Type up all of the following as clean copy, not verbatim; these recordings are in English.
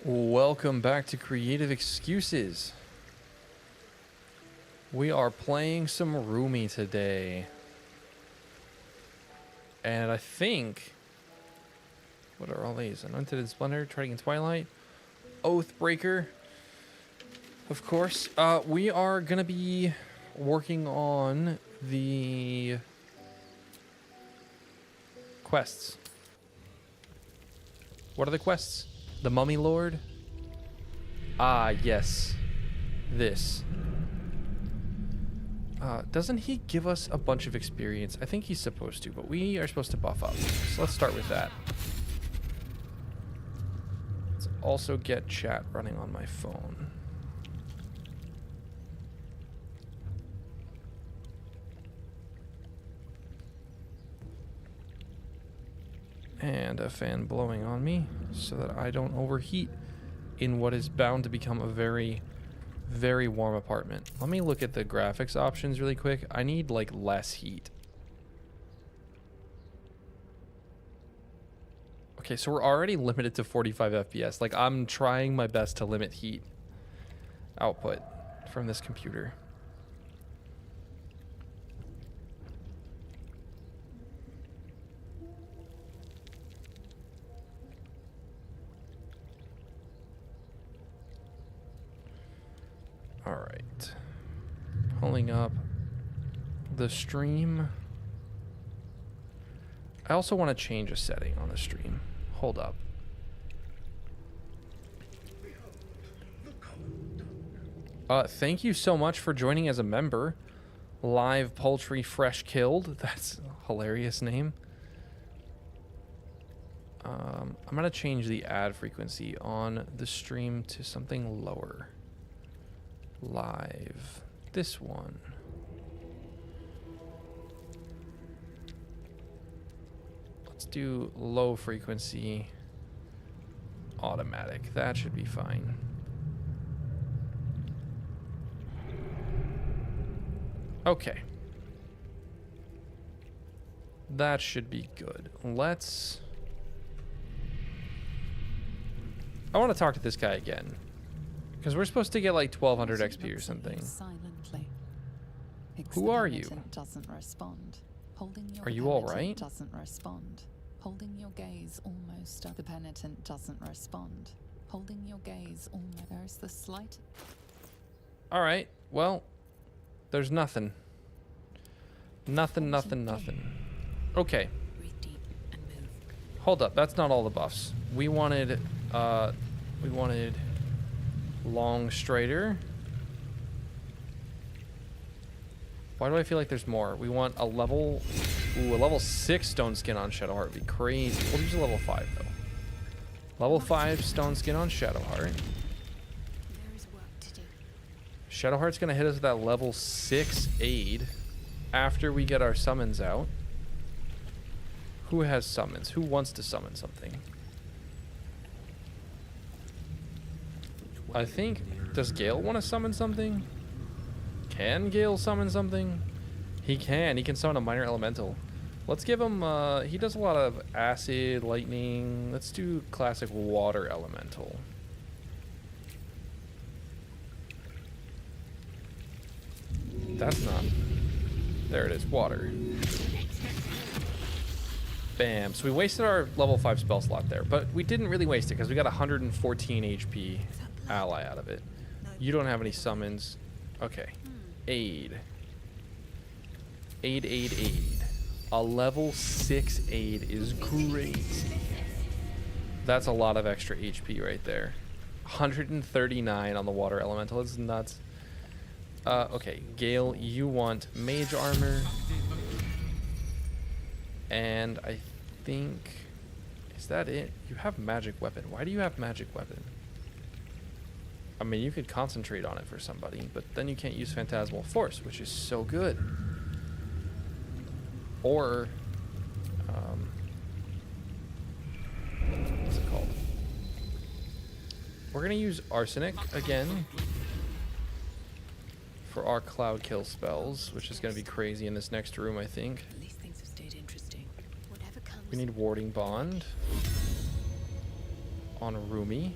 Welcome back to Creative Excuses. We are playing some Roomy today. And I think... What are all these? Anointed in Splendor, Trading in Twilight, Oathbreaker. Of course. We are going to be working on the quests. What are the quests? The Mummy Lord? Ah, yes. This. Doesn't he give us a bunch of experience? I think he's supposed to, but we are supposed to buff up. So let's start with that. Let's also get chat running on my phone. And a fan blowing on me so that I don't overheat in what is bound to become a very, very warm apartment. Let me look at the graphics options really quick. I need like less heat. Okay, so we're already limited to 45 FPS. Like, I'm trying my best to limit heat output from this computer. All right, pulling up the stream. I also want to change a setting on the stream. Hold up. Thank you so much for joining as a member. Live Poultry Fresh Killed. That's a hilarious name. I'm going to change the ad frequency on the stream to something lower. Live. This one. Let's do low frequency. Automatic. That should be fine. Okay. That should be good. Let's... I want to talk to this guy again. Because we're supposed to get like 1200 XP or something. Who are you? Doesn't respond. Holding your Are you all right? Doesn't respond. Holding your gaze almost. The penitent doesn't respond. Holding your gaze almost. There's the slight. All right. Well, there's nothing. Nothing. Okay. Hold up. That's not all the buffs. We wanted Long Strider. Why do I feel like there's more? We want a level... Ooh, a level 6 stone skin on Shadowheart would be crazy. We'll use a level 5, though. Level 5 stone skin on Shadowheart. Shadowheart's going to hit us with that level 6 aid after we get our summons out. Who has summons? Who wants to summon something? I think... Does Gale want to summon something? Can Gale summon something? He can. He can summon a minor elemental. Let's give him... he does a lot of acid, lightning. Let's do classic water elemental. That's not... There it is. Water. Bam. So we wasted our level 5 spell slot there. But we didn't really waste it because we got 114 HP ally out of it. You don't have any summons. Okay. Aid. Aid. A level 6 aid is crazy. That's a lot of extra HP right there. 139 on the water elemental. It's nuts. Okay. Gale, you want mage armor. And I think... Is that it? You have magic weapon. Why do you have magic weapon? I mean, you could concentrate on it for somebody, but then you can't use Phantasmal Force, which is so good. Or, what's it called? We're going to use Arsenic again for our Cloud Kill spells, which is going to be crazy in this next room, I think. These things have stayed interesting. Whatever comes. We need Warding Bond on Roomy.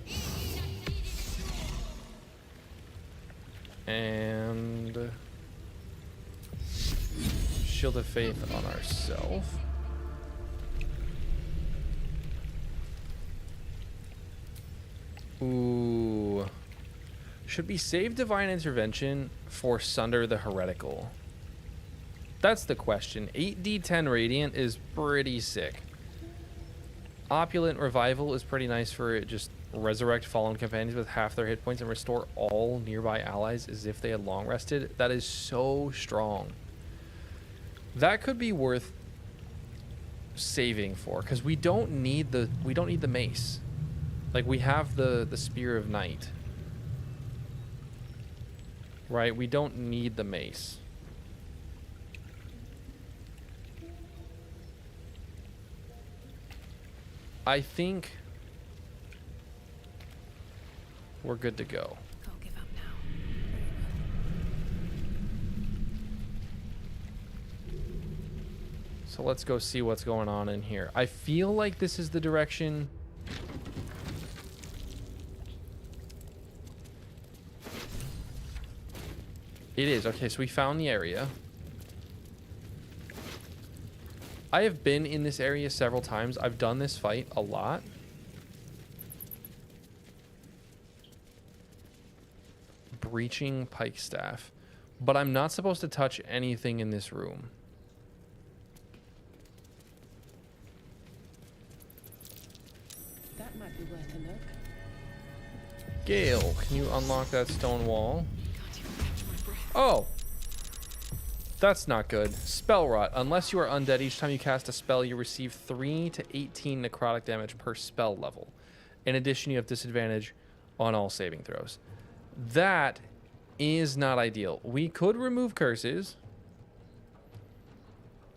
And Shield of Faith on ourselves. Ooh. Should we save Divine Intervention for Sunder the Heretical? That's the question. 8d10 Radiant is pretty sick. Opulent Revival is pretty nice for it. Just resurrect fallen companions with half their hit points and restore all nearby allies as if they had long rested. That is so strong. That could be worth saving for, because we don't need the mace. Like, we have the Spear of Night. Right? We don't need the mace. I think we're good to go. Can't give up now. So let's go see what's going on in here. I feel like this is the direction. It is. Okay, so we found the area. I have been in this area several times. I've done this fight a lot. Breaching pike staff. But I'm not supposed to touch anything in this room. That might be worth a look. Gale, can you unlock that stone wall? Oh! That's not good. Spell Rot. Unless you are undead, each time you cast a spell, you receive 3 to 18 necrotic damage per spell level. In addition, you have disadvantage on all saving throws. That is not ideal. We could remove curses.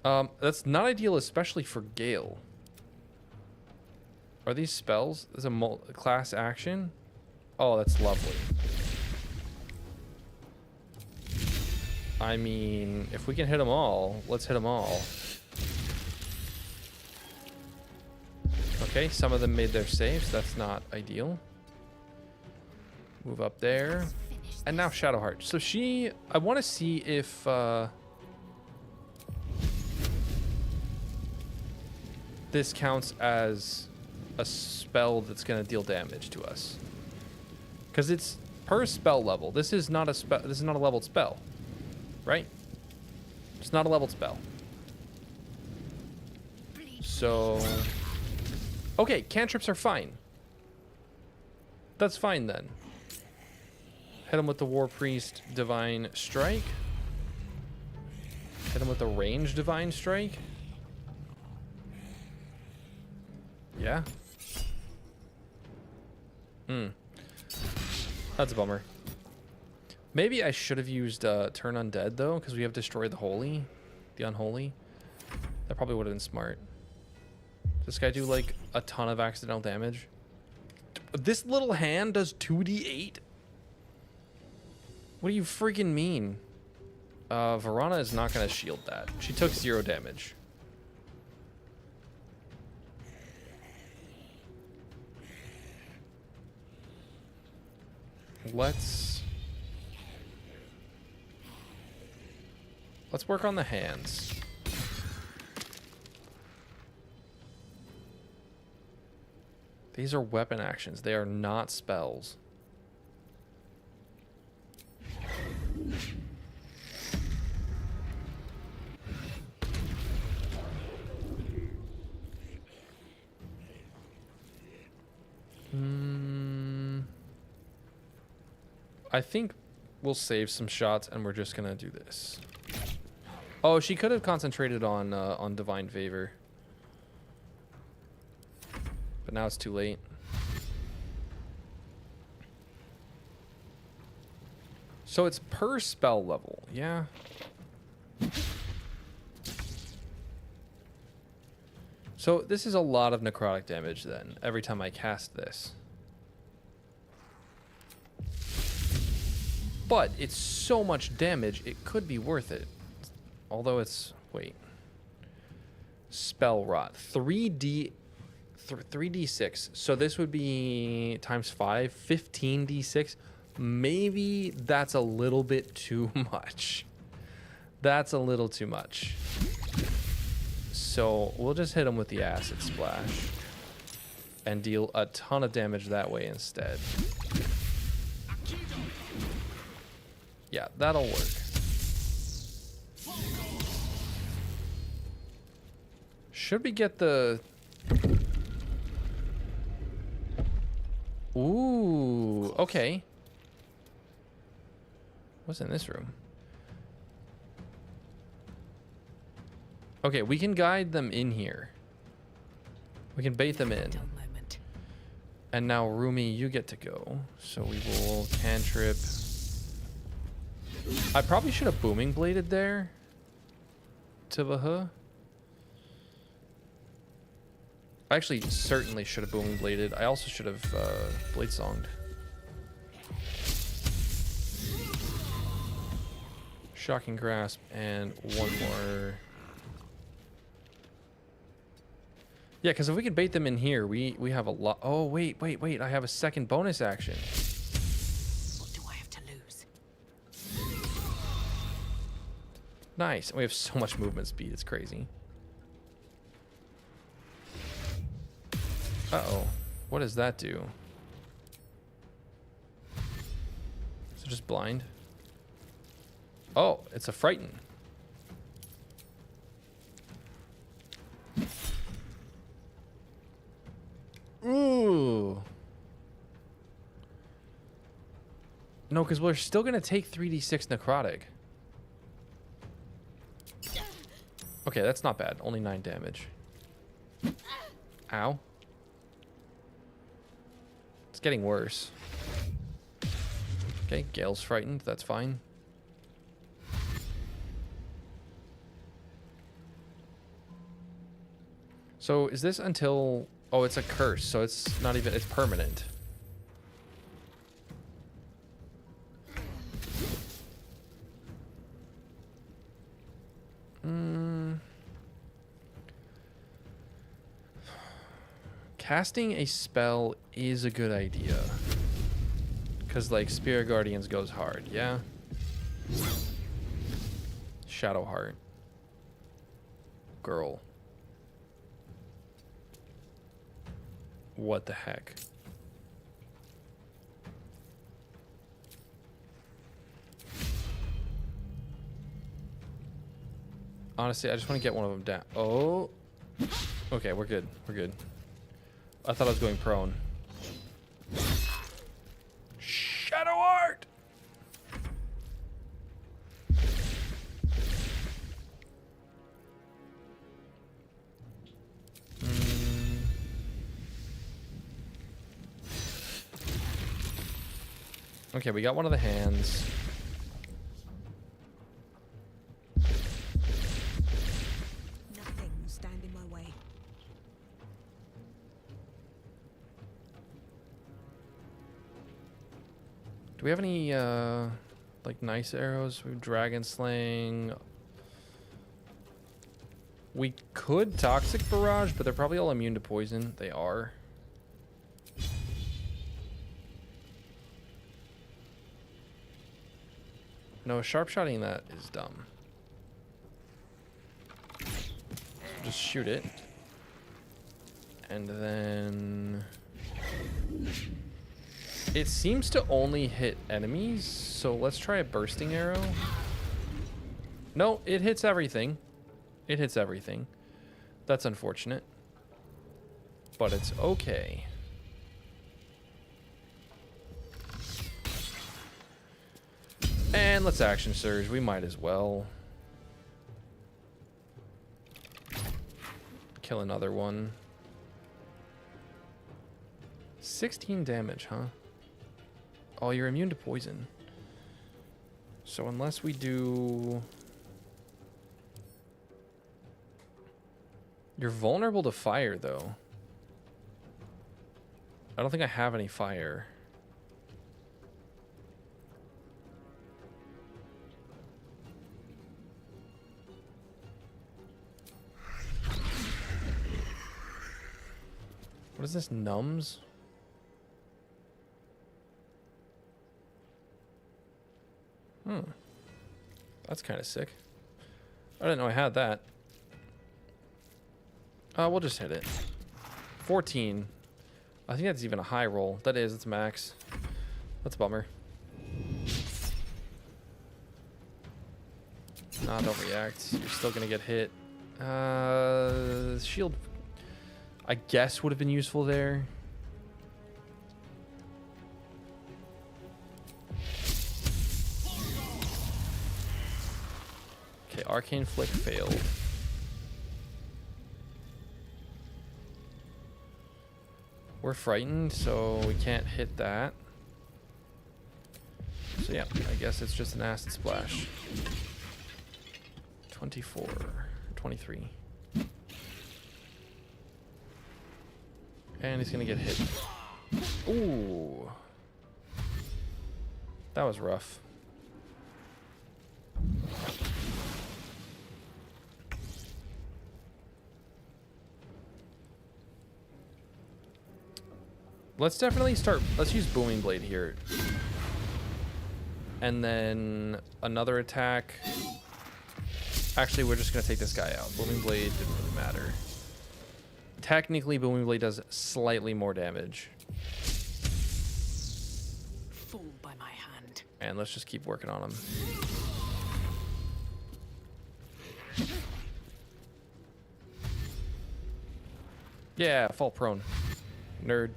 That's not ideal, especially for Gale. Are these spells? There's a class action. Oh, that's lovely. I mean, if we can hit them all, let's hit them all. Okay, some of them made their saves. That's not ideal. Move up there. And now Shadowheart. So she... I want to see if... this counts as a spell that's going to deal damage to us. Because it's per spell level. This is not a spell. This is not a leveled spell. Right? It's not a leveled spell. So... okay, cantrips are fine. That's fine then. Hit him with the War Priest Divine Strike. Hit him with the Range Divine Strike. Yeah. That's a bummer. Maybe I should have used Turn Undead, though, because we have Destroy the Holy. The Unholy. That probably would have been smart. Does this guy do, like, a ton of accidental damage? This little hand does 2d8? What do you freaking mean? Verana is not going to shield that. She took 0 damage. Let's work on the hands. These are weapon actions. They are not spells. I think we'll save some shots and we're just gonna do this. Oh, she could have concentrated on Divine Favor. But now it's too late. So it's per spell level, yeah. So this is a lot of necrotic damage then, every time I cast this. But it's so much damage, it could be worth it. Although it's... wait. Spell Rot. 3d6. So this would be times 5. 15d6. Maybe that's a little bit too much. That's a little too much. So we'll just hit him with the acid splash and deal a ton of damage that way instead. Yeah, that'll work. Should we get the... Ooh, okay. What's in this room? Okay, we can guide them in here. We can bait them in. And now, Rumi, you get to go. So we will cantrip. I probably should have booming bladed there. To Vaha. I actually certainly should have booming bladed. I also should have blade songed. Shocking grasp and one more. Yeah, because if we can bait them in here, we have a lot. Oh, wait. I have a second bonus action. What do I have to lose? Nice. And we have so much movement speed. It's crazy. Uh-oh. What does that do? So just blind? Oh, it's a frighten. Ooh. No, because we're still going to take 3d6 necrotic. Okay, that's not bad. Only 9 damage. Ow. It's getting worse. Okay, Gale's frightened. That's fine. So is this until... Oh, it's a curse, so it's not even... It's permanent. Casting a spell is a good idea. Because, like, Spirit Guardians goes hard, yeah? Shadow Heart. Girl. What the heck? Honestly, I just want to get one of them down. Oh. Okay, we're good. We're good. I thought I was going prone. Shadow Heart! Okay, we got one of the hands. Nothing will stand in my way. Do we have any, like, nice arrows? We have Dragon Slaying. We could Toxic Barrage, but they're probably all immune to poison. They are. No, sharp-shotting that is dumb. So just shoot it. And then... It seems to only hit enemies, so let's try a bursting arrow. No, it hits everything. It hits everything. That's unfortunate. But it's okay. And let's action surge. We might as well. Kill another one. 16 damage, huh? Oh, you're immune to poison. So unless we do... You're vulnerable to fire, though. I don't think I have any fire. What is this? Numbs? That's kind of sick. I didn't know I had that. We'll just hit it. 14. I think that's even a high roll. That is, it's max. That's a bummer. Nah, don't react. You're still gonna get hit. Shield, I guess, would have been useful there. Okay, Arcane Flick failed. We're frightened, so we can't hit that. So yeah, I guess it's just an acid splash. 24, 23. And he's gonna get hit. Ooh. That was rough. Let's definitely start, let's use Booming Blade here. And then another attack. Actually, we're just going to take this guy out. Booming Blade didn't really matter. Technically, Booming Blade does slightly more damage. Fall by my hand. And let's just keep working on him. Yeah, fall prone. Nerd.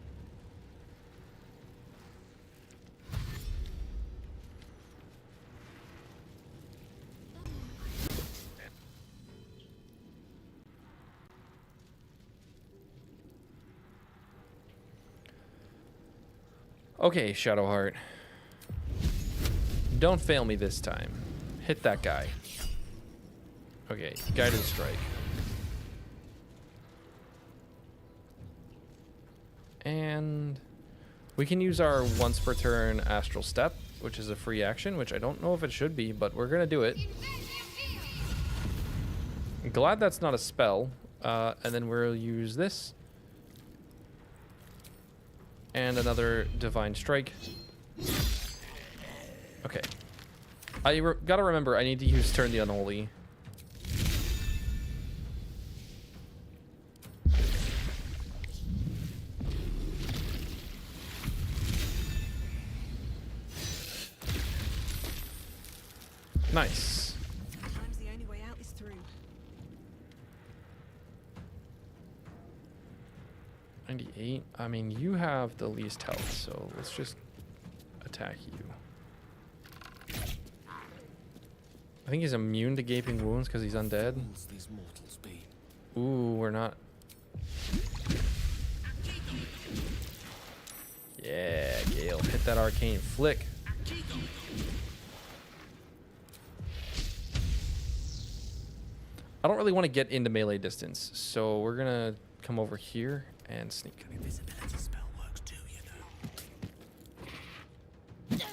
Okay, Shadowheart. Don't fail me this time. Hit that guy. Okay, Guided Strike. And we can use our once per turn Astral Step, which is a free action, which I don't know if it should be, but we're gonna do it. I'm glad that's not a spell. And then we'll use this. And another Divine Strike. Okay. Gotta remember, I need to use Turn the Unholy. Nice. Sometimes the only way out is through. 98. I mean, you have the least health, so let's just attack you. I think he's immune to gaping wounds because he's undead. These mortals be. Ooh, we're not. Yeah, Gale, hit that arcane flick. I don't really want to get into melee distance, so we're gonna come over here and sneak. Invisibility spell works too, you know.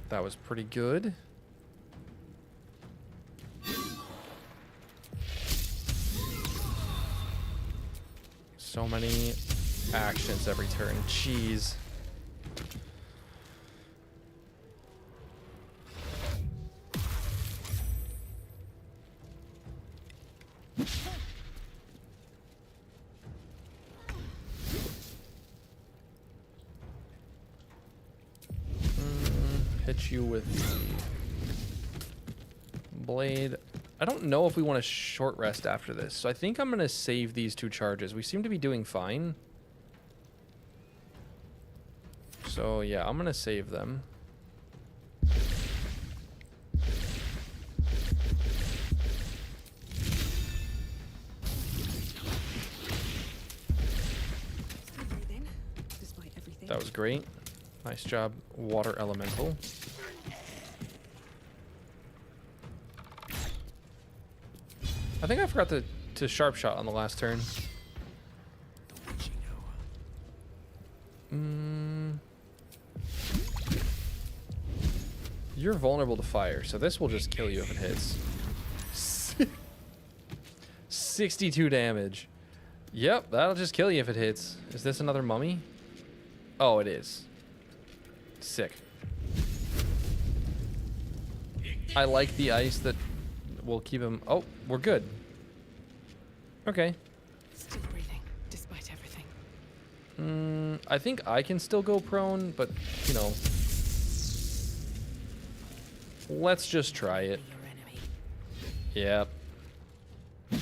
That was pretty good. So many actions every turn. Jeez. Hit you with the blade. I don't know if we want to short rest after this, so I think I'm going to save these two charges. We seem to be doing fine. So yeah, I'm going to save them. Still breathing, despite everything. That was great. Nice job, Water Elemental. I think I forgot to sharp shot on the last turn. You're vulnerable to fire, so this will just kill you if it hits. 62 damage. Yep, that'll just kill you if it hits. Is this another mummy? Oh, it is. Sick. I like the ice that will keep him... Oh, we're good. Okay. Still breathing, despite everything. I think I can still go prone, but, you know... Let's just try it. Your enemy. Yep. They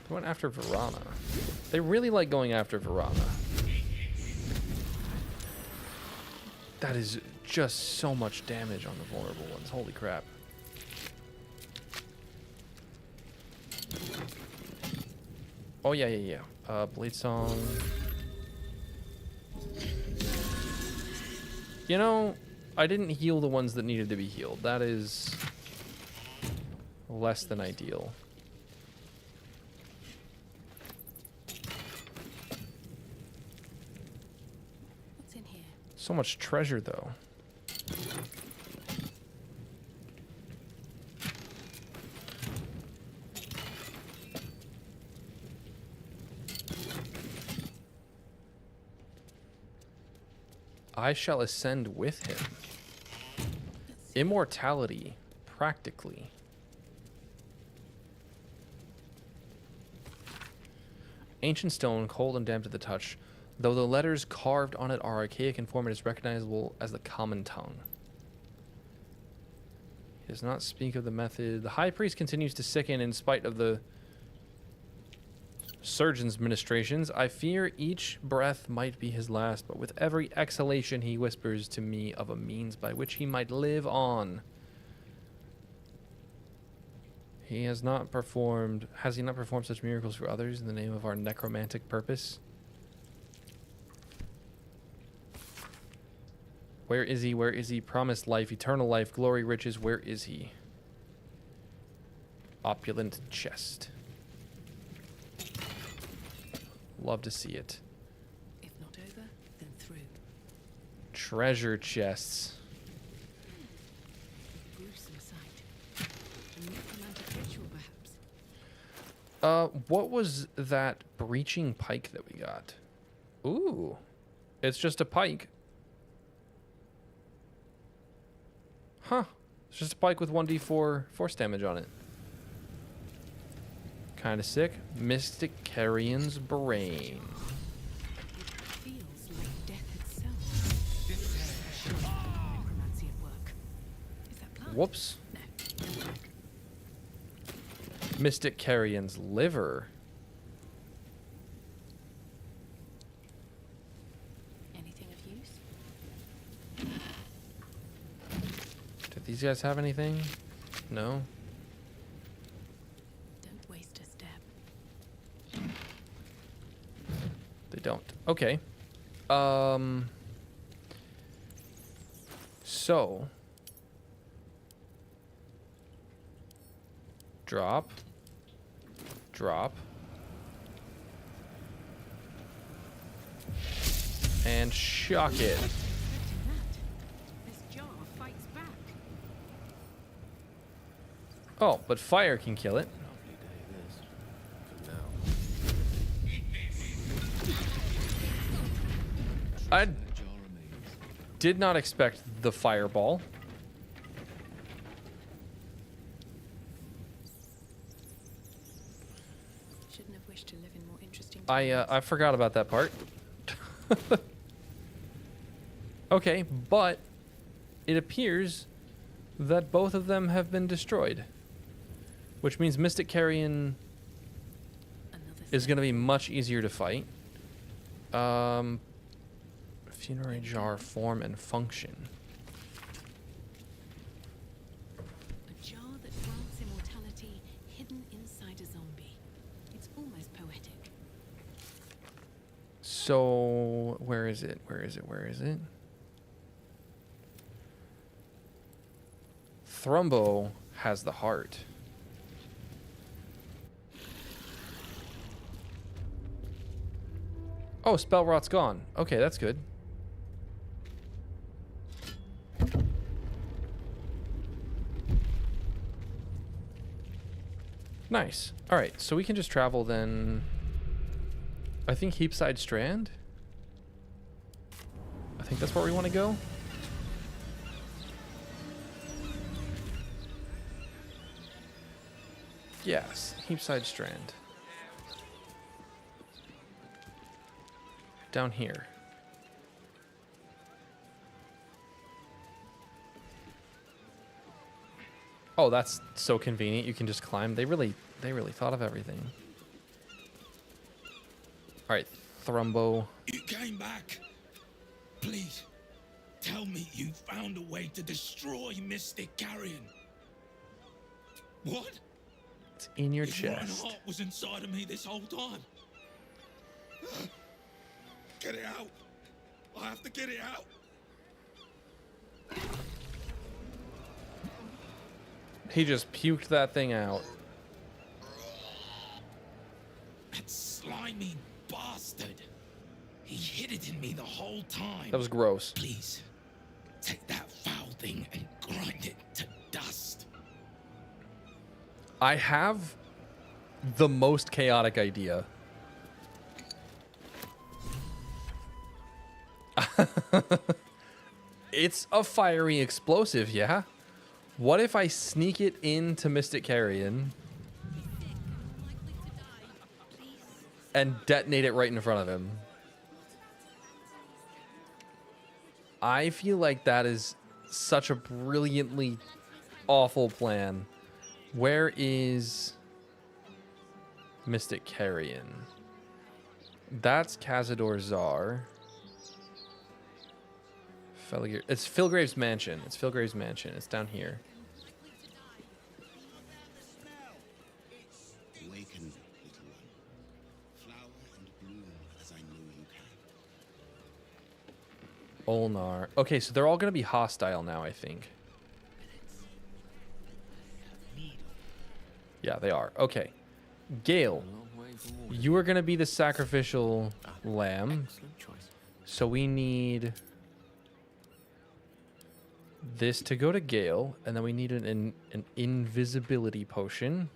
went after Verana. They really like going after Verana. That is just so much damage on the vulnerable ones. Holy crap. Oh, yeah. Blade Song. You know, I didn't heal the ones that needed to be healed. That is less than ideal. What's in here? So much treasure, though. I shall ascend with him. Immortality, practically. Ancient stone, cold and damp to the touch. Though the letters carved on it are archaic in form, it is recognizable as the common tongue. He does not speak of the method. The high priest continues to sicken in spite of the surgeon's ministrations. I fear each breath might be his last, but with every exhalation he whispers to me of a means by which he might live on. Has he not performed such miracles for others in the name of our necromantic purpose? Where is he? Where is he? Promised life, eternal life, glory, riches. Where is he? Opulent chest. Love to see it. If not over, then through. Treasure chests. A gruesome sight. A necromantic ritual, perhaps. What was that breaching pike that we got? Ooh. It's just a pike. Huh. It's just a pike with 1d4 force damage on it. Kind of sick. Mystic Carrion's Brain. It feels like death itself. Necromancy at work. Is that plant? Whoops. No. Mystic Carrion's Liver. Anything of use? Do these guys have anything? No. Don't waste a step. They don't. Okay. So. Drop. Drop. And shock it. Expecting that. This jar fights back. Oh, but fire can kill it. Lovely day this. For now. I That jar remains. did not expect the fireball. Shouldn't have wished to live in more interesting I times. forgot about that part. Okay, but it appears that both of them have been destroyed, which means Mystic Carrion Another is thing. going to be much easier to fight. Funerary jar form and function. A jar that grants immortality hidden inside a zombie. It's almost poetic. So where is it? Where is it? Where is it? Thrumbo has the heart. Oh, spell rot's gone. Okay, that's good. Nice. All right, so we can just travel then I think Heapside Strand. I think that's where we want to go. Yes, Heapside Strand. Down here. Oh, that's so convenient. You can just climb. They really thought of everything. All right, Thrumbo. You came back. Please, tell me you found a way to destroy Mystic Carrion. What? It's in your If chest. Reinhardt was inside of me this whole time. Get it out. I have to get it out. He just puked that thing out. That slimy bastard. He hid it in me the whole time. That was gross. Please, take that foul thing and grind it to dust. I have the most chaotic idea. It's a fiery explosive, yeah? What if I sneak it into Mystic Carrion and detonate it right in front of him? I feel like that is such a brilliantly awful plan. Where is Mystic Carrion? That's Cazador Czar. It's Philgrave's mansion. It's Philgrave's mansion. It's down here. Awaken, little one. Flower and bloom as I know you can. Olnar. Okay, so they're all going to be hostile now, I think. Yeah, they are. Okay. Gale, A long way from water. you are going to be the sacrificial lamb. Excellent choice. So we need this to go to Gale, and then we need an invisibility potion.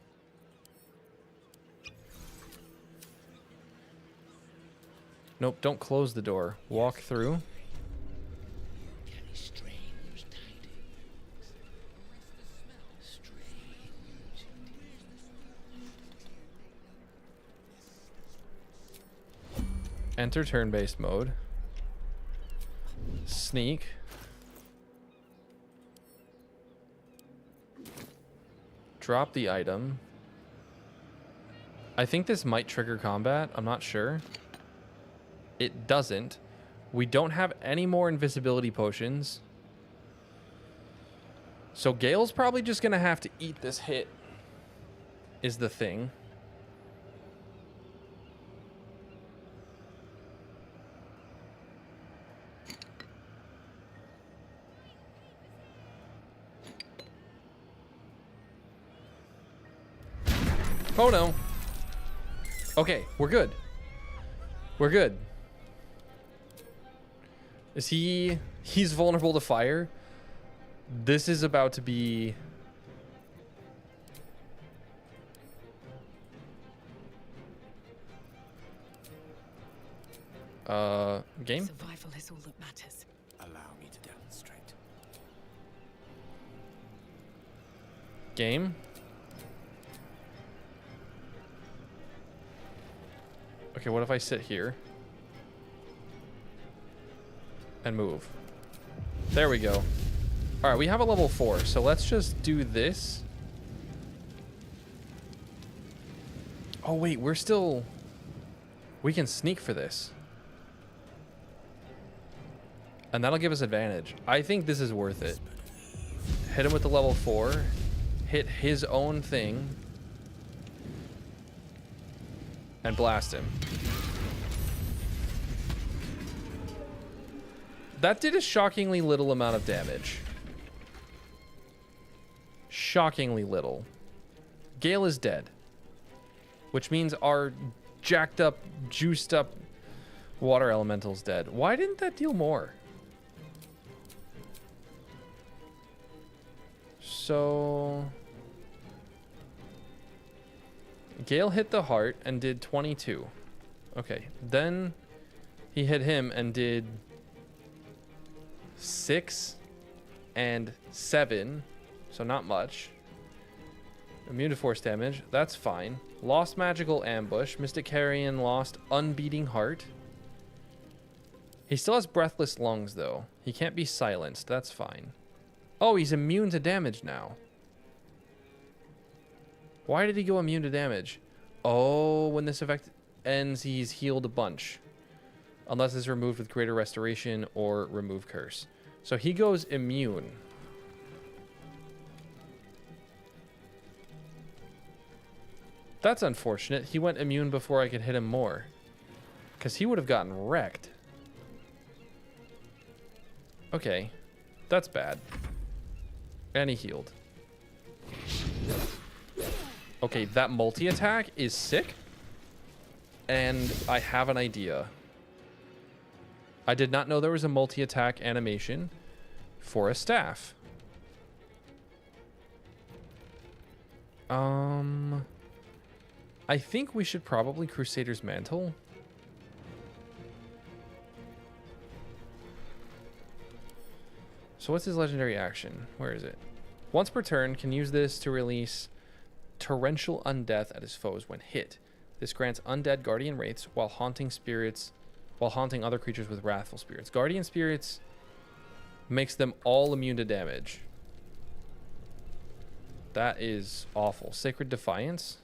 Nope, don't close the door. Walk through. Carry strange tidings. Strange. Enter turn-based mode. Sneak. Drop the item. I think this might trigger combat. I'm not sure. It doesn't. We don't have any more invisibility potions. So Gale's probably just going to have to eat this hit, is the thing. Oh no. Okay, we're good. We're good. Is he... He's vulnerable to fire? This is about to be... Game? Survival is all that matters. Allow me to demonstrate. Game? Okay, what if I sit here? And move. There we go. Alright, we have a level 4, so let's just do this. Oh wait, we're still... We can sneak for this. And that'll give us advantage. I think this is worth it. Hit him with the level 4. Hit his own thing. And blast him. That did a shockingly little amount of damage. Shockingly little. Gale is dead. Which means our jacked up, juiced up water elemental's dead. Why didn't that deal more? So... Gale hit the heart and did 22. Okay, then he hit him and did 6 and 7, so not much. Immune to force damage, that's fine. Lost magical ambush. Mystic Carrion lost unbeating heart. He still has breathless lungs though. He can't be silenced, that's fine. Oh, he's immune to damage now. Why did he go immune to damage? Oh, when this effect ends, he's healed a bunch. Unless it's removed with greater restoration or remove curse. So he goes immune. That's unfortunate. He went immune before I could hit him more. Because he would have gotten wrecked. Okay. That's bad. And he healed. Okay, that multi-attack is sick. And I have an idea. I did not know there was a multi-attack animation for a staff. I think we should probably Crusader's Mantle. So what's his legendary action? Where is it? Once per turn, can use this to release torrential undeath at his foes when hit. This grants undead guardian wraiths while haunting other creatures with wrathful spirits. Guardian spirits makes them all immune to damage. That is awful. Sacred Defiance.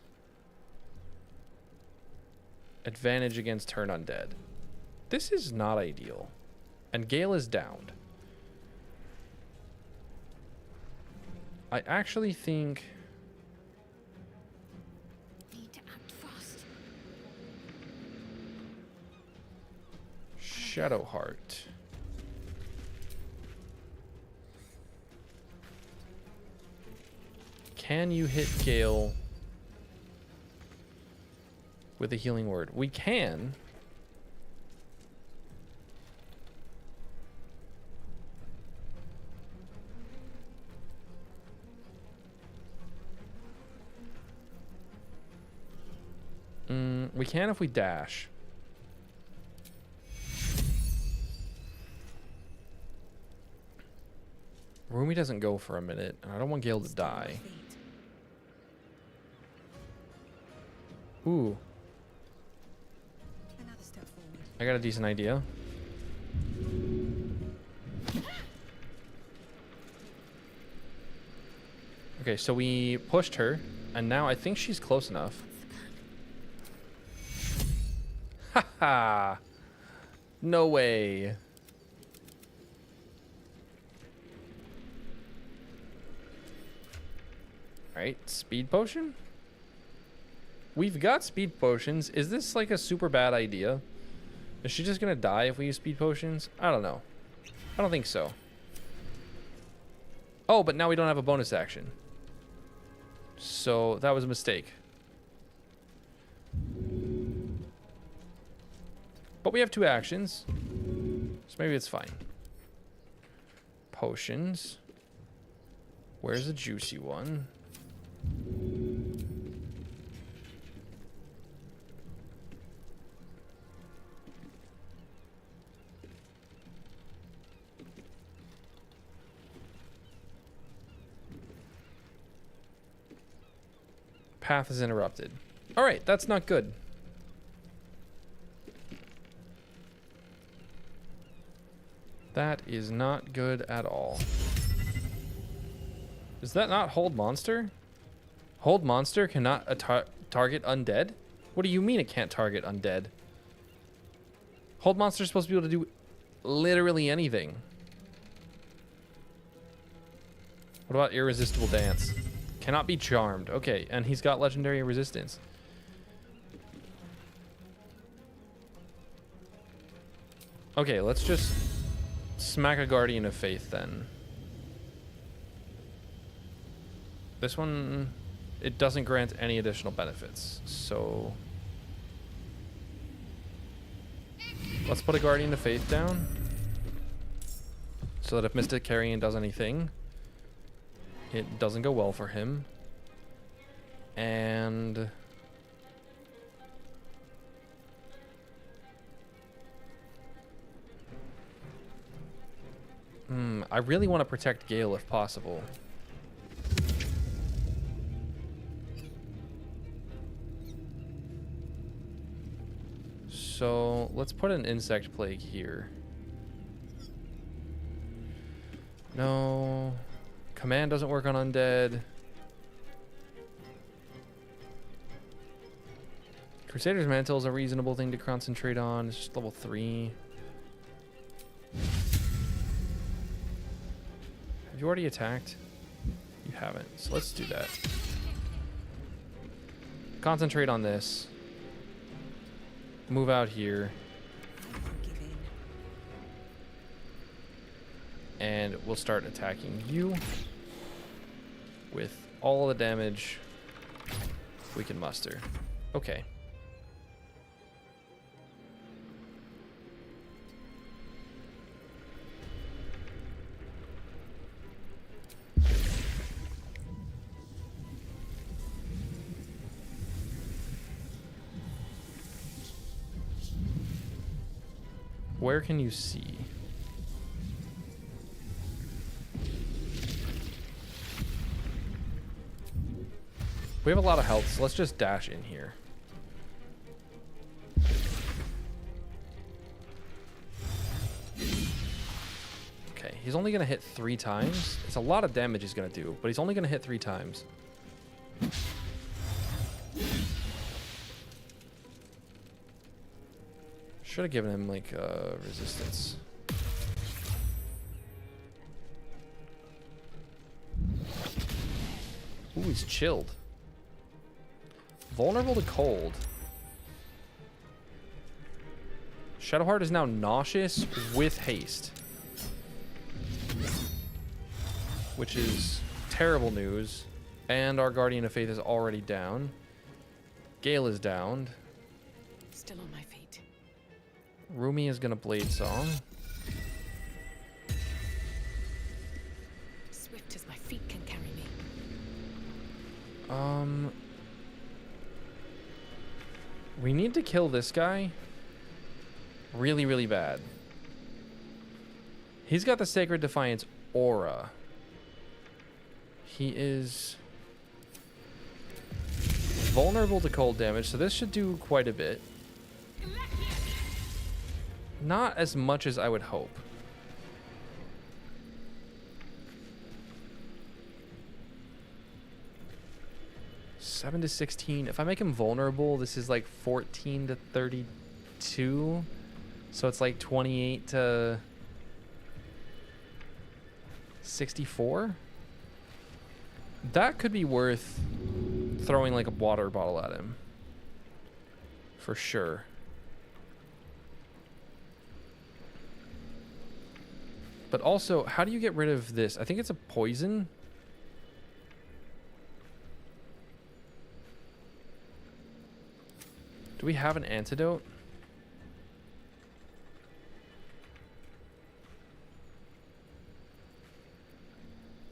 Advantage against turn undead. This is not ideal. And Gale is downed. I actually think... Need to act fast. Shadowheart. Can you hit Gale with a healing word? We can. We can if we dash. Rumi doesn't go for a minute, and I don't want Gale to die. Ooh. Another step forward. I got a decent idea. Okay, so we pushed her, and now I think she's close enough. Haha! No way. Alright, speed potion? We've got speed potions. Is this like a super bad idea? Is she just gonna die if we use speed potions? I don't know. I don't think so. Oh, but now we don't have a bonus action. So that was a mistake. But we have 2 actions. So maybe it's fine. Potions. Where's the juicy one? Path is interrupted. All right, that's not good. That is not good at all. Is that not hold monster? Hold monster cannot target undead? What do you mean it can't target undead? Hold monster is supposed to be able to do literally anything. What about irresistible dance? Cannot be charmed. Okay, and he's got legendary resistance. Okay, let's just smack a Guardian of Faith then. This one, it doesn't grant any additional benefits, so let's put a Guardian of Faith down so that if Mystic Carrion does anything, it doesn't go well for him. And I really want to protect Gale if possible. So let's put an insect plague here. No. Command doesn't work on undead. Crusader's Mantle is a reasonable thing to concentrate on. It's just level 3. Have you already attacked? You haven't. So let's do that. Concentrate on this. Move out here. And we'll start attacking you with all the damage we can muster. Okay. Where can you see? We have a lot of health, so let's just dash in here. Okay, he's only gonna hit 3 times. It's a lot of damage he's gonna do, but he's only gonna hit 3 times. Should have given him like resistance. Ooh, he's chilled. Vulnerable to cold. Shadowheart is now nauseous with haste, which is terrible news. And our Guardian of Faith is already down. Gale is downed. Still on my feet. Rumi is gonna Blade Song. Swift as my feet can carry me. We need to kill this guy really, really bad. He's got the Sacred Defiance aura. He is vulnerable to cold damage, so this should do quite a bit. Not as much as I would hope. $7 to 16. If I make him vulnerable, this is like 14 to 32. So it's like 28 to 64. That could be worth throwing like a water bottle at him. For sure. But also, how do you get rid of this? I think it's a poison. Do we have an antidote?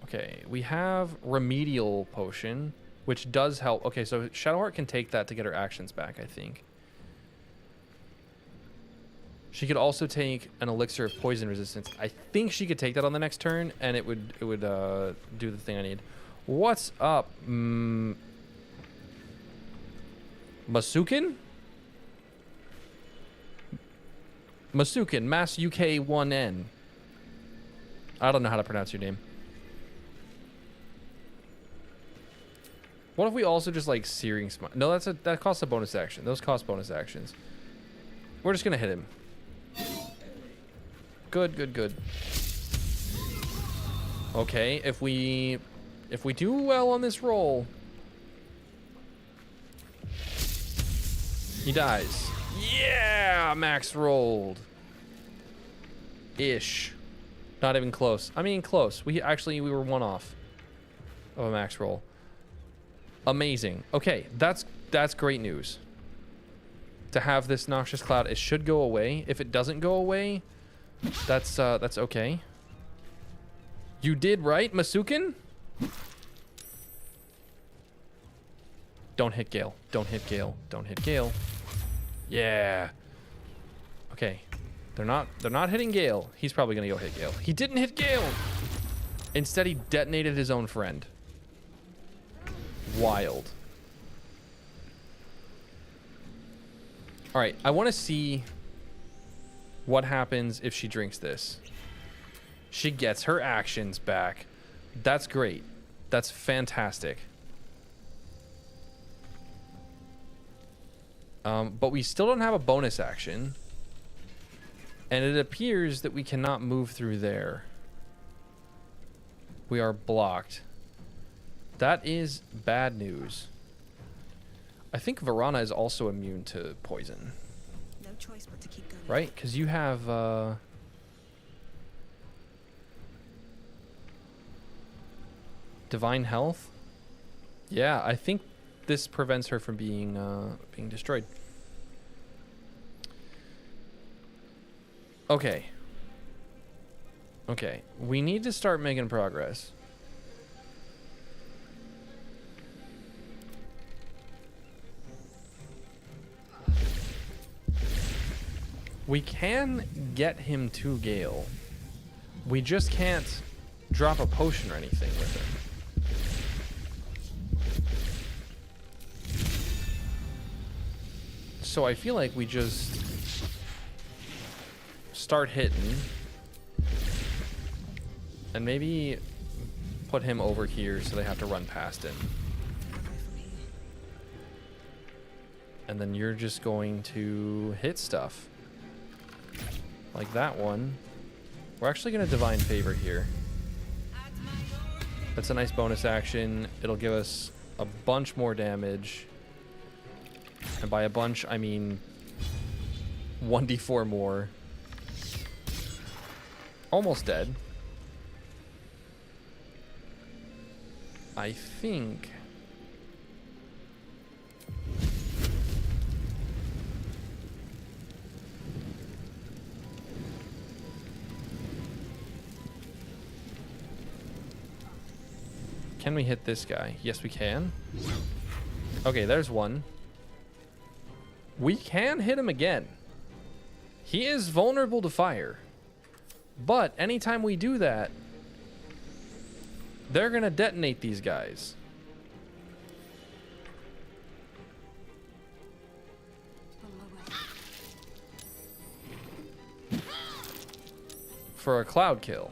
Okay, we have remedial potion, which does help. Okay, so Shadowheart can take that to get her actions back, I think. She could also take an elixir of poison resistance. I think she could take that on the next turn, and it would do the thing I need. What's up, Masukin? Masukin, Mass UK 1N. I don't know how to pronounce your name. What if we also just like Searing Smite? No, that costs a bonus action. Those cost bonus actions. We're just gonna hit him. Good, good, good. Okay, if we do well on this roll, he dies. Yeah, max rolled. Ish. Not even close. I mean, close. We were 1 off of a max roll. Amazing. Okay, that's great news. To have this noxious cloud, it should go away. If it doesn't go away, that's okay. You did right, Masukin? Don't hit Gale. Don't hit Gale. Don't hit Gale. Yeah. Okay. They're not hitting Gale. He's probably gonna go hit Gale. He didn't hit Gale. Instead, he detonated his own friend. Wild. All right, I want to see what happens if she drinks this. She gets her actions back. That's great. That's fantastic. But we still don't have a bonus action. And it appears that we cannot move through there. We are blocked. That is bad news. I think Varana is also immune to poison. No choice but to keep going. Right? Because you have... Divine Health? Yeah, I think this prevents her from being destroyed. Okay. Okay, we need to start making progress. We can get him to Gale. We just can't drop a potion or anything with him. So I feel like we just start hitting and maybe put him over here so they have to run past him. And then you're just going to hit stuff. Like that one. We're actually going to Divine Favor here. That's a nice bonus action. It'll give us a bunch more damage. And by a bunch, I mean 1d4 more. Almost dead. I think... Can we hit this guy? Yes, we can. Okay, there's one. We can hit him again. He is vulnerable to fire. But anytime we do that, they're going to detonate these guys. For a cloud kill.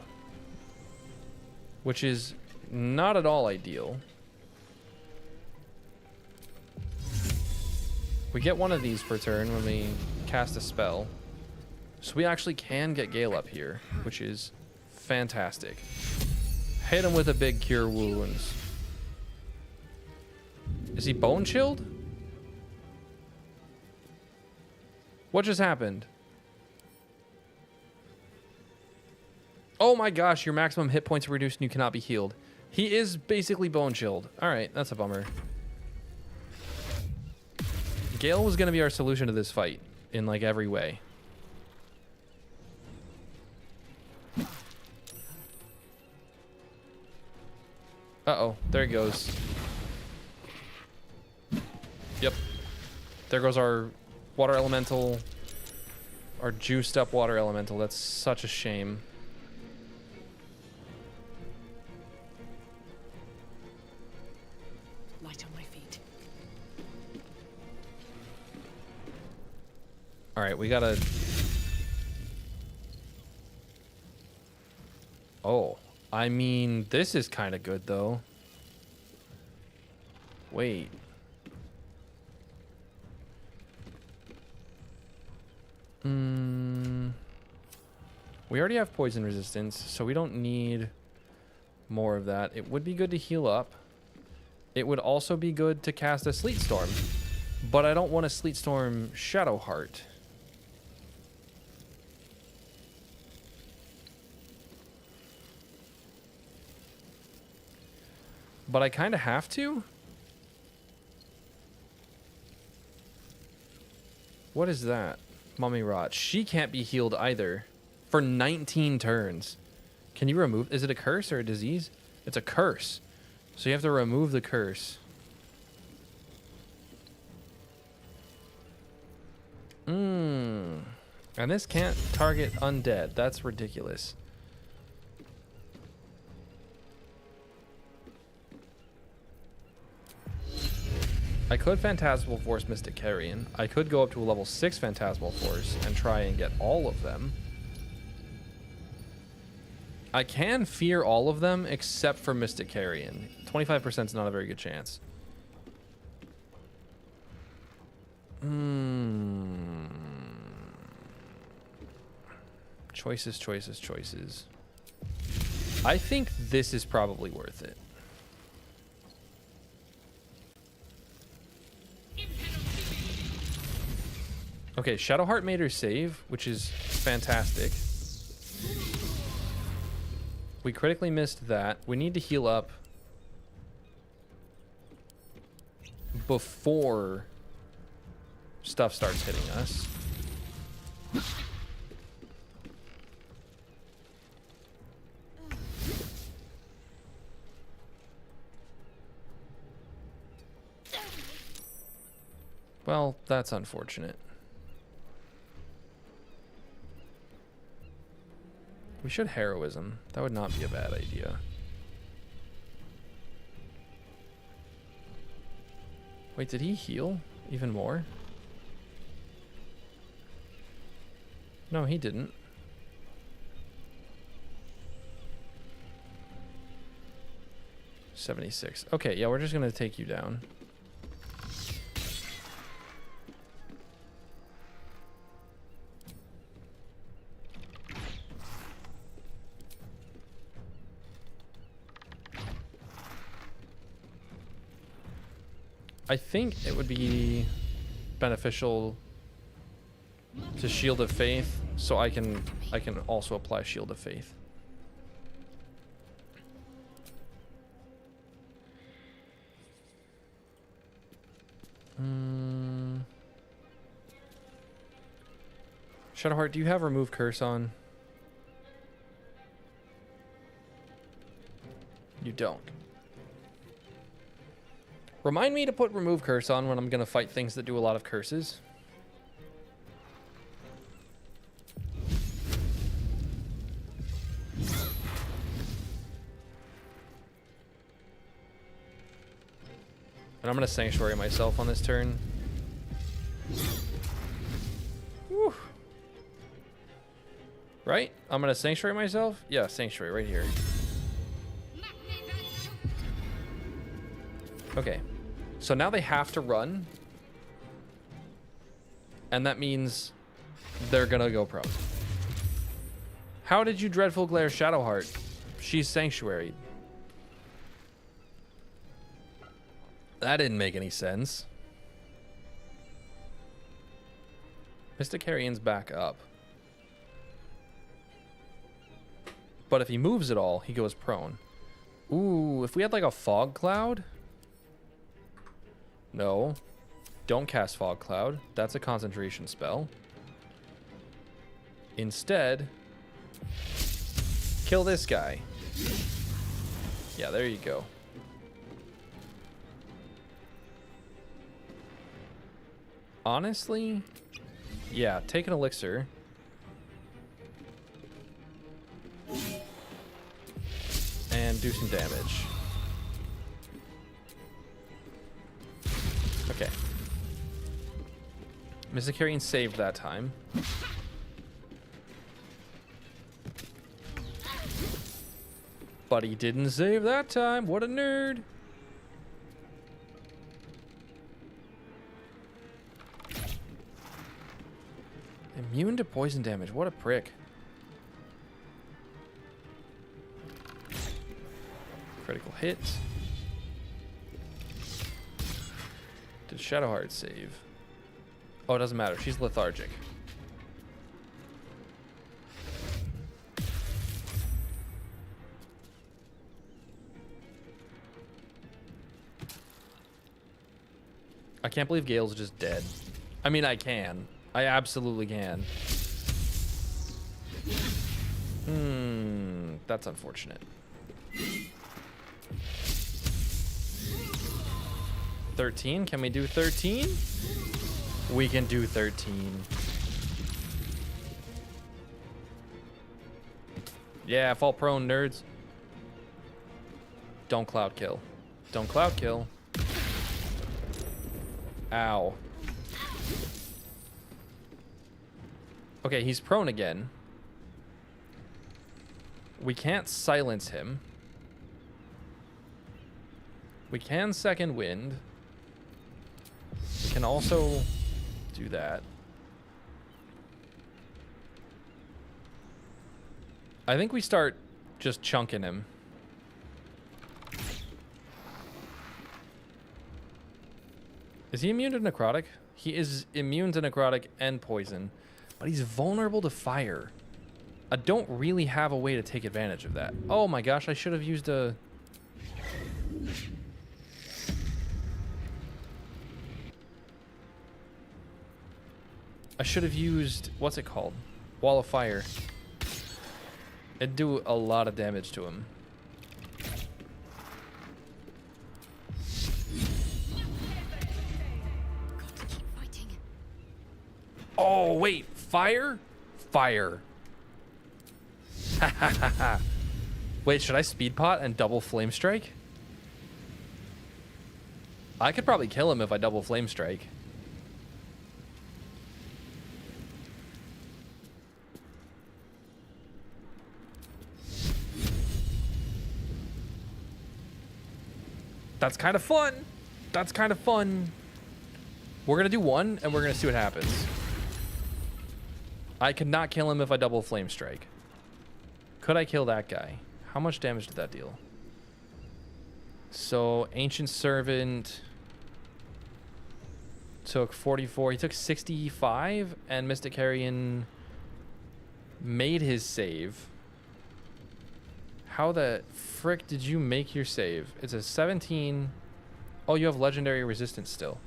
Which is not at all ideal. We get one of these per turn when we cast a spell. So we actually can get Gale up here, which is fantastic. Hit him with a big Cure Wounds. Is he bone chilled? What just happened? Oh my gosh, your maximum hit points are reduced and you cannot be healed. He is basically bone chilled. Alright, that's a bummer. Gale was going to be our solution to this fight in like every way. Uh-oh, there he goes. Yep. There goes our water elemental. Our juiced up water elemental. That's such a shame. Light on my feet. All right, we gotta... Oh, I mean, this is kind of good, though. Wait. We already have poison resistance, so we don't need more of that. It would be good to heal up. It would also be good to cast a Sleet Storm, but I don't want a Sleet Storm Shadow Heart. But I kind of have to. What is that? Mummy Rot. She can't be healed either. For 19 turns. Can you remove... Is it a curse or a disease? It's a curse. So you have to remove the curse. And this can't target undead. That's ridiculous. I could Phantasmal Force Mystic Carrion. I could go up to a level 6 Phantasmal Force and try and get all of them. I can fear all of them except for Mystic Carrion. 25% is not a very good chance. Choices, choices, choices. I think this is probably worth it. Okay, Shadowheart made her save, which is fantastic. We critically missed that. We need to heal up before stuff starts hitting us. Well, that's unfortunate. We should heroism. That would not be a bad idea. Wait, did he heal even more? No, he didn't. $76. Okay, yeah, we're just gonna take you down. I think it would be beneficial to Shield of Faith, so I can also apply Shield of Faith. Shadowheart, do you have Remove Curse on? You don't. Remind me to put Remove Curse on when I'm going to fight things that do a lot of curses. And I'm going to Sanctuary myself on this turn. Whew. Right? I'm going to Sanctuary myself? Yeah, Sanctuary right here. Okay. So now they have to run. And that means they're going to go prone. How did you Dreadful Glare Shadowheart? She's Sanctuaried. That didn't make any sense. Mystic Carrion's back up. But if he moves at all, he goes prone. Ooh, if we had like a Fog Cloud... No. Don't cast Fog Cloud. That's a concentration spell. Instead, kill this guy. Yeah, there you go. Honestly, yeah, take an elixir. And do some damage. Okay. Mystic Carrion saved that time. But he didn't save that time. What a nerd. Immune to poison damage. What a prick. Critical hit. Did Shadowheart save? Oh, it doesn't matter. She's lethargic. I can't believe Gale's just dead. I mean, I can. I absolutely can. That's unfortunate. 13? Can we do 13? We can do 13. Yeah, fall prone, nerds. Don't cloud kill. Don't cloud kill. Ow. Okay, he's prone again. We can't silence him. We can second wind. We can also do that. I think we start just chunking him. Is he immune to necrotic? He is immune to necrotic and poison, but he's vulnerable to fire. I don't really have a way to take advantage of that. Oh my gosh, I should have used a... I should have used... What's it called? Wall of Fire. It'd do a lot of damage to him. Got to keep fighting. Oh, wait. Fire? Fire. Wait, should I speed pot and double flame strike? I could probably kill him if I double flame strike. That's kind of fun. That's kind of fun. We're going to do one, and we're going to see what happens. I could not kill him if I double flame strike. Could I kill that guy? How much damage did that deal? So, Ancient Servant took 44. He took 65, and Mystic Carrion made his save. How the frick did you make your save? It's a 17. Oh, you have legendary resistance still.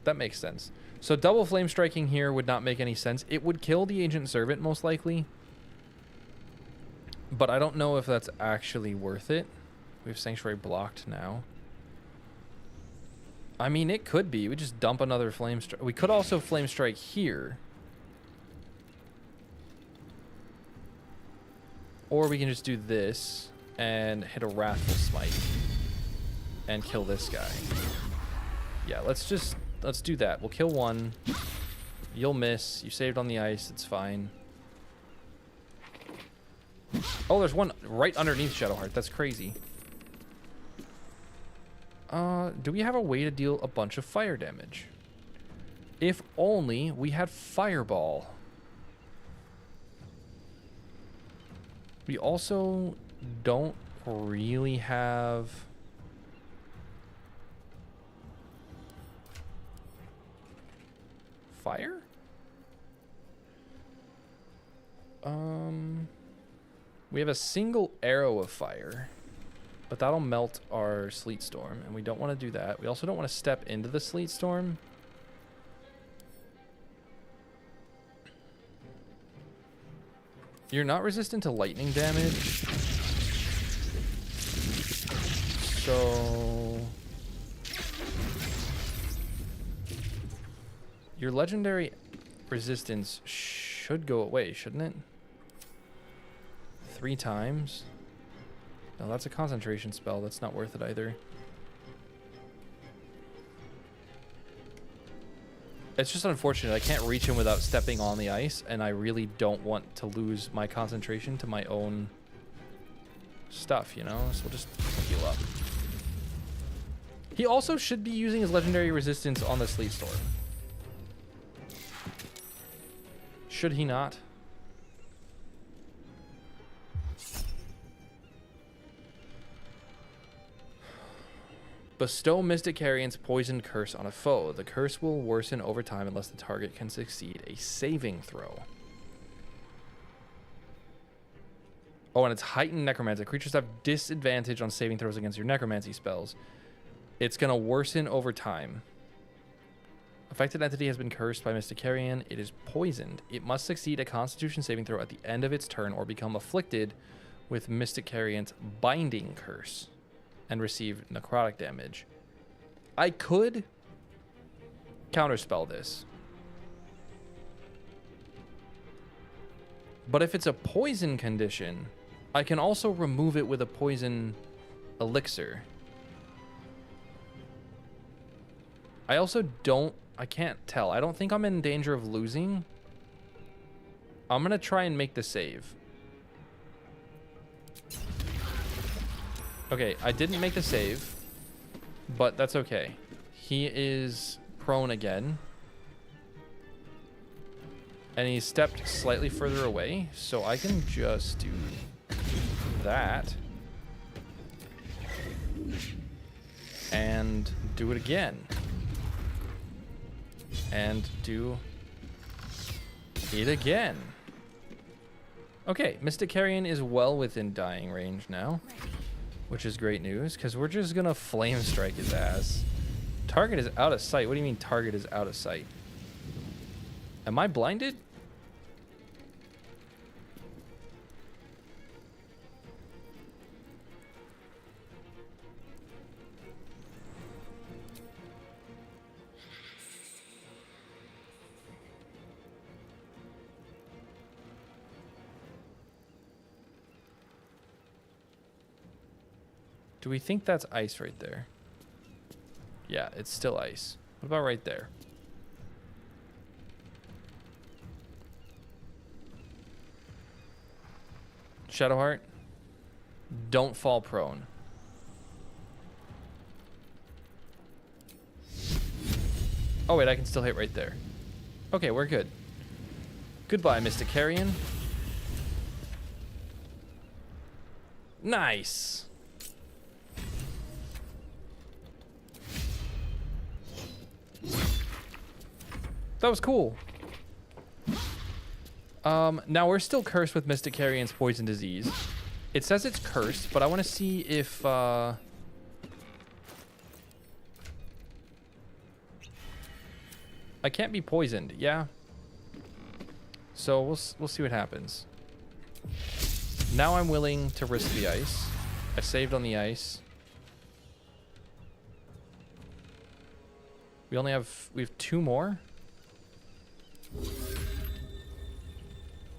That makes sense. So double flame striking here would not make any sense. It would kill the Ancient Servant most likely. But I don't know if that's actually worth it. We have Sanctuary blocked now. I mean, it could be. We just dump another flame strike. We could also flame strike here. Or we can just do this and hit a Wrathful Smite and kill this guy. Yeah, let's do that. We'll kill one. You'll miss. You saved on the ice. It's fine. Oh, there's one right underneath Shadowheart. That's crazy. Do we have a way to deal a bunch of fire damage? If only we had Fireball. We also don't really have... Fire? We have a single arrow of fire, but that'll melt our Sleet Storm, and we don't want to do that. We also don't want to step into the Sleet Storm. You're not resistant to lightning damage. So... your legendary resistance should go away, shouldn't it? 3 times? No, that's a concentration spell. That's not worth it either. It's just unfortunate. I can't reach him without stepping on the ice, and I really don't want to lose my concentration to my own stuff, you know? So we'll just heal up. He also should be using his legendary resistance on the Sleet Storm. Should he not? Bestow Mystic Carrion's Poisoned Curse on a foe. The curse will worsen over time unless the target can succeed a saving throw. Oh, and it's Heightened Necromancy. Creatures have disadvantage on saving throws against your Necromancy spells. It's going to worsen over time. Affected entity has been cursed by Mystic Carrion. It is poisoned. It must succeed a Constitution saving throw at the end of its turn or become afflicted with Mystic Carrion's Binding Curse and receive necrotic damage. I could counterspell this. But if it's a poison condition, I can also remove it with a poison elixir. I also don't... I can't tell. I don't think I'm in danger of losing. I'm going to try and make the save. Okay, I didn't make the save, but that's okay. He is prone again. And he's stepped slightly further away, so I can just do that. And do it again. And do it again. Okay, Mystic Carrion is well within dying range now, which is great news, because we're just going to flame strike his ass. Target is out of sight. What do you mean target is out of sight? Am I blinded? Do we think that's ice right there? Yeah, it's still ice. What about right there? Shadowheart, don't fall prone. Oh wait, I can still hit right there. Okay, we're good. Goodbye, Mystic Carrion. Nice. That was cool. Now we're still cursed with Mystic Carrion's poison disease. It says it's cursed, but I want to see if I can't be poisoned. Yeah. So we'll see what happens. Now I'm willing to risk the ice. I saved on the ice. We have 2 more.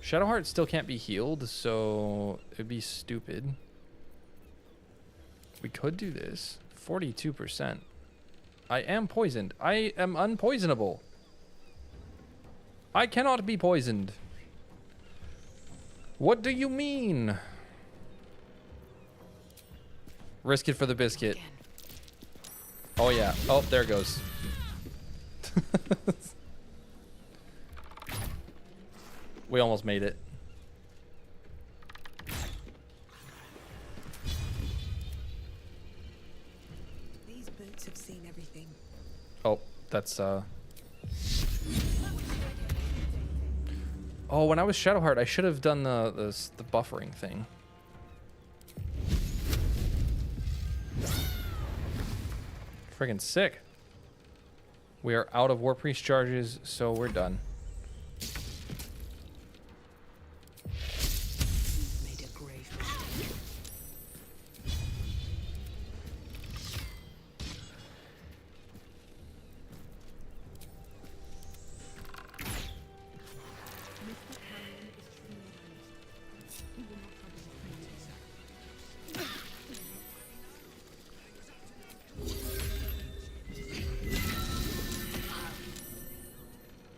Shadowheart still can't be healed, so it'd be stupid. We could do this. 42%. I am poisoned. I am unpoisonable. I cannot be poisoned. What do you mean? Risk it for the biscuit. Oh yeah. Oh, there it goes. We almost made it. These boots have seen everything. Oh, that's Oh, when I was Shadowheart, I should have done the buffering thing. Friggin' sick. We are out of War Priest charges, so we're done. Made a grave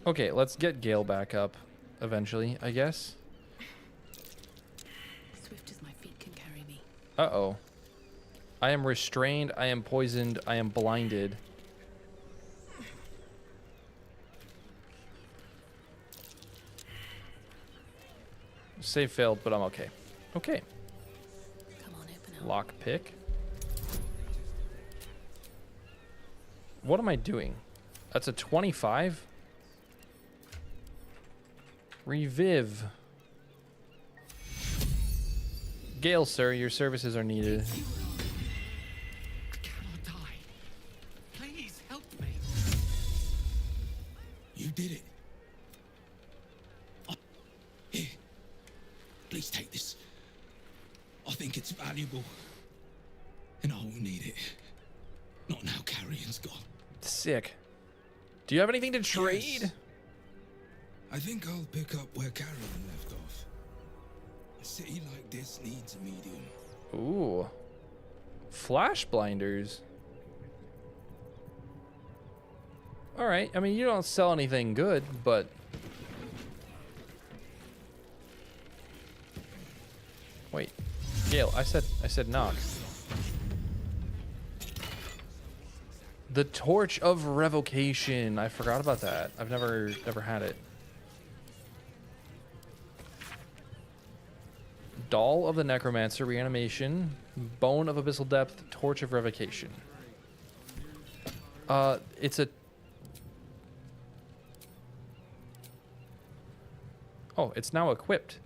Okay, let's get Gale back up eventually, I guess. Swift as my feet can carry me. Uh-oh. I am restrained, I am poisoned, I am blinded. Save failed, but I'm okay. Okay. Come on, open up. Lock pick. What am I doing? That's a 25? Reviv. Gale, sir, your services are needed. I cannot die. Please help me. You did it. Here. Please take this. I think it's valuable. And I will need it. Not now Carrion's gone. Sick. Do you have anything to trade? Yes. I think I'll pick up where Carrion left off. A city like this needs a medium. Ooh. Flash blinders. All right. I mean, you don't sell anything good, but wait, Gale. I said knock. The Torch of Revocation. I forgot about that. I've never had it. Doll of the Necromancer, Reanimation, Bone of Abyssal Depth, Torch of Revocation. It's a... Oh, it's now equipped.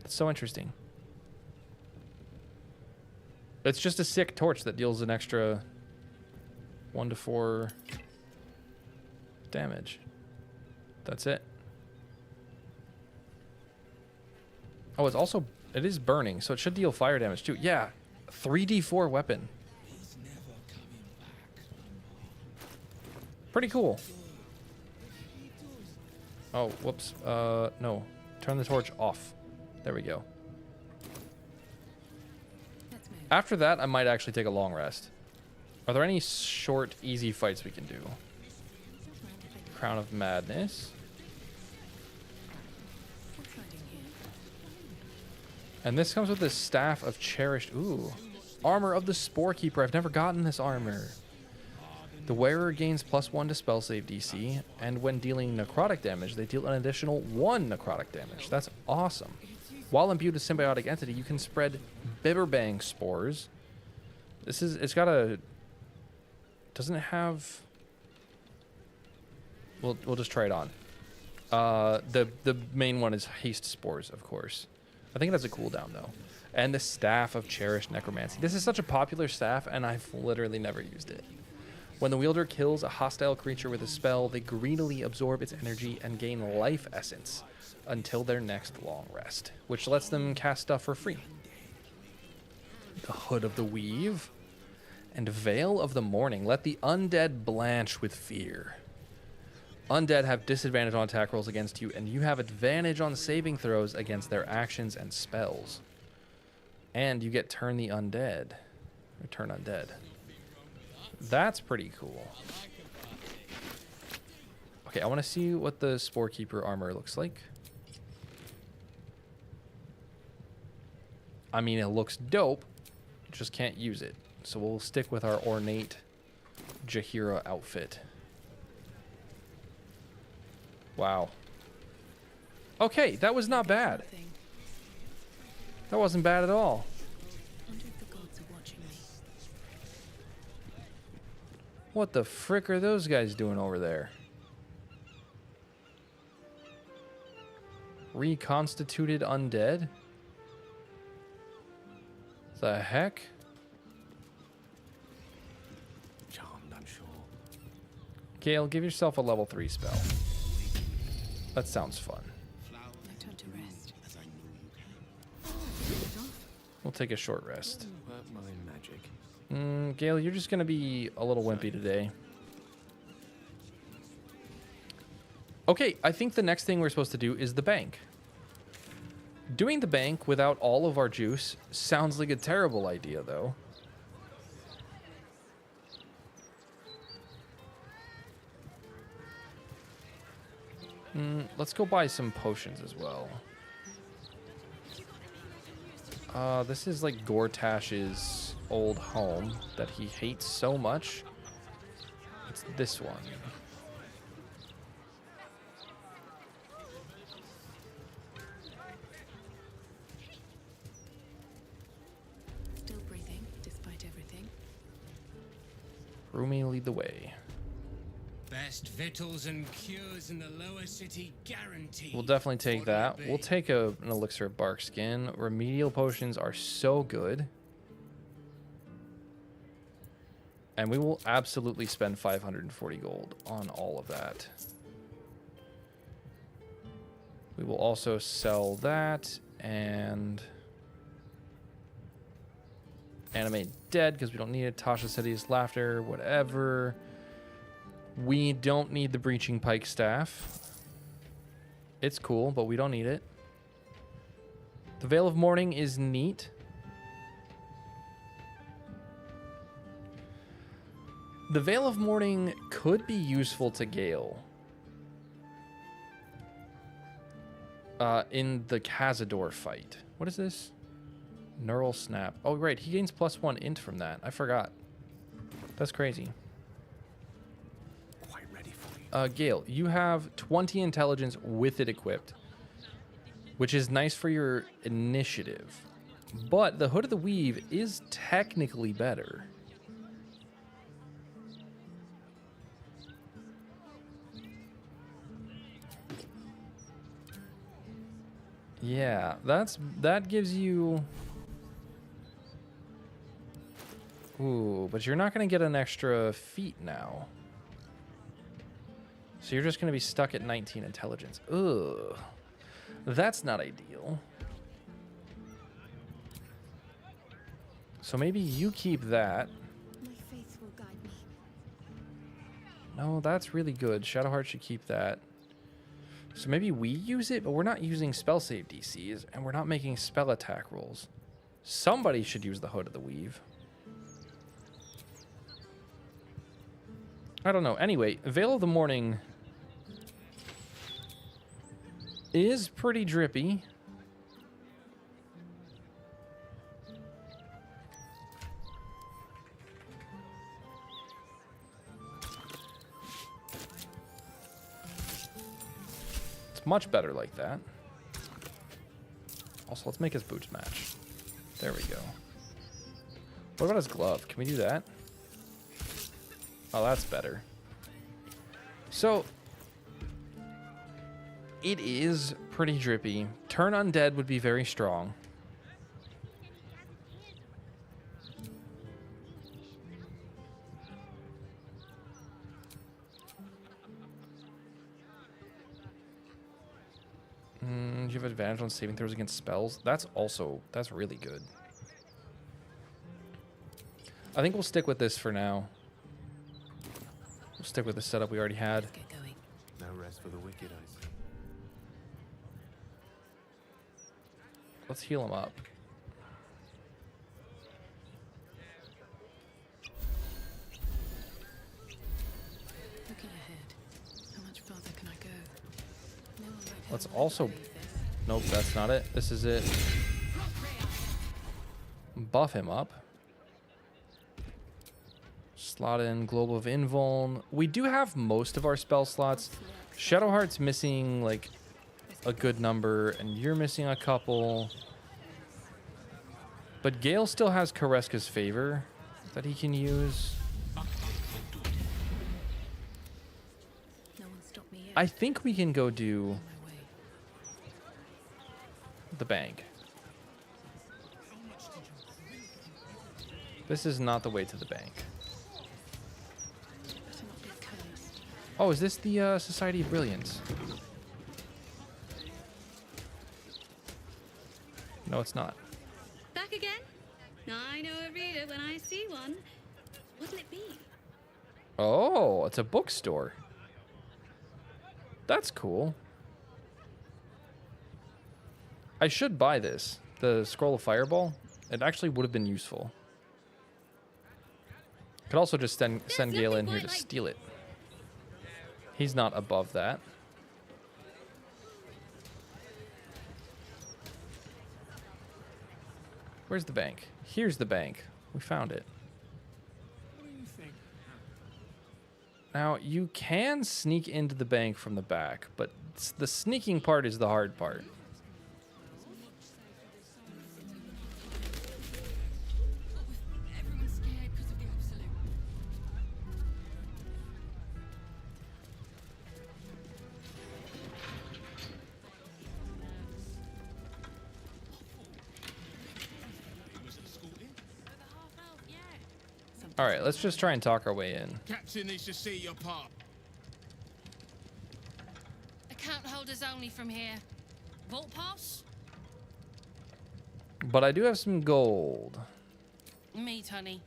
That's so interesting. It's just a sick torch that deals an extra 1 to 4 damage. That's it. Oh, it is burning, so it should deal fire damage too. Yeah, 3d4 weapon. He's never coming back no more. Pretty cool. Oh, whoops. No. Turn the torch off. There we go. Let's move. After that, I might actually take a long rest. Are there any short, easy fights we can do? Crown of Madness. What's hiding here? And this comes with the Staff of Cherished. Ooh. Armor of the Spore Keeper. I've never gotten this armor. The wearer gains +1 to spell save DC, and when dealing necrotic damage, they deal an additional 1 necrotic damage. That's awesome. While imbued with symbiotic entity, you can spread Bibberbang spores. It's got a... Doesn't it have... We'll just try it on. The main one is haste spores, of course. I think it has a cooldown though. And the Staff of Cherished Necromancy. This is such a popular staff, and I've literally never used it. When the wielder kills a hostile creature with a spell, they greedily absorb its energy and gain life essence until their next long rest, which lets them cast stuff for free. The Hood of the Weave and Veil of the Morning. Let the undead blanch with fear. Undead have disadvantage on attack rolls against you, and you have advantage on saving throws against their actions and spells. And you get Turn the Undead. Or Turn Undead. That's pretty cool. Okay, I want to see what the Spore Keeper armor looks like. I mean, it looks dope. Just can't use it. So we'll stick with our ornate Jaheira outfit. Wow. Okay, that was not bad. Thing. That wasn't bad at all. Wonder if the gods are watching me. What the frick are those guys doing over there? Reconstituted undead? The heck? Charmed, I'm sure. Gale, give yourself a level 3 spell. That sounds fun. No time to rest. As I know you can. We'll take a short rest. Work my magic. Gale, you're just going to be a little wimpy today. Okay, I think the next thing we're supposed to do is the bank. Doing the bank without all of our juice sounds like a terrible idea, though. Let's go buy some potions as well. This is like Gortash's old home that he hates so much. It's this one. Still breathing, despite everything. Rumi, lead the way. Best victuals and cures in the lower city guaranteed. We'll definitely take that. We'll take an elixir of bark skin. Remedial potions are so good. And we will absolutely spend 540 gold on all of that. We will also sell that and animate dead because we don't need it. Tasha's hideous laughter, whatever. We don't need the breaching pike staff. It's cool, but we don't need it. The Veil of Mourning is neat. The Veil of Mourning could be useful to Gale. In the Cazador fight. What is this? Neural Snap. Oh, right. He gains +1 int from that. I forgot. That's crazy. Quite ready for you. Gale, you have 20 intelligence with it equipped, which is nice for your initiative. But the Hood of the Weave is technically better. Yeah, that gives you... Ooh, but you're not going to get an extra feat now. So you're just going to be stuck at 19 intelligence. Ugh. That's not ideal. So maybe you keep that. My faith will guide me. No, that's really good. Shadowheart should keep that. So maybe we use it, but we're not using spell save DCs, and we're not making spell attack rolls. Somebody should use the Hood of the Weave. I don't know. Anyway, Veil of the Morning is pretty drippy. It's much better like that. Also, let's make his boots match. There we go. What about his glove? Can we do that? Oh, that's better. So, it is pretty drippy. Turn Undead would be very strong. You have advantage on saving throws against spells. That's really good. I think we'll stick with this for now. We'll stick with the setup we already had. Let's get going. No rest for the wicked, I see. Let's heal him up. Looking ahead. How much farther can I go? No one might Let's have my also... faith. Nope, that's not it. This is it. Buff him up. Slot in Globe of Invuln. We do have most of our spell slots. Shadowheart's missing like a good number, and you're missing a couple. But Gale still has Kareska's Favor that he can use. No one stopped me yet. I think we can go do On my way. the bank. This is not the way to the bank. Better not get cursed. Oh, is this the Society of Brilliance? No, it's not. Back again? I know a reader when I see one. What'll it be? Oh, it's a bookstore. That's cool. I should buy this. The Scroll of Fireball. It actually would have been useful. Could also just send Gale in here to steal it. He's not above that. Where's the bank? Here's the bank. We found it. What do you think? Now, you can sneak into the bank from the back, but the sneaking part is the hard part. Everyone's scared because of the absolute. All right, let's just try and talk our way in. Captain needs to see your part. Account holders only from here. Vault pass? But I do have some gold. Meat, honey.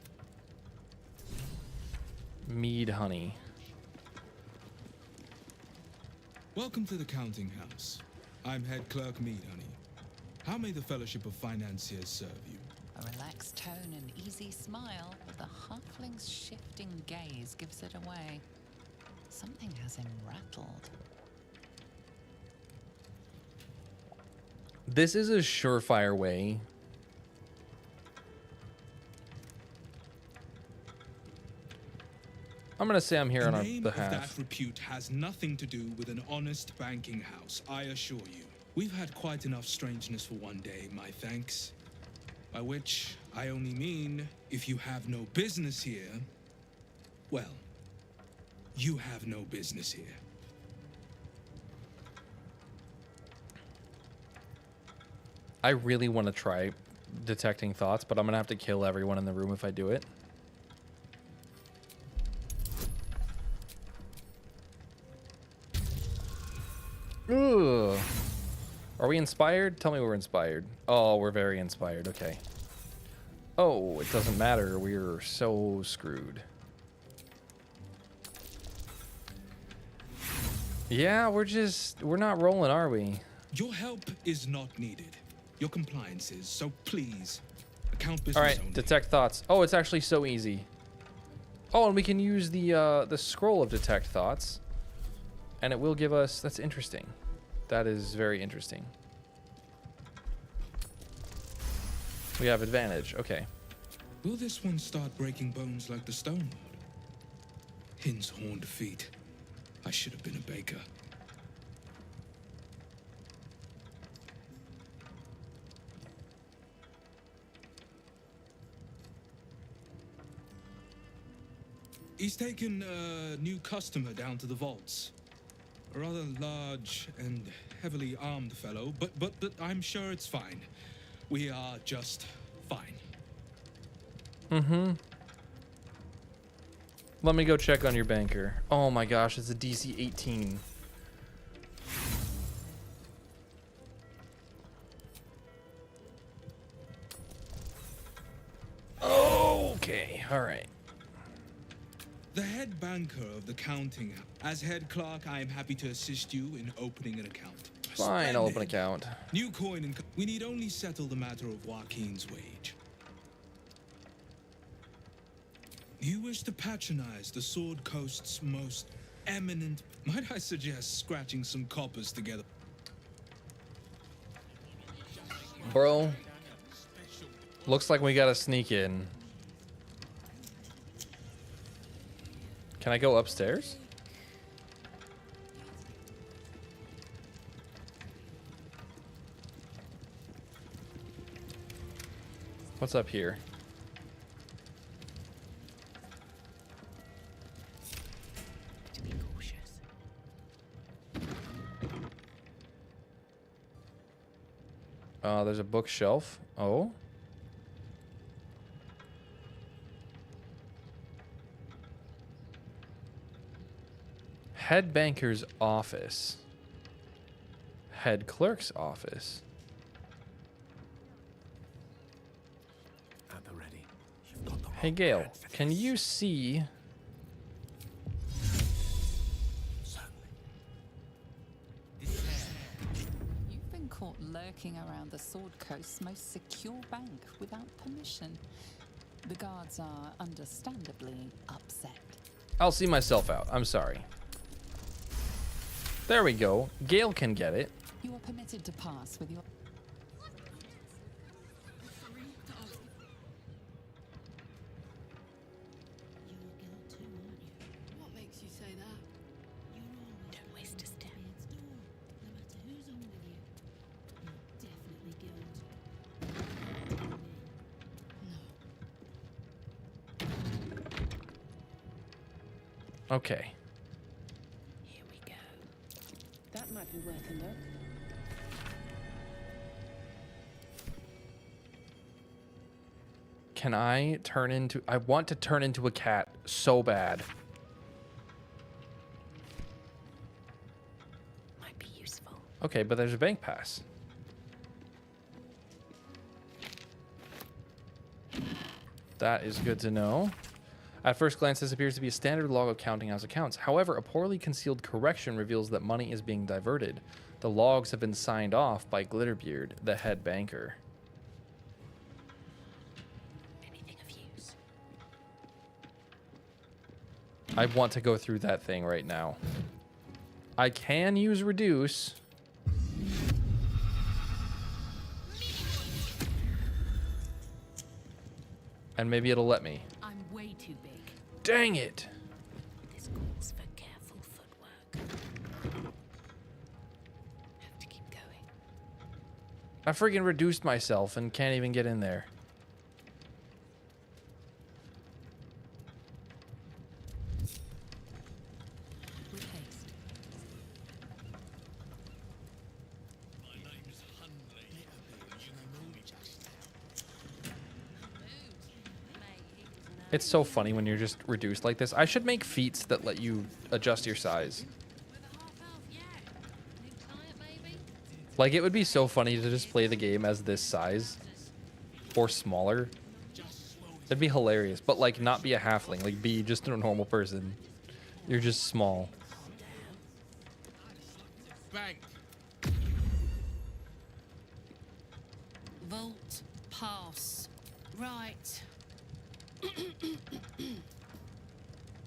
Mead honey. Welcome to the counting house. I'm head clerk Mead, honey. How may the Fellowship of Financiers serve you? A relaxed tone and easy smile, but the halfling's shifting gaze gives it away. Something has him rattled. This is a surefire way. I'm going to say I'm here on our The name of that behalf. repute has nothing to do with an honest banking house, I assure you. We've had quite enough strangeness for one day, my thanks. By which I only mean, if you have no business here, well, you have no business here. I really want to try detecting thoughts, but I'm going to have to kill everyone in the room if I do it. Ugh. Are we inspired? Tell me we're inspired. Oh, we're very inspired. Okay. Oh, it doesn't matter. We're so screwed. Yeah, we're not rolling, are we? Your help is not needed. Your compliance is, so please, account business All right, only. detect thoughts. Oh, it's actually so easy. Oh, and we can use the scroll of detect thoughts, and it will give us. That's interesting. That is very interesting. We have advantage. Okay. Will this one start breaking bones like the stone lord? Hin's horned feet. I should have been a baker. He's taken a new customer down to the vaults. A rather large and heavily armed fellow, but I'm sure it's fine. We are just fine. Mm-hmm. Let me go check on your banker. Oh my gosh, it's a DC 18. Okay, all right. The head banker of the counting. As head clerk, I am happy to assist you in opening an account. Fine, I'll open an Splendid. account. New coin and we need only settle the matter of Joaquin's wage. You wish to patronize the Sword Coast's most eminent. Might I suggest scratching some coppers together? Bro, looks like we gotta sneak in. Can I go upstairs? What's up here? To be cautious. There's a bookshelf. Oh. Head banker's office. Head clerk's office. At the ready. You've got the Hey wrong Gail, man for can this. you see? Certainly. You've been caught lurking around the Sword Coast's most secure bank without permission. The guards are understandably upset. I'll see myself out. I'm sorry. There we go. Gail can get it. You are permitted to pass with your... What makes you say that? Don't waste a step. Okay. Here we go. That might be worth a look. Can I turn into... I want to turn into a cat so bad. Might be useful. Okay, but there's a bank pass. That is good to know. At first glance, this appears to be a standard log of counting house accounts. However, a poorly concealed correction reveals that money is being diverted. The logs have been signed off by Glitterbeard, the head banker. I want to go through that thing right now. I can use reduce. And maybe it'll let me. I'm way too big. Dang it. This calls for careful footwork. Have to keep going. I freaking reduced myself and can't even get in there. With haste. It's so funny when you're just reduced like this. I should make feats that let you adjust your size. Like, it would be so funny to just play the game as this size or smaller. It'd be hilarious, but like not be a halfling, like be just a normal person. You're just small. Bank. Vault pass. Right.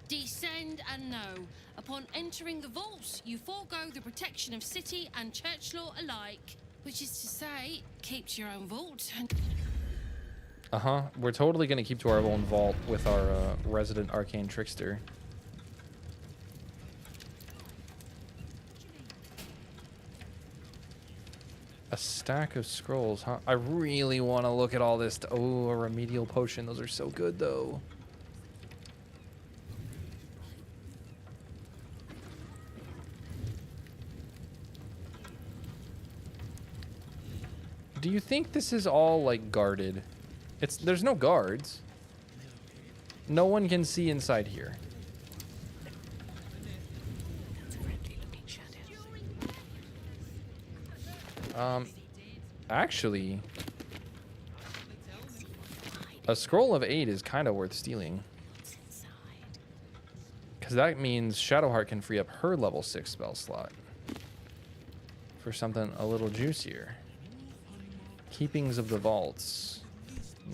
Descend and know. Upon entering the vault, you forego the protection of city and church law alike. Which is to say, keep to your own vault. Uh-huh. We're totally going to keep to our own vault with our resident arcane trickster. A stack of scrolls, huh? I really want to look at all this. Oh, a remedial potion. Those are so good, though. Do you think this is all, like, guarded? There's no guards. No one can see inside here. That's a friendly looking shadow. Actually, a scroll of 8 is kind of worth stealing. What's inside? Because that means Shadowheart can free up her level 6 spell slot for something a little juicier. Keepings of the vaults.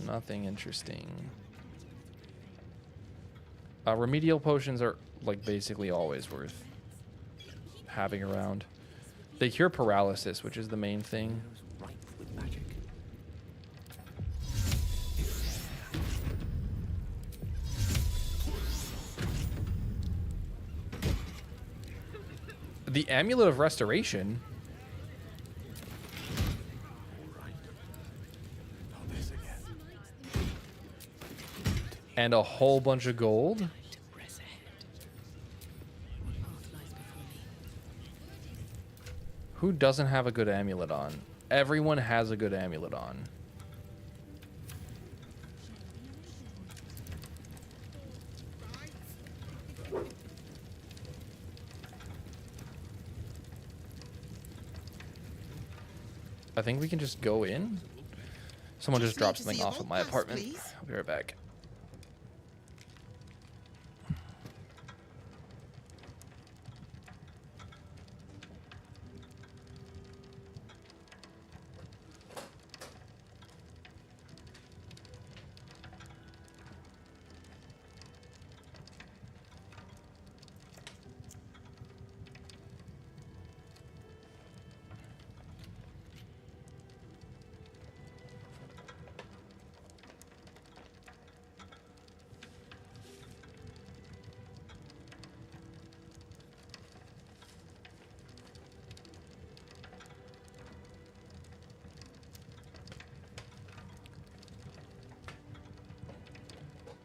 Nothing interesting. Remedial potions are like basically always worth having around. They cure paralysis, which is the main thing. Ripe with magic. The Amulet of Restoration. And a whole bunch of gold. To press ahead. What path lies before me? Who doesn't have a good amulet on? Everyone has a good amulet on. I think we can just go in. Someone just dropped something off at my apartment. I'll be right back.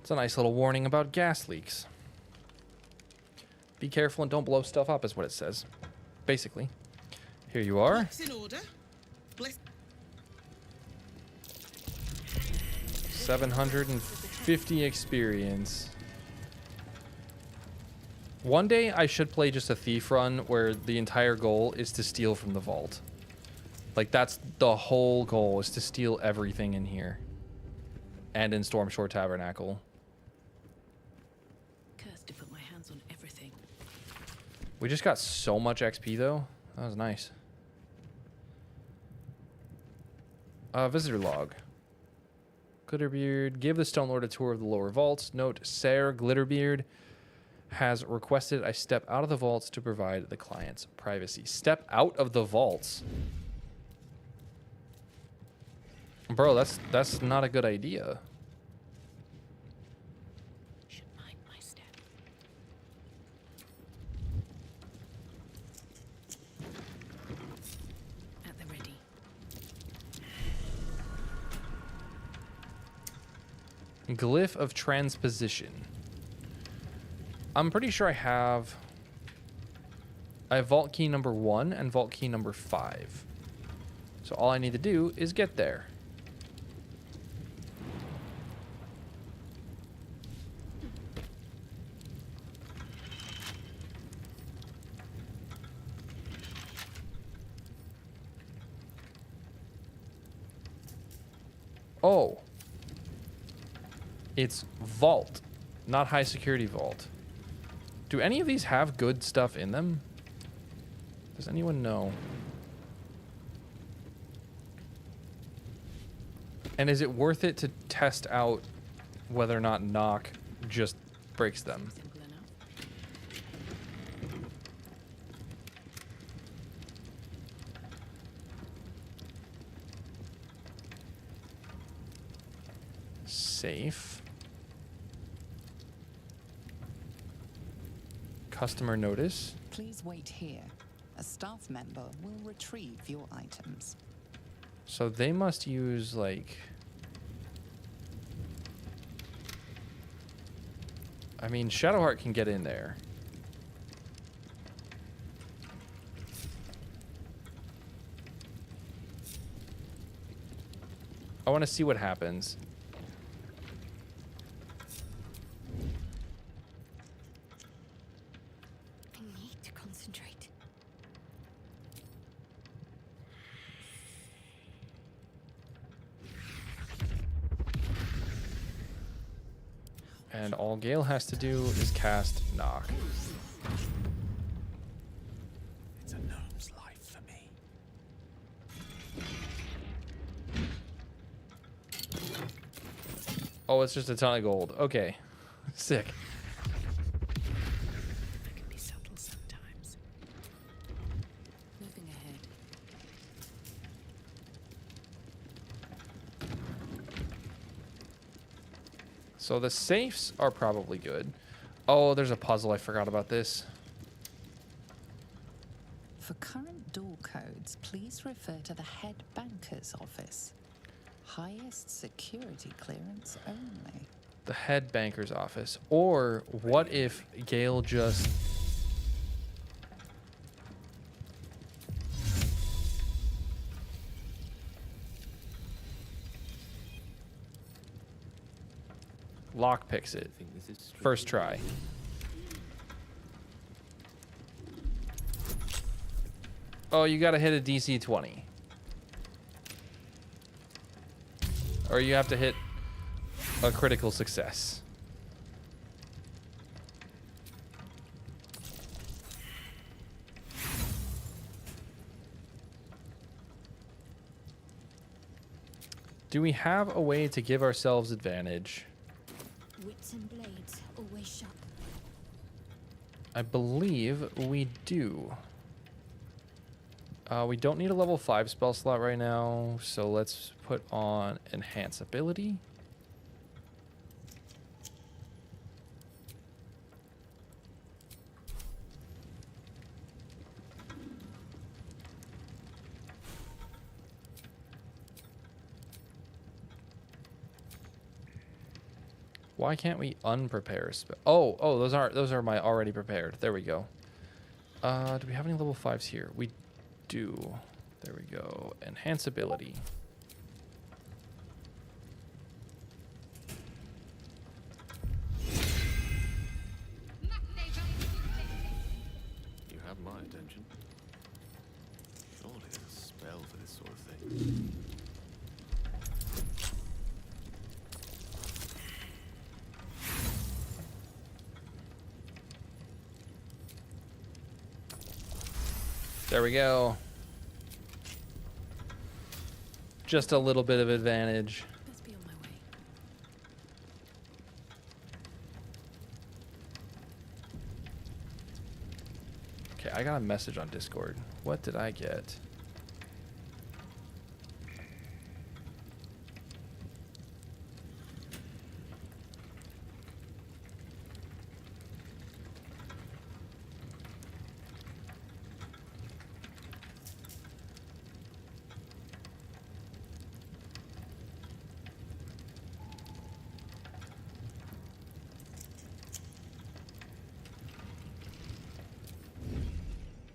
It's a nice little warning about gas leaks. Be careful and don't blow stuff up is what it says. Basically. Here you are. In order. Bless 750 experience. One day I should play just a thief run where the entire goal is to steal from the vault. Like that's the whole goal, is to steal everything in here. And in Stormshore Tabernacle. Cursed to put my hands on everything. We just got so much XP though. That was nice. Visitor log. Glitterbeard. Give the Stone Lord a tour of the lower vaults. Note, Ser Glitterbeard has requested I step out of the vaults to provide the client's privacy. Step out of the vaults? Bro, that's not a good idea. Should mind my step. At the ready. Glyph of transposition. I'm pretty sure I have vault key number 1 and vault key number 5. So all I need to do is get there. Oh. It's vault, not high security vault. Do any of these have good stuff in them? Does anyone know? And is it worth it to test out whether or not knock just breaks them? Simple enough. Safe. Customer notice. Please wait here. A staff member will retrieve your items. So they must use like... I mean, Shadowheart can get in there. I want to see what happens. I need to concentrate. And all Gale has to do is cast knock. It's a gnome's life for me. Oh, it's just a ton of gold. Okay. Sick. I can be subtle sometimes. Moving ahead. So the safes are probably good. Oh, there's a puzzle. I forgot about this. For current door codes, please refer to the head banker's office. Highest security clearance only. The head banker's office. Or what if Gale just... lockpicks it. Think this is First try. Oh, you gotta hit a DC 20. Or you have to hit a critical success. Do we have a way to give ourselves advantage? Wits and blades, always sharp. I believe we do. We don't need a level 5 spell slot right now, so let's put on Enhance Ability. Why can't we unprepare a spell? Oh, those are my already prepared. There we go. Do we have any level 5s here? We do. There we go. Enhance Ability. You have my attention. Surely there's a spell for this sort of thing. There we go. Just a little bit of advantage. Best be on my way. I got a message on Discord. What did I get?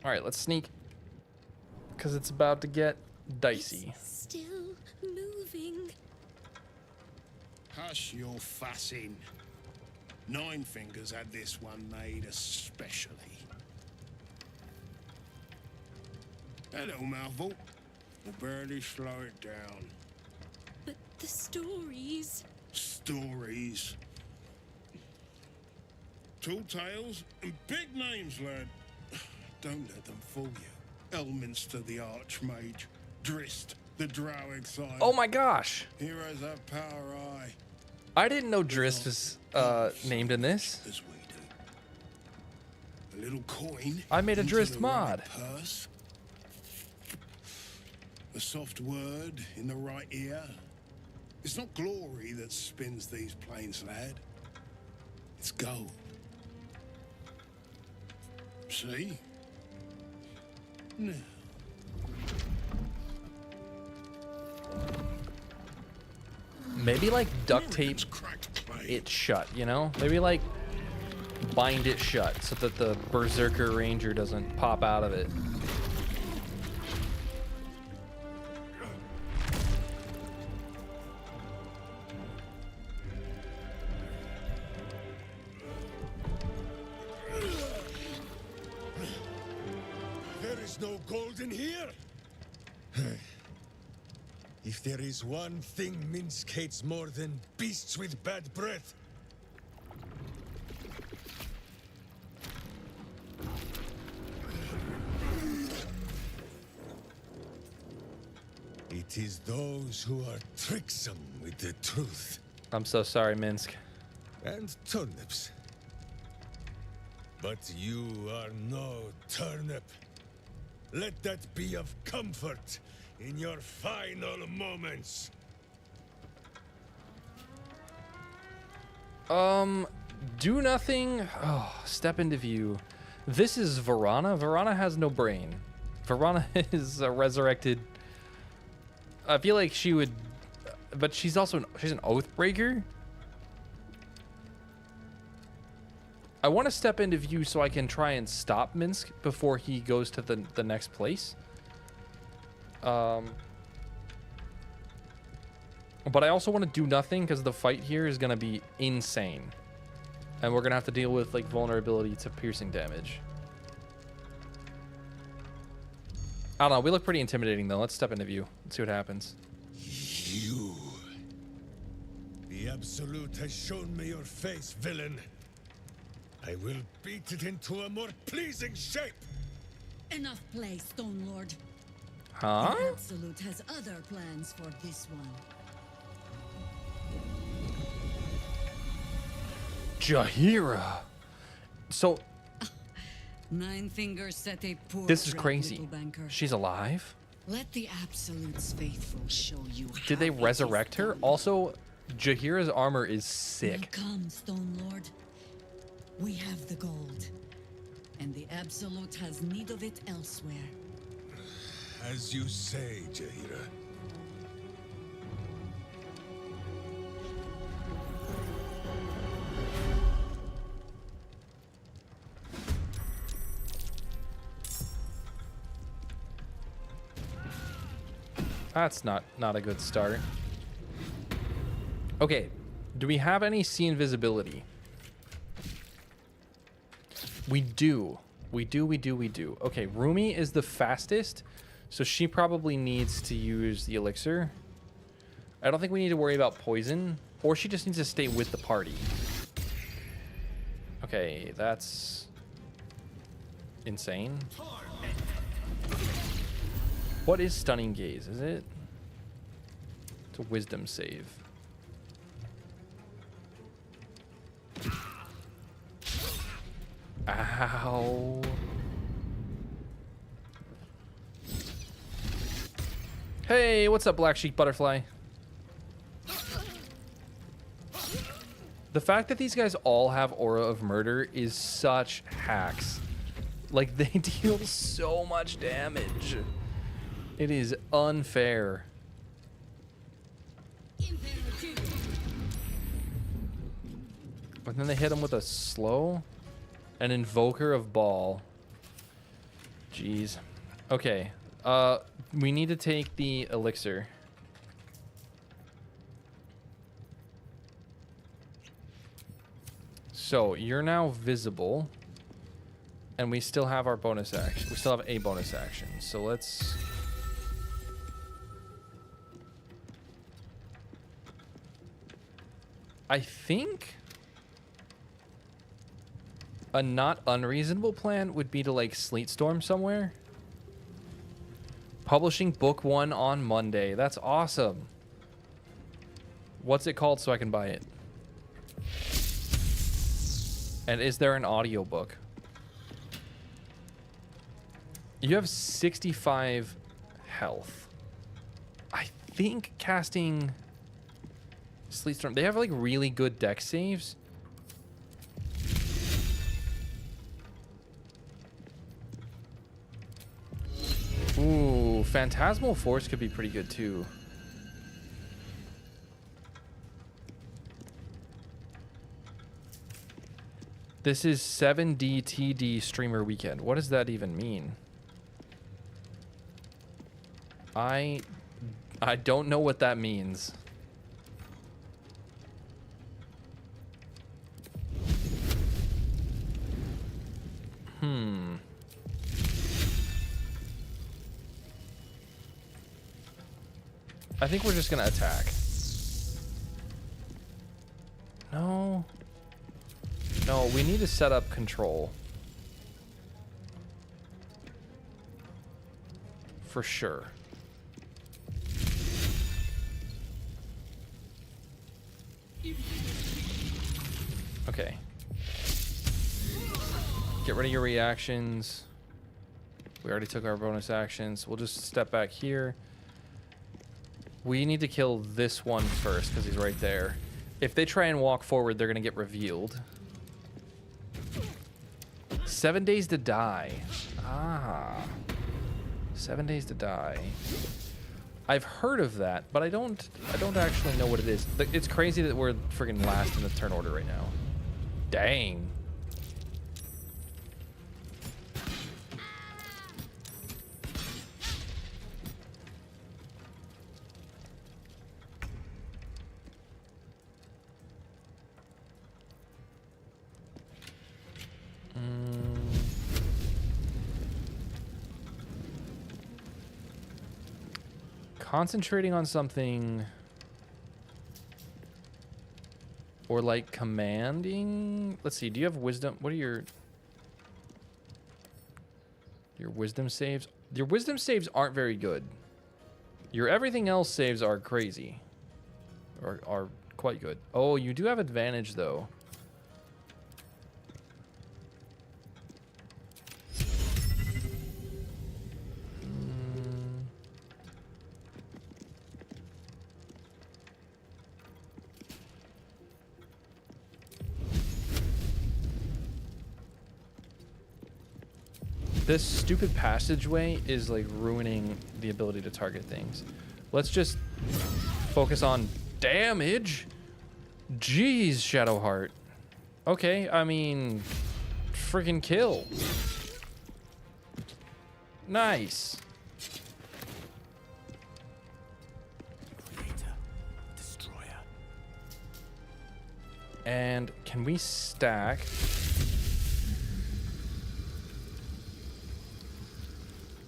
All right, let's sneak, because it's about to get dicey. It's still moving. Hush your fussing. Nine Fingers had this one made especially. Hello, mouthful. We'll barely slow it down. But the stories. Stories. Tall tales and big names, lad. Don't let them fool you. Elminster the Archmage. Drist the Drow exile. Oh my gosh! Heroes have power, aye. I didn't know Drist was named in this. As we do. A little coin. I made a into Drist the mod. right purse. A soft word in the right ear. It's not glory that spins these plains, lad. It's gold. See? Now. Maybe like duct tape it shut, you know? Maybe like bind it shut so that the Berserker Ranger doesn't pop out of it. There is no gold in here. If there is one thing Minsk hates more than beasts with bad breath, it is those who are tricksome with the truth. I'm so sorry, Minsk. And turnips. But you are no turnip. Let that be of comfort in your final moments. Do nothing. Oh, step into view. This is Verana. Verana has no brain. Verana is a resurrected. I feel like she would, but she's also she's an oath breaker. I want to step into view so I can try and stop Minsk before he goes to the next place. But I also want to do nothing because the fight here is going to be insane. And we're going to have to deal with like vulnerability to piercing damage. I don't know. We look pretty intimidating though. Let's step into view. Let's see what happens. You. The Absolute has shown me your face, villain. I will beat it into a more pleasing shape. Enough play, Stone Lord. Huh? The Absolute has other plans for this one. Jaheira. So Nine Fingers set a poor this is trap, crazy. little banker. She's alive? Let the Absolute's faithful show you how Did they it is resurrect her? done. Also, Jaheira's armor is sick. Now come, Stone Lord. We have the gold, and the Absolute has need of it elsewhere. As you say, Jaheira. That's not a good start. Okay, do we have any see invisibility? We do. We do. Okay, Rumi is the fastest, so she probably needs to use the elixir. I don't think we need to worry about poison, or she just needs to stay with the party. Okay, that's insane. What is Stunning Gaze? Is it? It's a wisdom save. Ow. Hey, what's up, Black Sheep Butterfly? The fact that these guys all have Aura of Murder is such hacks. Like, they deal so much damage. It is unfair. But then they hit him with a slow. An Invoker of Ball. Jeez. Okay. We need to take the elixir. So, you're now visible. And we still have our bonus action. We still have a bonus action. So let's... I think a not unreasonable plan would be to like Sleet Storm somewhere. Publishing book 1 on Monday. That's awesome. What's it called so I can buy it? And is there an audiobook? You have 65 health. I think casting Sleet Storm, they have like really good dex saves. Ooh, Phantasmal Force could be pretty good too. This is 7D TD streamer weekend. What does that even mean? I don't know what that means. I think we're just gonna attack. No. No, we need to set up control. For sure. Okay. Get rid of your reactions. We already took our bonus actions. We'll just step back here. We need to kill this one first because he's right there. If they try and walk forward, they're going to get revealed. 7 days to die. Ah. 7 days to die. I've heard of that, but I don't actually know what it is. It's crazy that we're friggin' last in the turn order right now. Dang. Concentrating on something or like commanding. Let's see. Do you have wisdom? What are your wisdom saves? Your wisdom saves aren't very good. Your everything else saves are crazy. Or are quite good. Oh, you do have advantage though. This stupid passageway is like ruining the ability to target things. Let's just focus on damage. Jeez, Shadowheart. Okay, I mean, freaking kill. Nice. Creator, destroyer. And can we stack?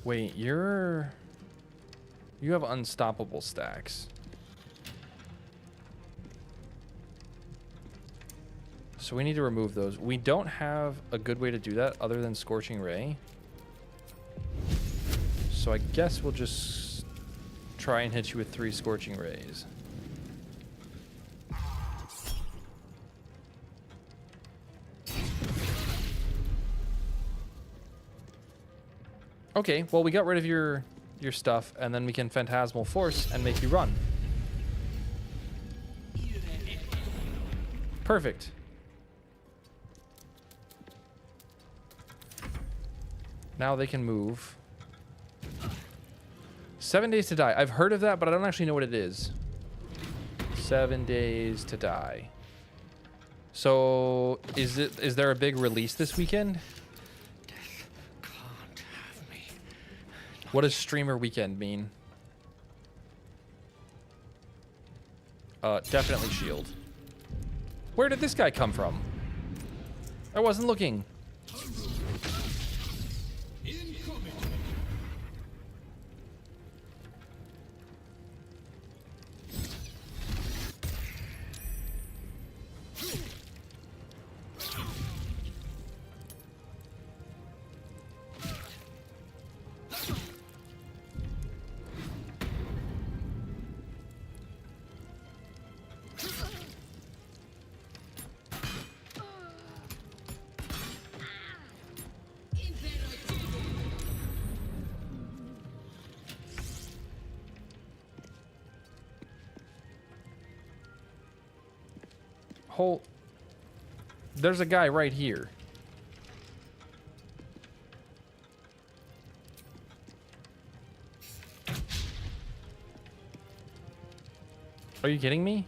Wait, you have unstoppable stacks. So we need to remove those. We don't have a good way to do that other than Scorching Ray. So I guess we'll just try and hit you with 3 Scorching Rays. Okay, well, we got rid of your your stuff, and then we can Phantasmal Force and make you run. Perfect. Now they can move. 7 days to die. I've heard of that, but I don't actually know what it is. 7 days to die. So, is there a big release this weekend? Death can't have me. What does streamer weekend mean? Definitely shield. Where did this guy come from? I wasn't looking. There's a guy right here. Are you kidding me?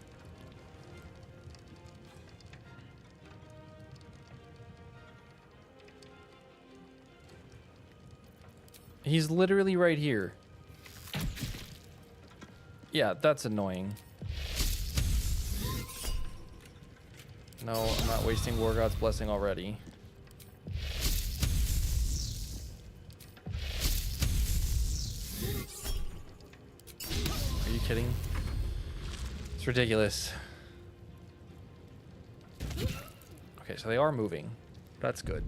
He's literally right here. Yeah, that's annoying. No, I'm not wasting War God's Blessing already. Are you kidding? It's ridiculous. Okay, so they are moving. That's good.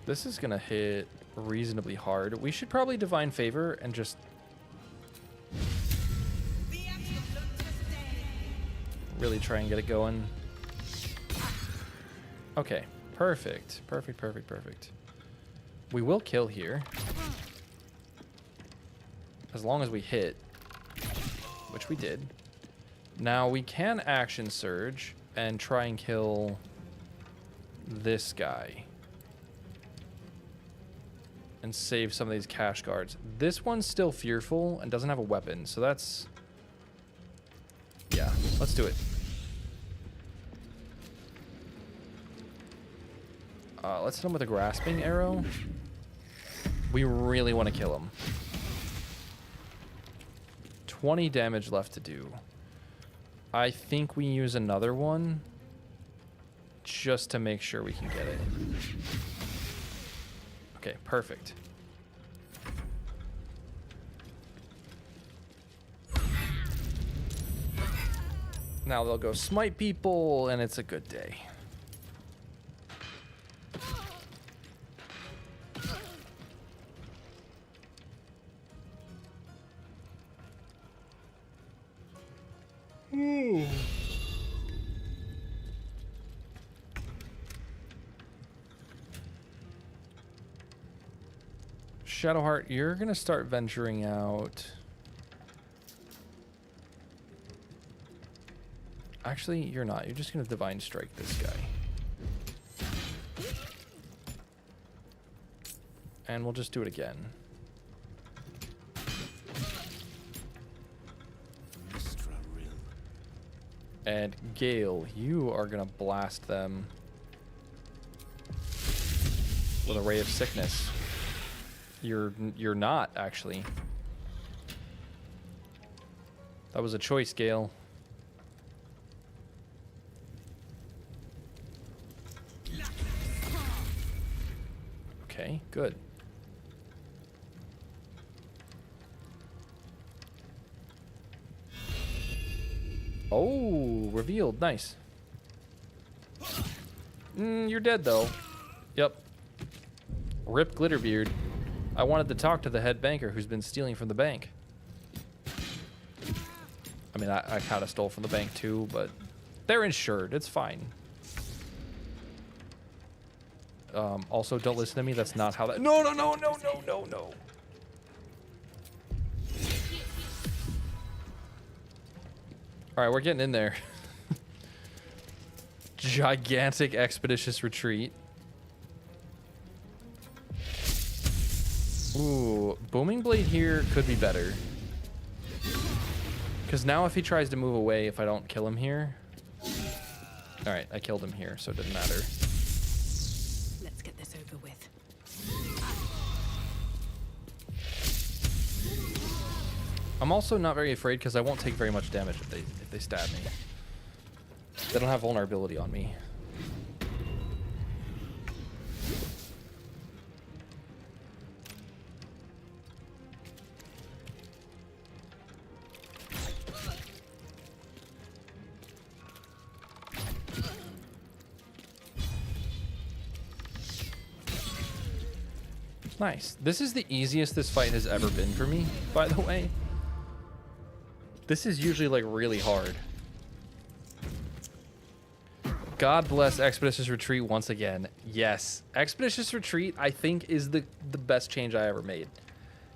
This is gonna hit reasonably hard. We should probably Divine Favor and just really try and get it going. Okay, perfect. Perfect, perfect, perfect. We will kill here. As long as we hit, which we did. Now we can Action Surge and try and kill this guy. And save some of these cash guards. This one's still fearful and doesn't have a weapon, so that's... Yeah, let's do it. Let's hit him with a grasping arrow. We really want to kill him. 20 damage left to do. I think we use another one just to make sure we can get it. Okay, perfect. Now they'll go smite people, and it's a good day. Ooh. Shadowheart, you're gonna start venturing out. Actually, you're not. You're just gonna Divine Strike this guy. And we'll just do it again. And Gale, you are gonna blast them with a Ray of Sickness. You're not, actually. That was a choice, Gale. Okay, good. Oh, revealed. Nice. You're dead, though. Yep. Rip Glitterbeard. I wanted to talk to the head banker who's been stealing from the bank. I mean, I kind of stole from the bank too, but they're insured. It's fine. Also, don't listen to me. That's not how that... No, no, no, no, no, no, no. All right, we're getting in there. Gigantic expeditious retreat. Ooh, booming blade here could be better. Because now if he tries to move away, if I don't kill him here... Alright, I killed him here, so it doesn't matter. Let's get this over with. I'm also not very afraid because I won't take very much damage if they stab me. They don't have vulnerability on me. Nice. This is the easiest this fight has ever been for me, by the way. This is usually like really hard. God bless Expeditious Retreat once again. Yes. Expeditious Retreat, I think, is the best change I ever made.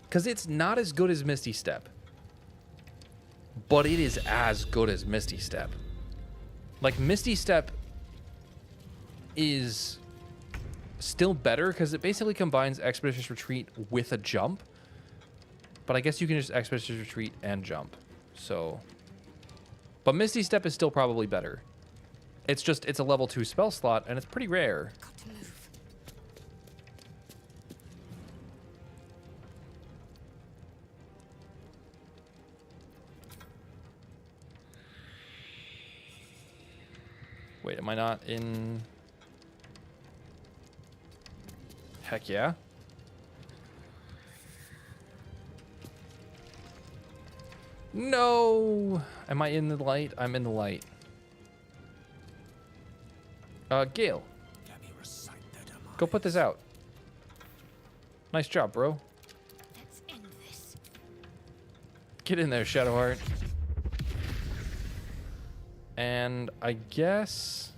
Because it's not as good as Misty Step. But it is as good as Misty Step. Like, Misty Step is still better because it basically combines Expeditious Retreat with a jump. But I guess you can just Expeditious Retreat and jump. So... But Misty Step is still probably better. It's just, it's a level 2 spell slot, and it's pretty rare. Got to move. Wait, am I not in... Heck yeah. No! Am I in the light? I'm in the light. Gale. Go put this out. Nice job, bro. Let's end this. Get in there, Shadowheart. And I guess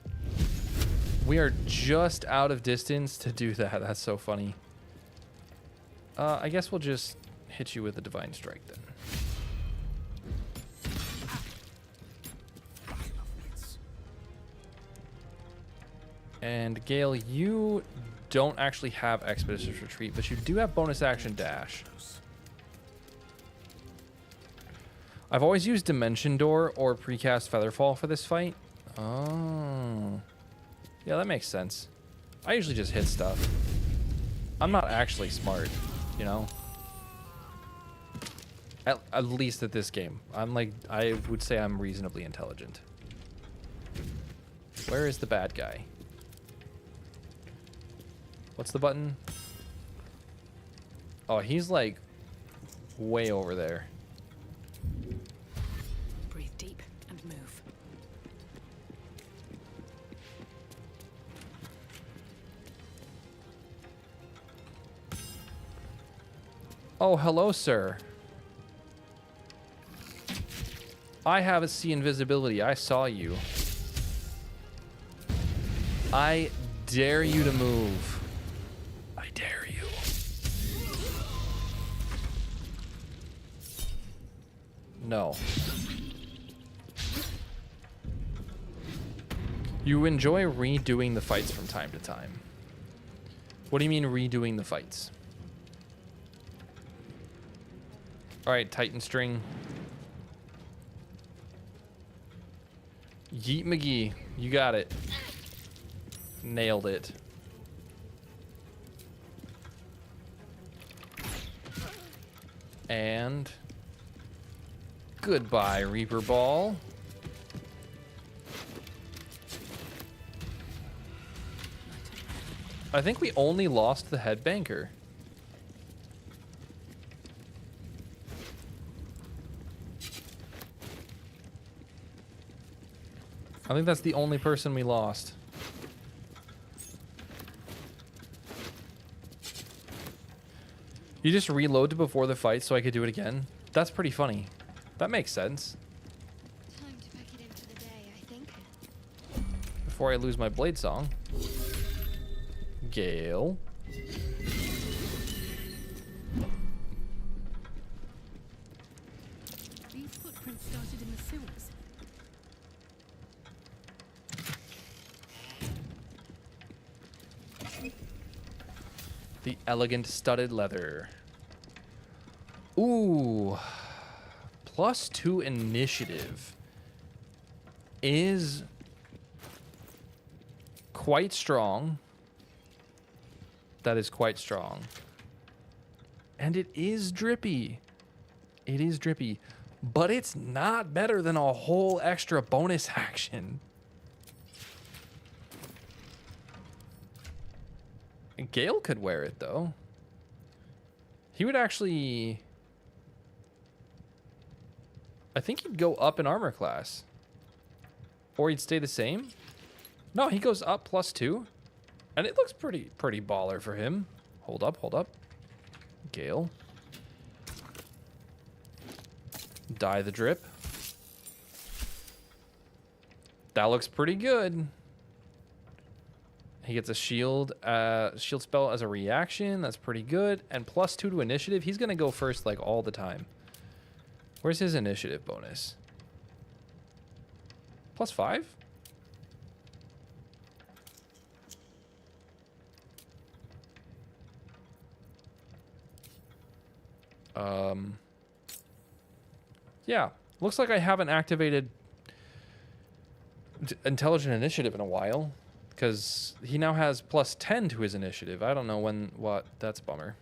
we are just out of distance to do that. That's so funny. I guess we'll just hit you with a Divine Strike then. And Gale, you don't actually have Expeditious Retreat, but you do have bonus action dash. I've always used Dimension Door or Precast Featherfall for this fight. Oh. Yeah, that makes sense. I usually just hit stuff. I'm not actually smart, you know? At least at this game. I'm like, I would say I'm reasonably intelligent. Where is the bad guy? What's the button? Oh, he's like way over there. Breathe deep and move. Oh, hello, sir. I have a see invisibility. I saw you. I dare you to move. I dare you. No. You enjoy redoing the fights from time to time. What do you mean redoing the fights? Alright, Titan String. Yeet McGee. You got it. Nailed it. And goodbye, Reaper Ball. I think we only lost the head banker. I think that's the only person we lost. You just reloaded before the fight so I could do it again? That's pretty funny. That makes sense. before I lose my blade song. Gale. These footprints started in the sewers. The elegant studded leather. Ooh. +2 initiative is quite strong. That is quite strong. And it is drippy. It is drippy. But it's not better than a whole extra bonus action. Gale could wear it, though. He would actually... I think he'd go up in armor class. Or he'd stay the same. No, he goes up +2. And it looks pretty baller for him. Hold up, hold up. Gale. Dye the drip. That looks pretty good. He gets a shield spell as a reaction. That's pretty good. And +2 to initiative. He's going to go first like all the time. Where's his initiative bonus? +5? Yeah. Looks like I haven't activated intelligent initiative in a while. Because he now has +10 to his initiative. I don't know what. That's a bummer.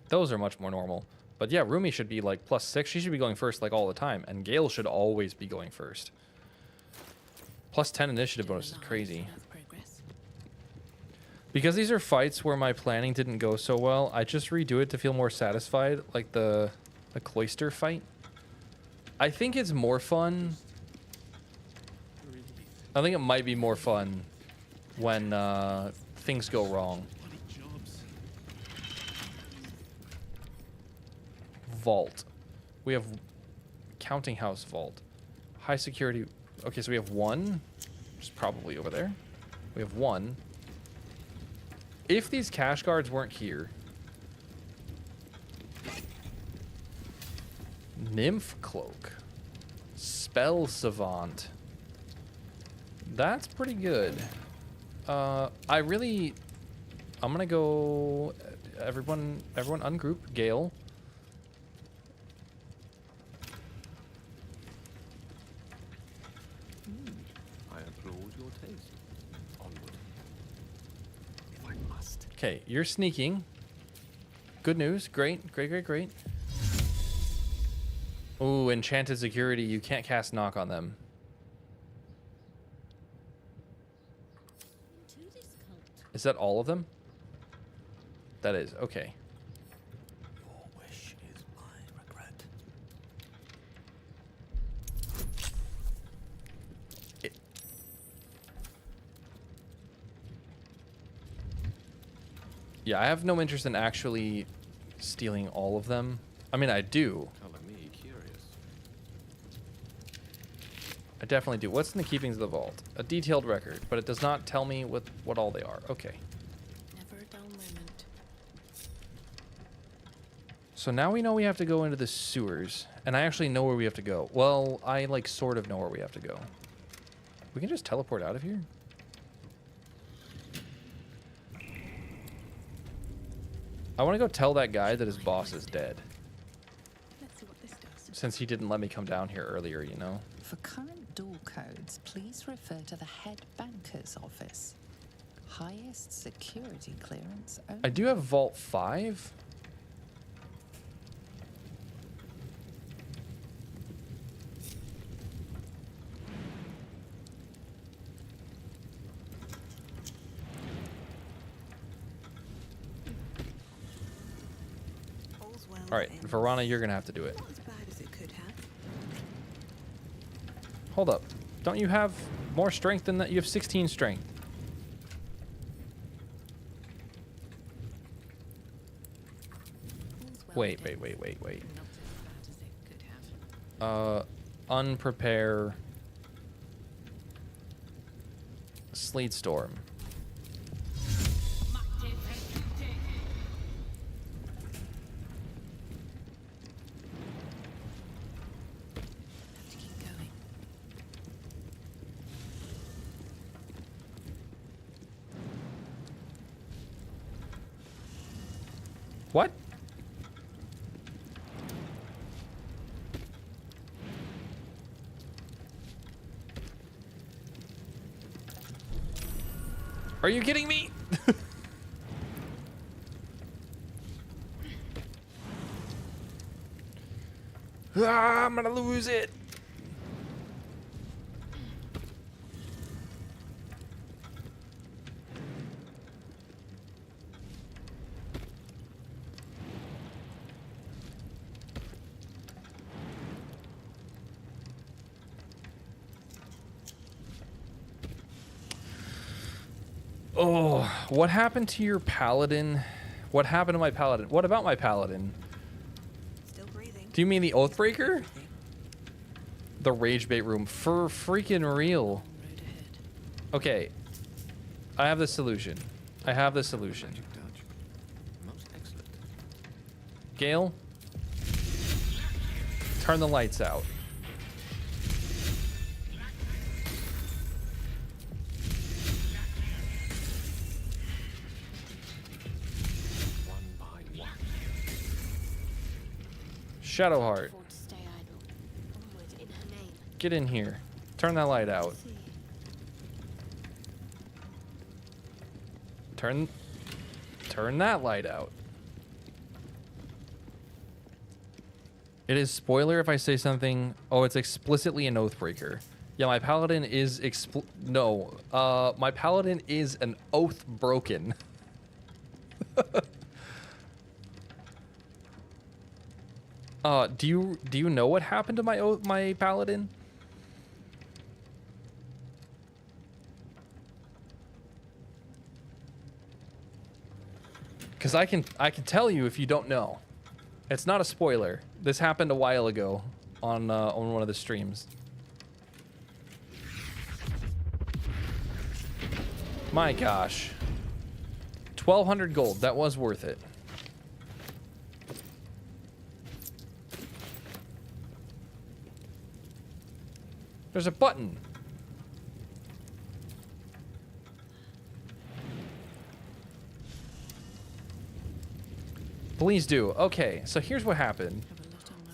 Those are much more normal. But yeah, Rumi should be like +6. She should be going first like all the time. And Gale should always be going first. +10 initiative bonus is crazy. Because these are fights where my planning didn't go so well, I just redo it to feel more satisfied. Like the cloister fight. I think it's more fun. I think it might be more fun when things go wrong. Vault. We have counting house vault. High security. Okay, so we have one. Which is probably over there. We have one. If these cash guards weren't here. Nymph cloak. Spell savant. That's pretty good. I'm gonna go. Everyone ungroup. Gale. I applaud your taste. Onward. If I must. Okay, you're sneaking. Good news. Great, great, great, great. Ooh, enchanted security. You can't cast knock on them. Is that all of them? That is. Okay. Your wish is my regret. Yeah, I have no interest in actually stealing all of them. I mean, I do. Color me curious. I definitely do. What's in the keepings of the vault? A detailed record, but it does not tell me what all they are. Okay. Never a dull moment. So now we know we have to go into the sewers, and I actually know where we have to go. Well, I like sort of know where we have to go. We can just teleport out of here? I want to go tell that guy that his boss is dead. Let's see what this does. Since he didn't let me come down here earlier, you know? For current door codes, please refer to the head banker's office. Highest security clearance only. I do have Vault 5. All right, Verana, you're gonna have to do it. Not as bad as it could have. Hold up. Don't you have more strength than that? You have 16 strength. Wait. Not as bad as it could have. Unprepare. Sleet Storm. What? Are you kidding me? Ah, I'm gonna lose it. Oh, what happened to your paladin? What happened to my paladin? What about my paladin? Still breathing. Do you mean the Oathbreaker? The rage bait room, for freaking real. Okay, I have the solution. I have the solution. Most excellent. Gale, turn the lights out. One by one. Shadowheart, Afford to stay idle. Onward in her name. get in here. Turn that light out. See. Turn that light out. It is spoiler if I say something. Oh, it's explicitly an Oathbreaker. Yeah, my paladin is my paladin is an oath broken. Do you know what happened to my paladin? Because I can tell you if you don't know. It's not a spoiler. This happened a while ago on one of the streams. My gosh. 1,200 gold. That was worth it. There's a button. Please do. Okay, so here's what happened.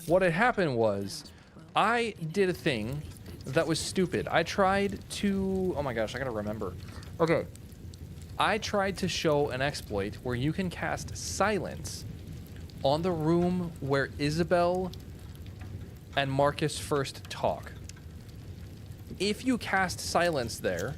What had happened was I did a thing that was stupid. I tried to... Oh my gosh, I gotta remember. Okay. I tried to show an exploit where you can cast silence on the room where Isabel and Marcus first talk. If you cast silence there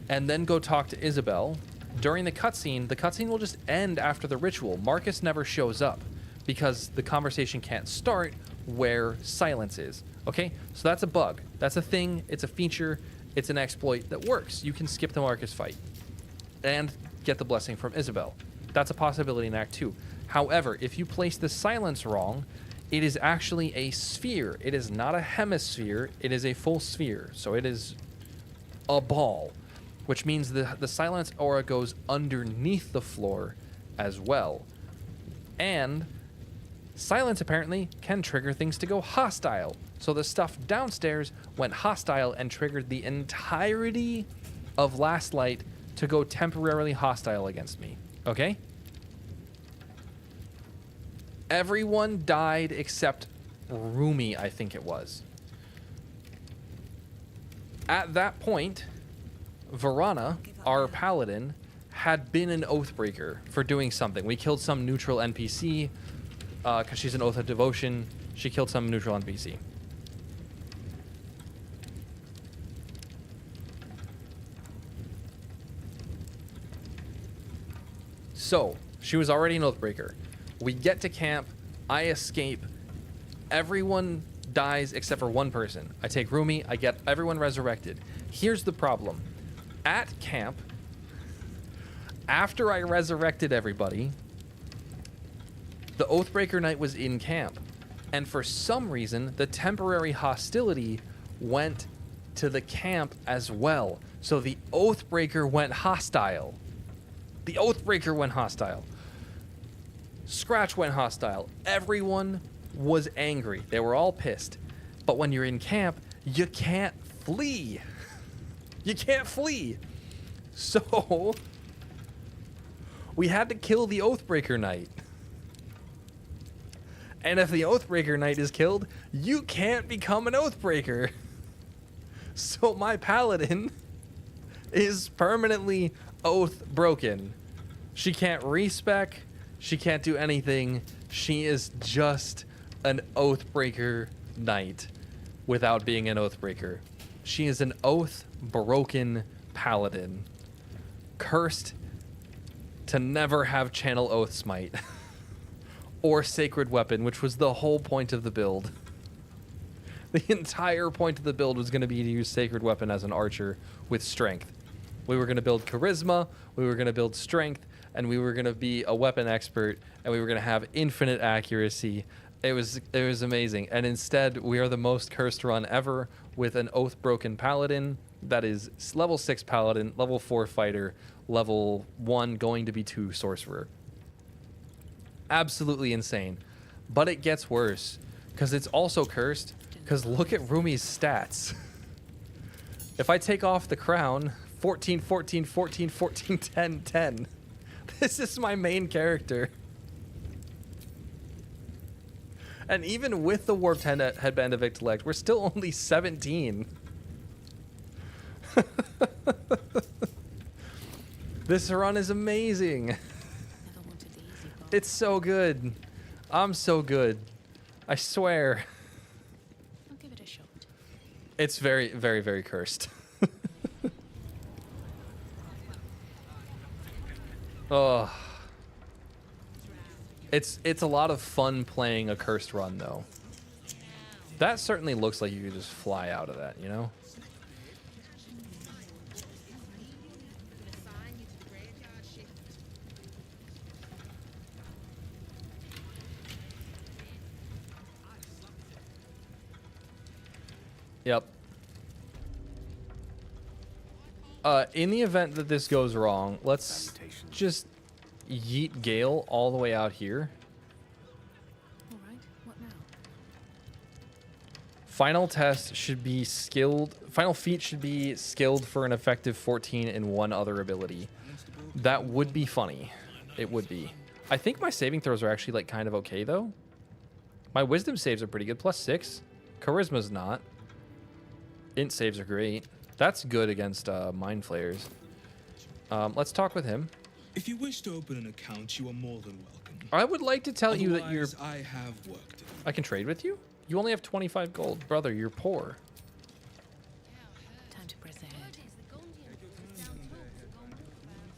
and then go talk to Isabel, during the cutscene will just end after the ritual. Marcus never shows up because the conversation can't start where silence is. Okay? So that's a bug. That's a thing. It's a feature. It's an exploit that works. You can skip the Marcus fight and get the blessing from Isabel. That's a possibility in Act 2. However, if you place the silence wrong, it is actually a sphere. It is not a hemisphere. It is a full sphere. So it is a ball, which means the silence aura goes underneath the floor as well. And silence apparently can trigger things to go hostile. So the stuff downstairs went hostile and triggered the entirety of Last Light to go temporarily hostile against me. Okay? Everyone died except Rumi, I think it was. At that point, Varana, our paladin, had been an Oathbreaker for doing something. We killed some neutral NPC, because she's an Oath of Devotion. She killed some neutral NPC. So, she was already an Oathbreaker. We get to camp, I escape, everyone dies except for one person. I take Rumi, I get everyone resurrected. Here's the problem. At camp, after I resurrected everybody, the Oathbreaker Knight was in camp. And for some reason, the temporary hostility went to the camp as well. So the Oathbreaker went hostile. The Oathbreaker went hostile. Scratch went hostile. Everyone was angry. They were all pissed. But when you're in camp, you can't flee. You can't flee. So we had to kill the Oathbreaker Knight. And if the Oathbreaker Knight is killed, you can't become an Oathbreaker. So my paladin is permanently oath broken. She can't respec. She can't do anything. She is just an Oathbreaker Knight without being an Oathbreaker. She is an oath broken paladin. Cursed to never have channel oath smite. Or sacred weapon, which was the whole point of the build. The entire point of the build was going to be to use sacred weapon as an archer with strength. We were going to build charisma, we were going to build strength, and we were going to be a weapon expert, and we were going to have infinite accuracy. It was amazing. And instead, we are the most cursed run ever with an oath broken paladin that is level 6 paladin, level 4 fighter, level 1 going to be 2 sorcerer. Absolutely insane. But it gets worse because it's also cursed, because look at Rumi's stats. If I take off the crown, 14, 14, 14, 14, 10, 10. This is my main character. And even with the warped headband of intellect, we're still only 17. This run is amazing. It's so good. I'm so good. I swear. I'll give it a shot. It's very, very, very cursed. Oh. It's a lot of fun playing a cursed run, though. That certainly looks like you could just fly out of that, you know? Yep. In the event that this goes wrong, let's just yeet Gale all the way out here. All right, what now? Final test should be skilled. Final feat should be skilled for an effective 14 in one other ability. That would be funny. It would be. I think my saving throws are actually like kind of okay though. My wisdom saves are pretty good. +6. Charisma's not. Int saves are great. That's good against mind flayers. Let's talk with him. If you wish to open an account, you are more than welcome. I would like to tell you that you're... Otherwise, I have work to do. I can trade with you? You only have 25 gold. Brother, you're poor. Time to press ahead.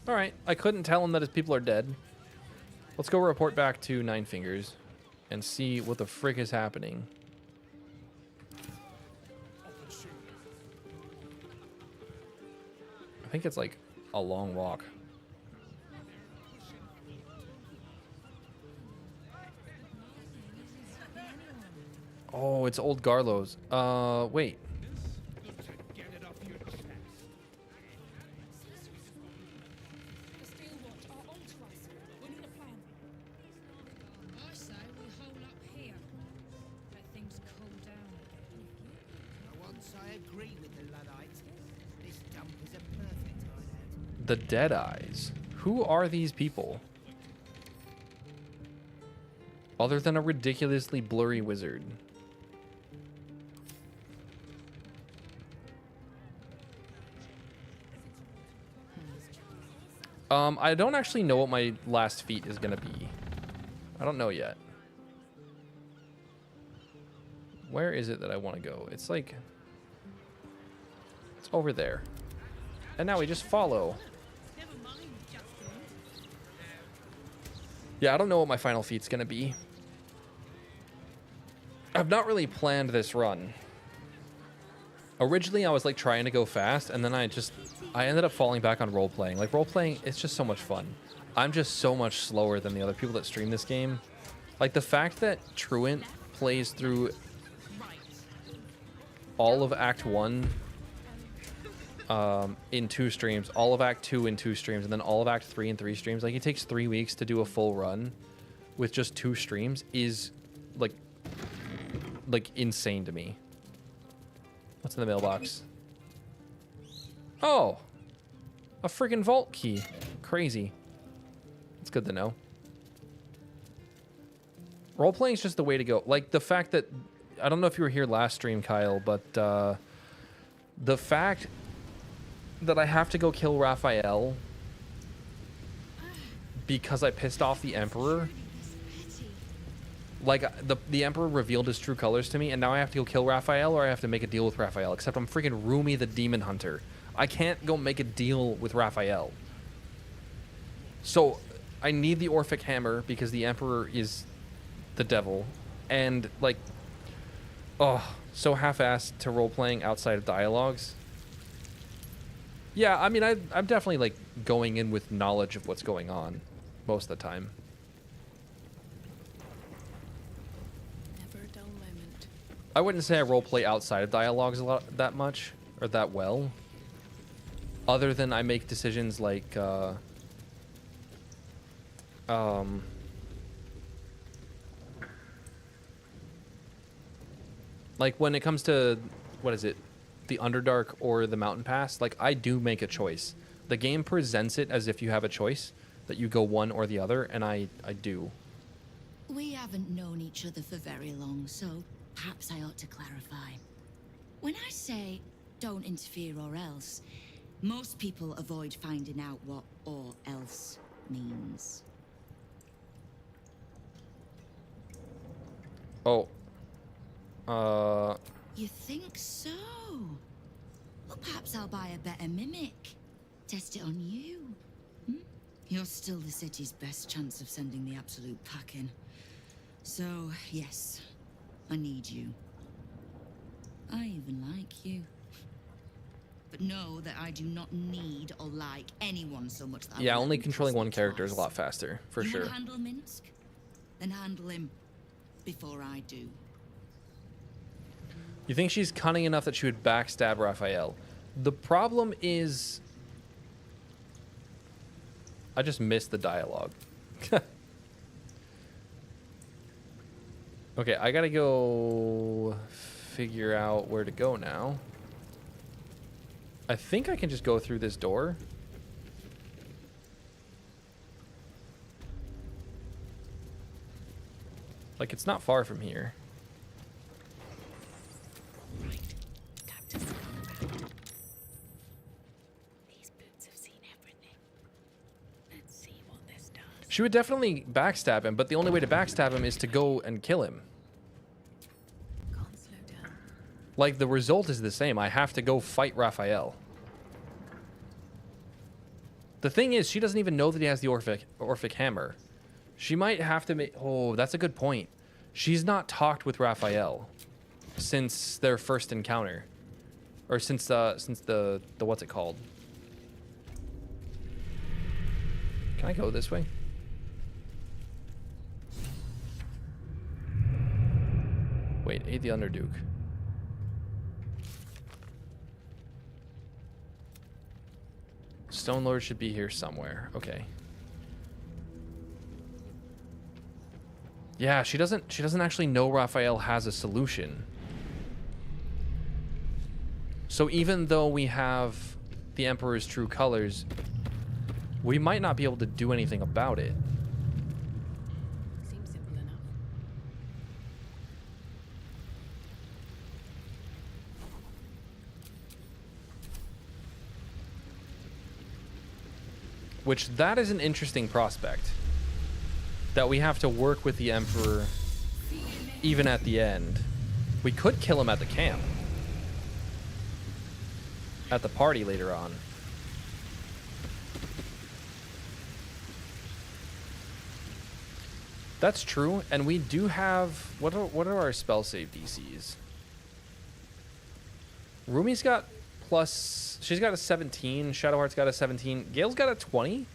Alright, I couldn't tell him that his people are dead. Let's go report back to Nine Fingers and see what the frick is happening. I think it's like a long walk. Oh, it's old Garlo's. Wait. The Deadeyes. Who are these people? Other than a ridiculously blurry wizard. I don't actually know what my last feat is gonna be. I don't know yet. Where is it that I want to go? It's like... it's over there. And now we just follow. Yeah, I don't know what my final feat's gonna be. I've not really planned this run. Originally, I was like trying to go fast, and then I ended up falling back on role-playing. Like, role-playing, it's just so much fun. I'm just so much slower than the other people that stream this game. Like, the fact that Truant plays through all of Act 1 in 2 streams, all of Act 2 in 2 streams, and then all of Act 3 in 3 streams. Like, it takes 3 weeks to do a full run with just 2 streams is, like insane to me. What's in the mailbox? Oh! A freaking vault key. Crazy. It's good to know. Role-playing is just the way to go. Like, the fact that... I don't know if you were here last stream, Kyle, but the fact that I have to go kill Raphael because I pissed off the Emperor. Like, the Emperor revealed his true colors to me, and now I have to go kill Raphael, or I have to make a deal with Raphael. Except I'm freaking Rumi the Demon Hunter. I can't go make a deal with Raphael. So, I need the Orphic Hammer, because the Emperor is the devil. And, like... Oh, so half-assed to role-playing outside of dialogues. Yeah, I mean, I'm definitely, like, going in with knowledge of what's going on most of the time. Never a dull moment. I wouldn't say I roleplay outside of dialogues that much, or that well. Other than I make decisions like, like when it comes to, what is it, the Underdark or the Mountain Pass, like I do make a choice. The game presents it as if you have a choice, that you go one or the other, and I do. We haven't known each other for very long, so perhaps I ought to clarify. When I say don't interfere or else, most people avoid finding out what or else means. Oh. You think so? Well, perhaps I'll buy a better mimic. Test it on you. Hmm? You're still the city's best chance of sending the absolute packing. So, yes, I need you. I even like you. But know that I do not need or like anyone so much that Yeah, I only controlling one character is a lot faster, for you sure. wanna handle Minsk? Then handle him before I do. You think she's cunning enough that she would backstab Raphael? The problem is... I just missed the dialogue. Okay, I gotta go figure out where to go now. I think I can just go through this door. Like, it's not far from here. Right. Time to scout around. These boots have seen everything. Let's see what this does. She would definitely backstab him, but the only way to backstab him is to go and kill him. Can't slow down. Like, the result is the same. I have to go fight Raphael. The thing is, she doesn't even know that he has the Orphic Hammer. She might have to make... Oh, that's a good point. She's not talked with Raphael since their first encounter. Or since the what's it called? Can I go this way? Wait, aid the Underduke. Stone Lord should be here somewhere. Okay. Yeah, she doesn't actually know Raphael has a solution. So even though we have the Emperor's true colors, we might not be able to do anything about it. Seems simple enough. Which, that is an interesting prospect. That we have to work with the Emperor even at the end. We could kill him at the camp. At the party later on. That's true, and we do have... What are our spell save DCs? Rumi's got plus... She's got a 17. Shadowheart's got a 17. Gale's got a 20.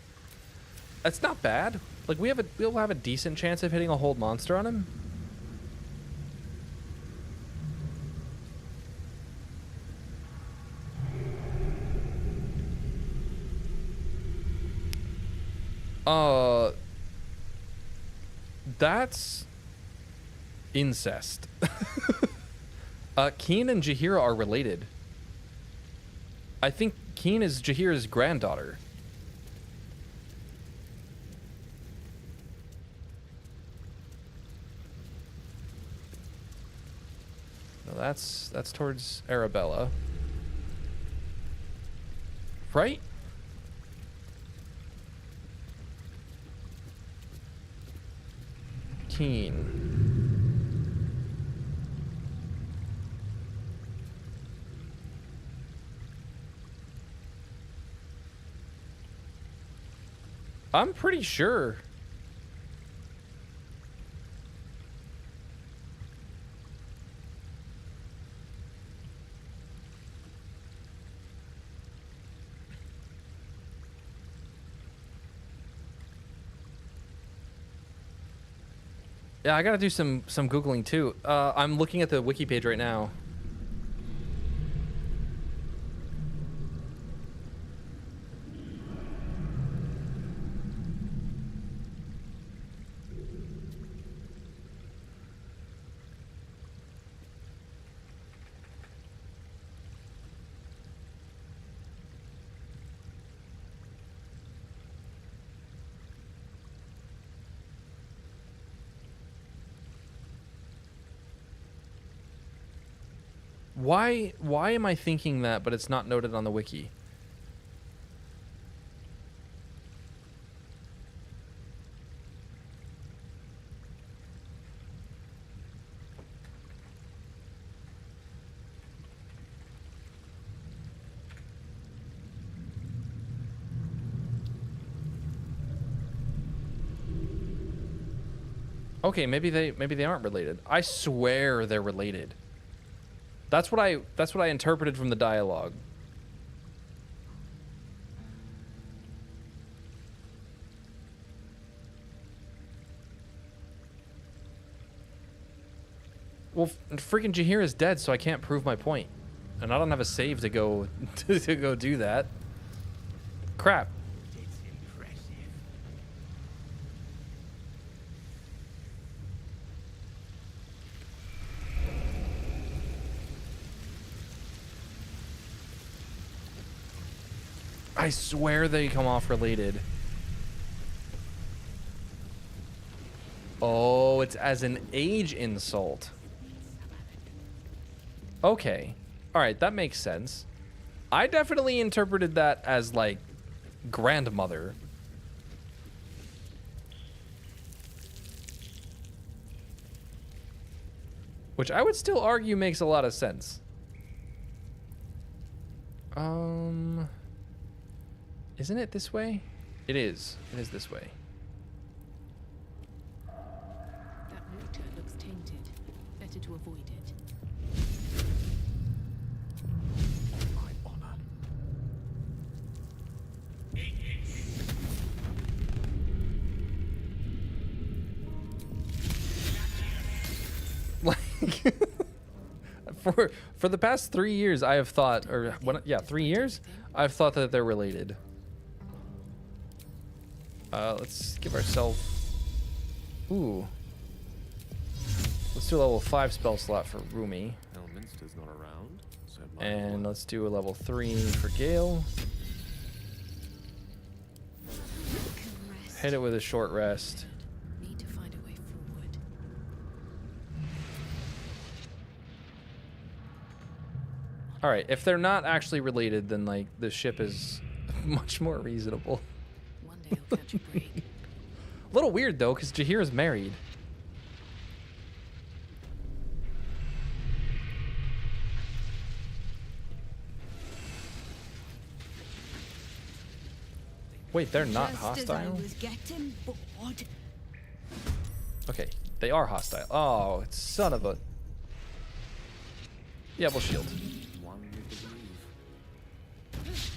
That's not bad. Like, we'll have a decent chance of hitting a hold monster on him. That's incest. Keen and Jaheira are related. I think Keen is Jaheira's granddaughter. No, that's towards Arabella. Right? Keen. I'm pretty sure. Yeah, I gotta do some Googling too. I'm looking at the wiki page right now. Why am I thinking that, but it's not noted on the wiki? Okay, maybe they aren't related. I swear they're related. That's what I interpreted from the dialogue. Well, freaking Jaheira is dead, so I can't prove my point. And I don't have a save to go to go do that. Crap. I swear they come off related. Oh, it's as an age insult. Okay. All right, that makes sense. I definitely interpreted that as, like, grandmother. Which I would still argue makes a lot of sense. Isn't it this way? It is. It is this way. That water looks tainted. Better to avoid it. My honor. Like, for the past 3 years, I have thought, or what? Yeah, 3 years, I've thought that they're related. Let's give ourselves. Ooh. Let's do a level 5 spell slot for Rumi. Elminster's not around, so it might And let's do a level 3 for Gale. Hit it with a short rest. Need to find a way forward. All right, if they're not actually related, then like the ship is much more reasonable. One day I'll catch a break. A little weird though, because Jaheira's married. Wait, they're not hostile? Okay, they are hostile. Oh, son of a... Yeah, we'll shield. one with the believe.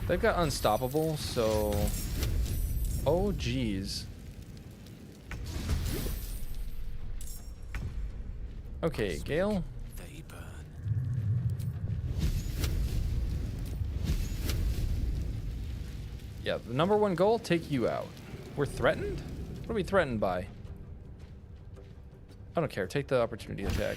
They've got unstoppable, so... Oh, geez. Okay, Gale. They burn. Yeah, the number one goal, take you out. We're threatened? What are we threatened by? I don't care. Take the opportunity attack.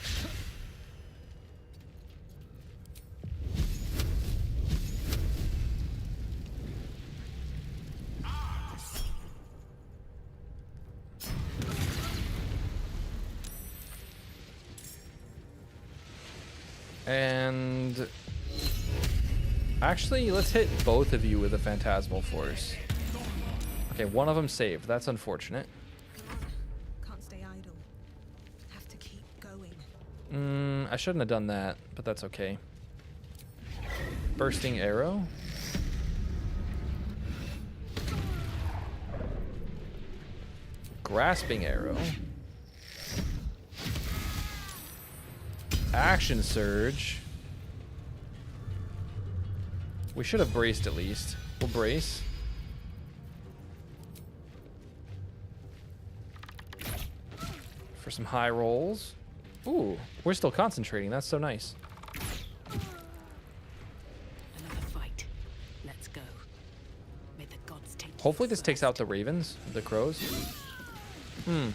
And actually, let's hit both of you with a phantasmal force. Okay, one of them saved. That's unfortunate. Can't stay idle. Have to keep going. I shouldn't have done that, but that's okay. Bursting arrow. Grasping arrow. Action surge. We should have braced at least. We'll brace. For some high rolls. Ooh, we're still concentrating. That's so nice. Another fight. Let's go. May the gods take you Hopefully this first. takes out the ravens, the crows. It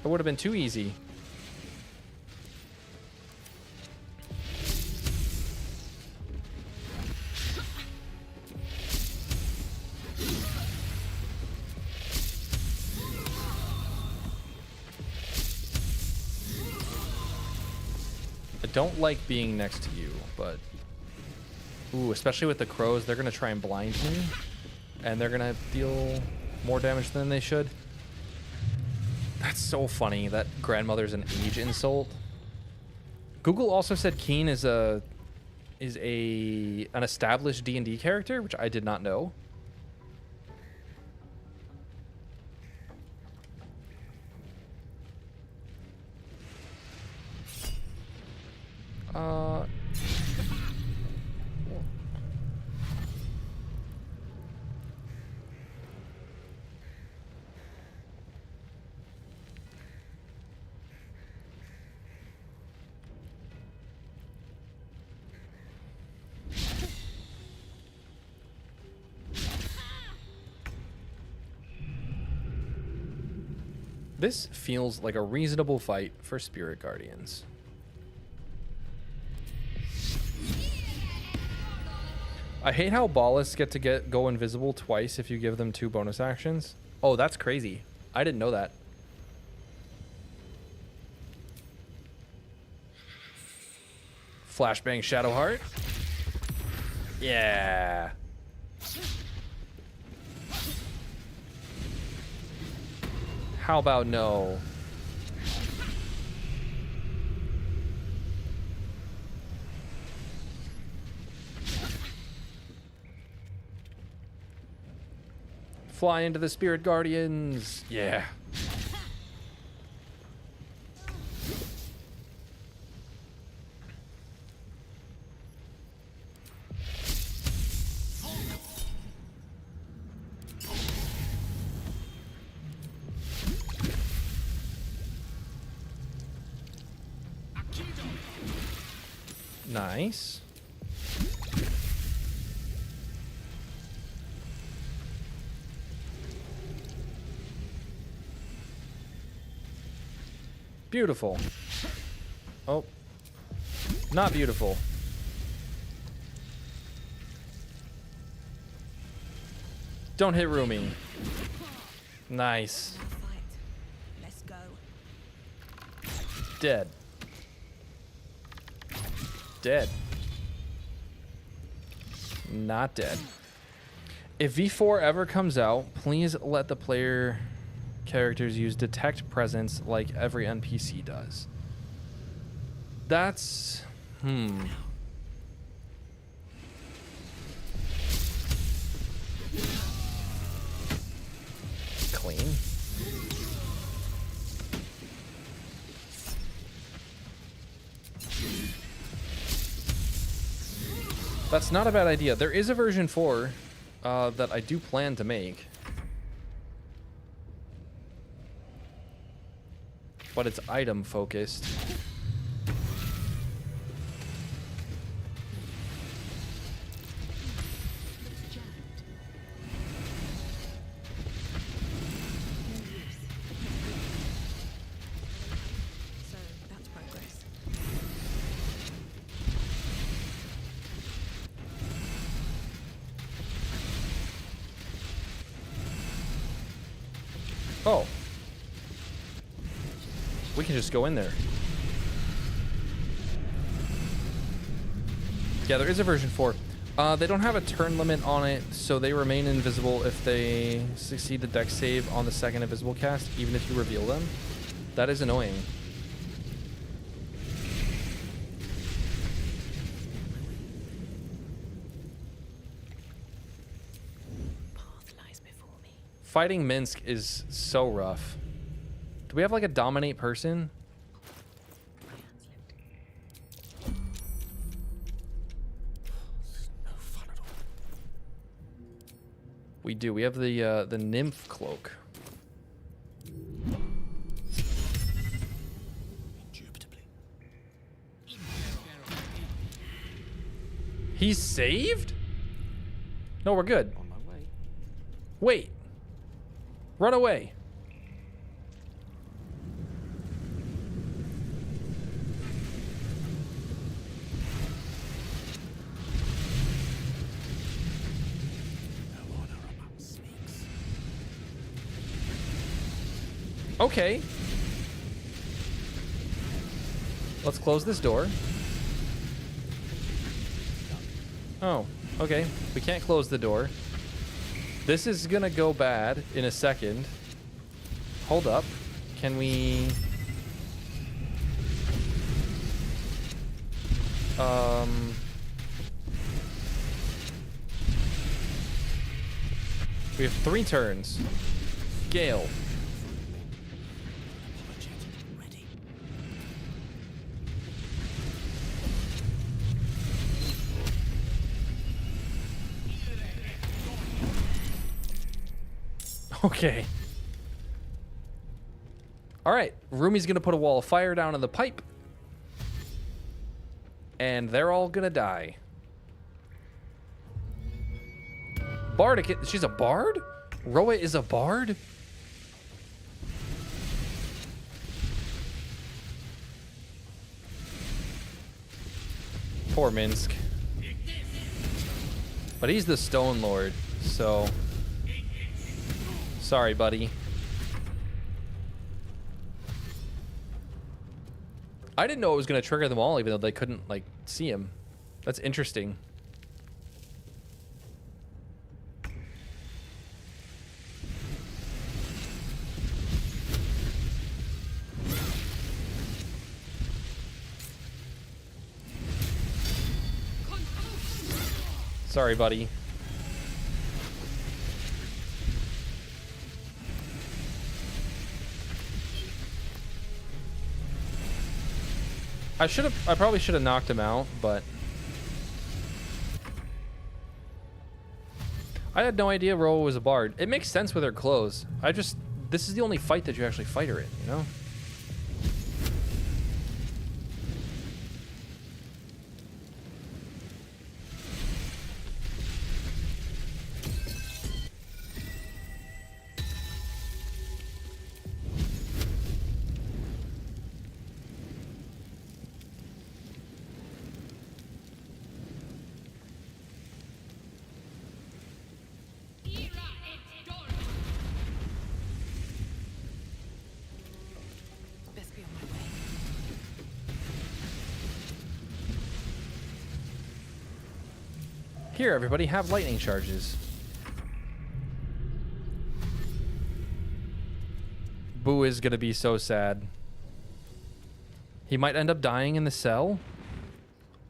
would have been too easy. I don't like being next to you, but... Ooh, especially with the crows, they're going to try and blind me. And they're going to deal more damage than they should. That's so funny that grandmother's an age insult. Google also said Keen is an established D&D character, which I did not know. This feels like a reasonable fight for Spirit Guardians. I hate how ballists get to go invisible twice if you give them 2 bonus actions. Oh, that's crazy. I didn't know that. Flashbang Shadowheart. Yeah. How about no? Fly into the Spirit Guardians. Yeah. Nice. Beautiful. Oh. Not beautiful. Don't hit Rumi. Nice. Let's go. Dead. Dead. Not dead. If V4 ever comes out, please let the player characters use detect presence like every NPC does. That's... Clean. That's not a bad idea. There is a version 4 that I do plan to make. But it's item focused. Oh. We can just go in there. Yeah, there is a version 4. They don't have a turn limit on it, so they remain invisible if they succeed the dex save on the second invisible cast, even if you reveal them. That is annoying. Path lies before me. Fighting Minsk is so rough. Do we have like a dominate person? We do. We have the nymph cloak. He's saved? No, we're good. On my way. Wait. Run away. Okay. Let's close this door. Oh, okay. We can't close the door. This is gonna go bad in a second. Hold up. Can we... We have 3 turns. Gale. Okay. All right. Rumi's going to put a wall of fire down in the pipe. And they're all going to die. Bardic. She's a bard? Roa is a bard? Poor Minsk. But he's the Stone Lord, so... Sorry, buddy. I didn't know it was going to trigger them all, even though they couldn't, like, see him. That's interesting. Sorry, buddy. I probably should have knocked him out, but I had no idea Roa was a bard. It makes sense with her clothes. This is the only fight that you actually fight her in, you know? Here, everybody, have lightning charges. Boo is gonna be so sad. He might end up dying in the cell.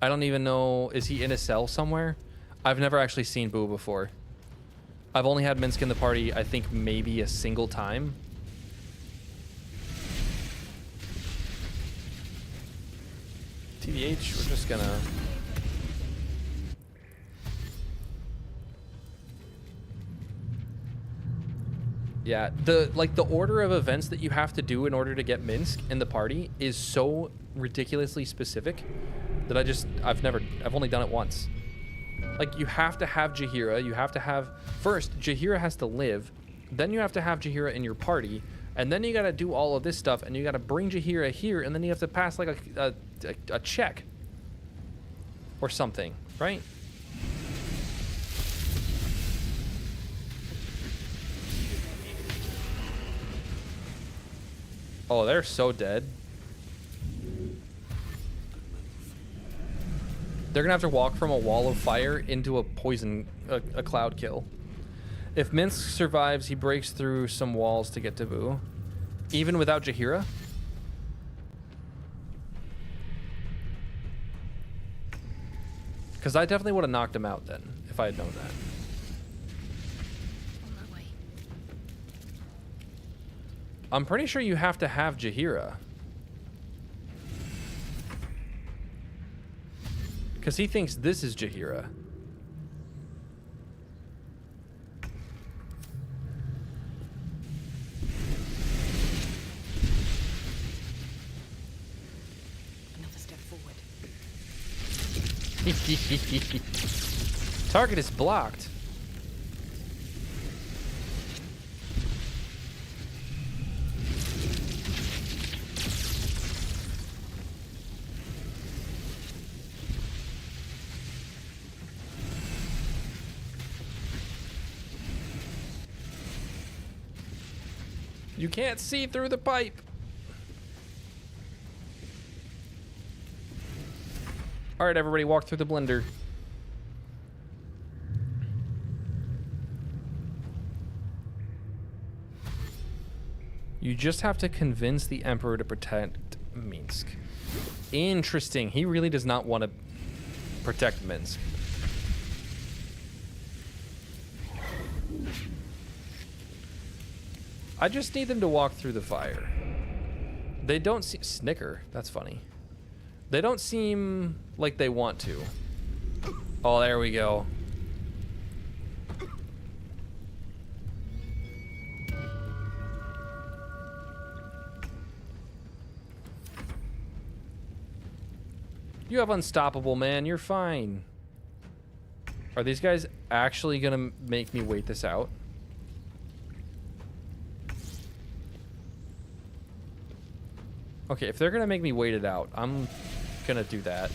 I don't even know. Is he in a cell somewhere? I've never actually seen Boo before. I've only had Minsk in the party, I think, maybe a single time. TBH, we're just gonna... Yeah, the order of events that you have to do in order to get Minsk in the party is so ridiculously specific that I've only done it once. Like, you have to have Jaheira, you have to have, first, Jaheira has to live, then you have to have Jaheira in your party, and then you gotta do all of this stuff, and you gotta bring Jaheira here, and then you have to pass like a check. Or something, right? Oh, they're so dead. They're gonna have to walk from a wall of fire into a poison, a cloud kill. If Minsk survives, he breaks through some walls to get to Boo. Even without Jaheira? Because I definitely would have knocked him out then, if I had known that. On my way. I'm pretty sure you have to have Jaheira. Because he thinks this is Jaheira. Another step forward. Target is blocked. You can't see through the pipe. All right, everybody, walk through the blender. You just have to convince the Emperor to protect Minsk. Interesting. He really does not want to protect Minsk. I just need them to walk through the fire. They don't see... Snicker. That's funny. They don't seem like they want to. Oh, there we go. You have unstoppable, man. You're fine. Are these guys actually gonna make me wait this out? Okay, if they're gonna make me wait it out, I'm gonna do that.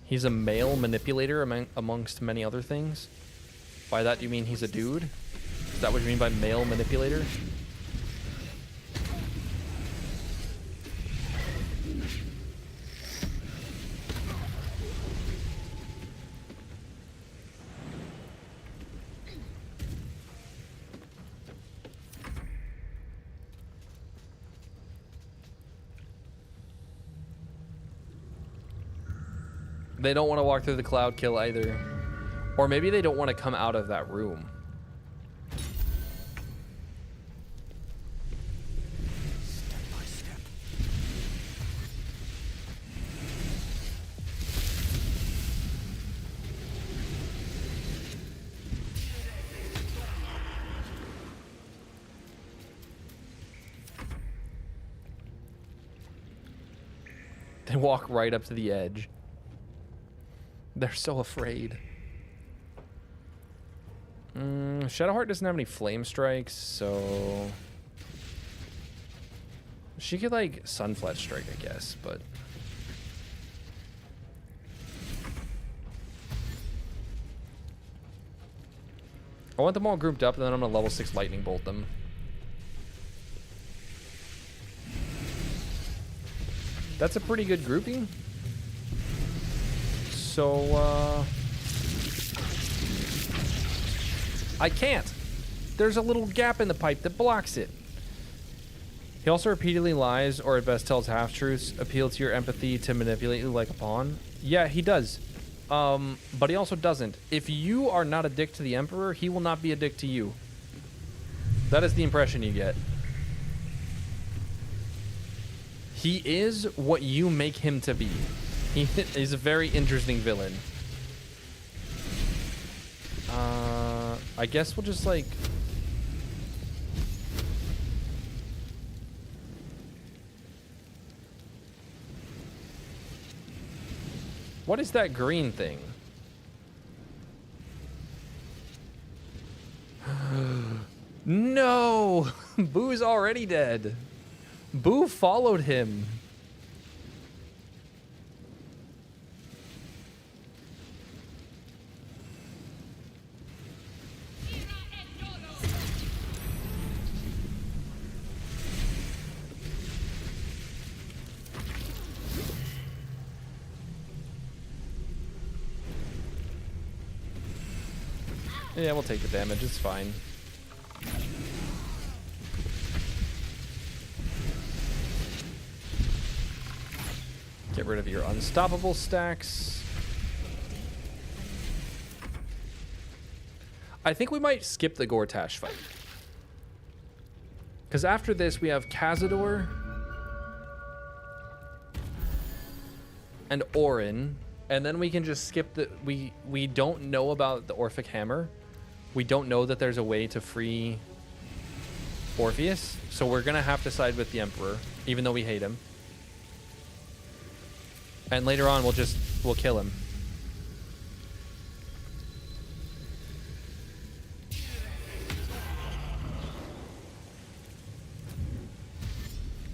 He's a male manipulator amongst many other things. By that, you mean he's a dude? Is that what you mean by male manipulator? They don't want to walk through the cloud kill either. Or maybe they don't want to come out of that room. Step by step. They walk right up to the edge. They're so afraid. Shadowheart doesn't have any flame strikes, so... She could, like, Sunfletch strike, I guess, but... I want them all grouped up, and then I'm gonna level 6 lightning bolt them. That's a pretty good grouping. So, I can't. There's a little gap in the pipe that blocks it. He also repeatedly lies, or at best tells half-truths, appeal to your empathy to manipulate you like a pawn. Yeah, he does. But he also doesn't. If you are not a dick to the Emperor, he will not be a dick to you. That is the impression you get. He is what you make him to be. He is a very interesting villain. I guess we'll just like... What is that green thing? No! Boo's already dead. Boo followed him. Yeah, we'll take the damage. It's fine. Get rid of your unstoppable stacks. I think we might skip the Gortash fight. Because after this, we have Cazador and Orin. And then we can just skip the... We don't know about the Orphic Hammer. We don't know that there's a way to free Orpheus. So we're going to have to side with the Emperor, even though we hate him. And later on, we'll kill him.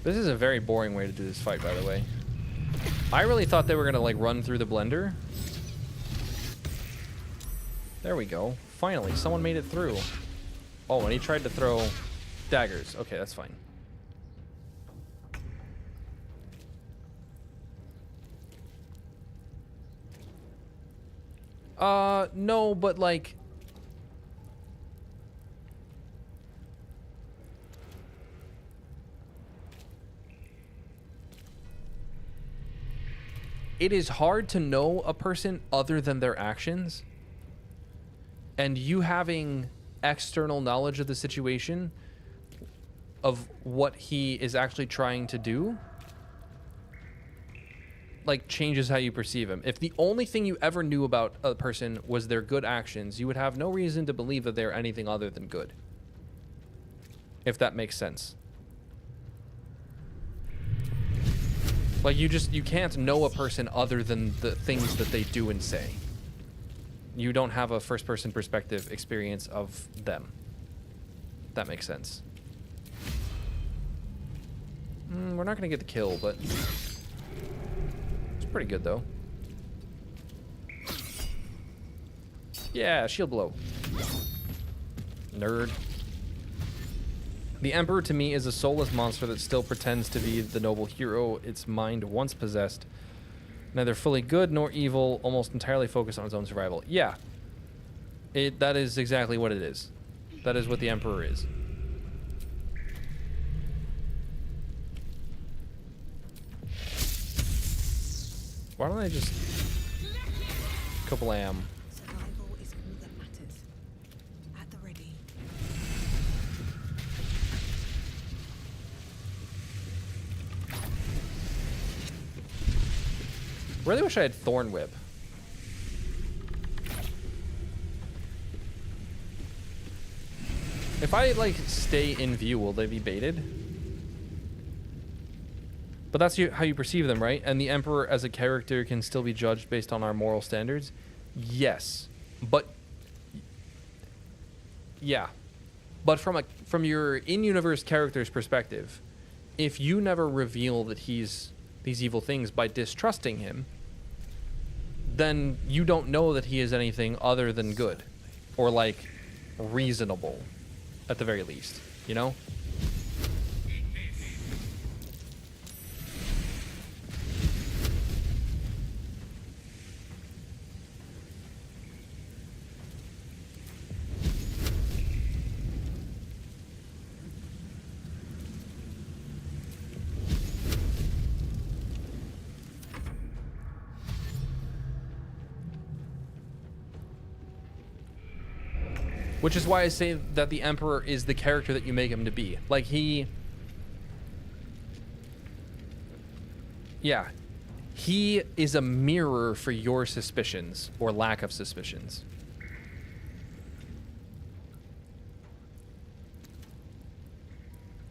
This is a very boring way to do this fight, by the way. I really thought they were going to, like, run through the blender. There we go. Finally, someone made it through. Oh, and he tried to throw daggers. Okay, that's fine. No, but, like... It is hard to know a person other than their actions. And you having external knowledge of the situation, of what he is actually trying to do, like, changes how you perceive him. If the only thing you ever knew about a person was their good actions, you would have no reason to believe that they're anything other than good. If that makes sense. Like, you can't know a person other than the things that they do and say. You don't have a first-person perspective experience of them. That makes sense. We're not going to get the kill, but... It's pretty good, though. Yeah, shield blow. Nerd. The Emperor, to me, is a soulless monster that still pretends to be the noble hero its mind once possessed. Neither fully good nor evil, almost entirely focused on its own survival. Yeah. That is exactly what it is. That is what the Emperor is. Why don't I just... Kablam. Survival is all that matters. At the ready. Really wish I had Thorn Whip. If I, like, stay in view, will they be baited? But that's how you perceive them, right? And the Emperor as a character can still be judged based on our moral standards? Yes. But... Yeah. But from your in-universe character's perspective, if you never reveal that he's these evil things by distrusting him, then you don't know that he is anything other than good. Or, like, reasonable. At the very least, you know? Which is why I say that the Emperor is the character that you make him to be. Like, he... Yeah. He is a mirror for your suspicions, or lack of suspicions.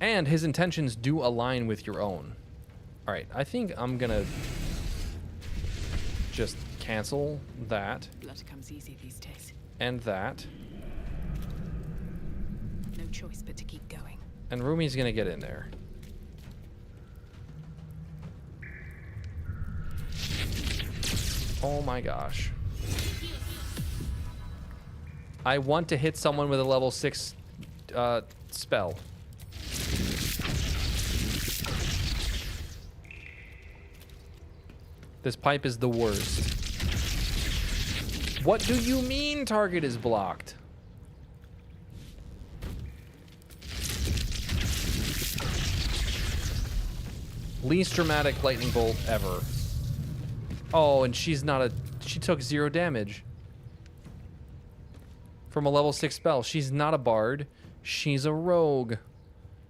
And his intentions do align with your own. Alright, I think I'm gonna... just cancel that. Blood comes easy these days. And that. No choice but to keep going. And Rumi's gonna get in there. Oh my gosh. I want to hit someone with a level 6 spell. This pipe is the worst. What do you mean target is blocked? Least dramatic lightning bolt ever. Oh, and she's not a... She took 0 damage. From a level 6 spell. She's not a bard. She's a rogue.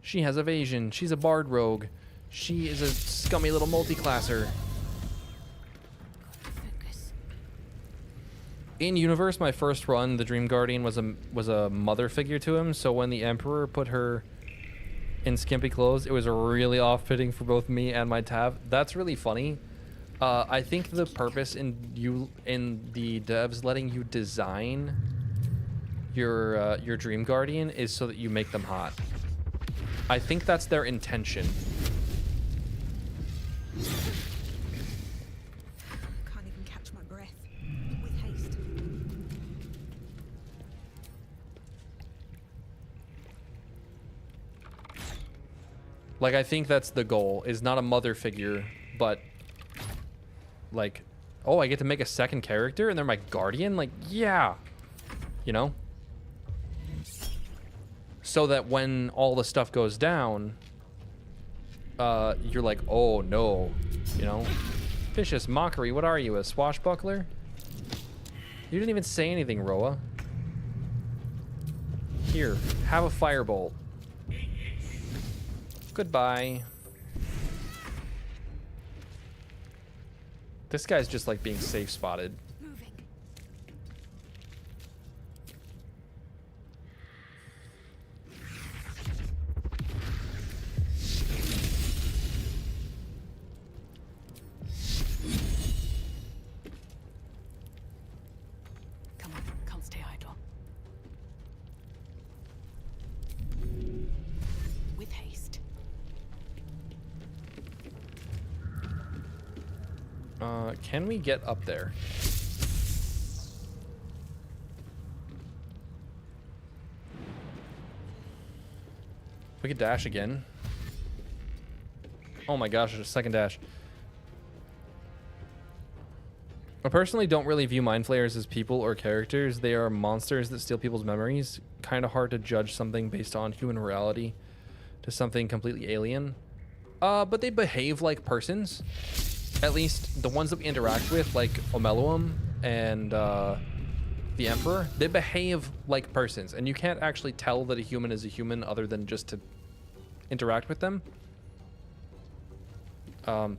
She has evasion. She's a bard rogue. She is a scummy little multi-classer. In universe, my first run, the Dream Guardian was a mother figure to him. So when the Emperor put her in skimpy clothes, it was really off-putting for both me and my Tav. That's really funny. I think the purpose in the devs letting you design your Dream Guardian is so that you make them hot. I think that's their intention. Can't even catch my breath. With haste. Like, I think that's the goal, is not a mother figure, but like, oh, I get to make a second character and they're my guardian? Like, yeah. You know? So that when all the stuff goes down, you're like, oh no, you know? Vicious mockery, what are you, a swashbuckler? You didn't even say anything, Roa. Here, have a firebolt. Goodbye. This guy's just like being safe spotted. Come on, can't stay idle. With haste. Can we get up there? We could dash again. Oh my gosh, there's a second dash. I personally don't really view mind flayers as people or characters. They are monsters that steal people's memories. Kind of hard to judge something based on human reality to something completely alien. But they behave like persons. At least the ones that we interact with, like Omeluum and the Emperor, they behave like persons. And you can't actually tell that a human is a human other than just to interact with them.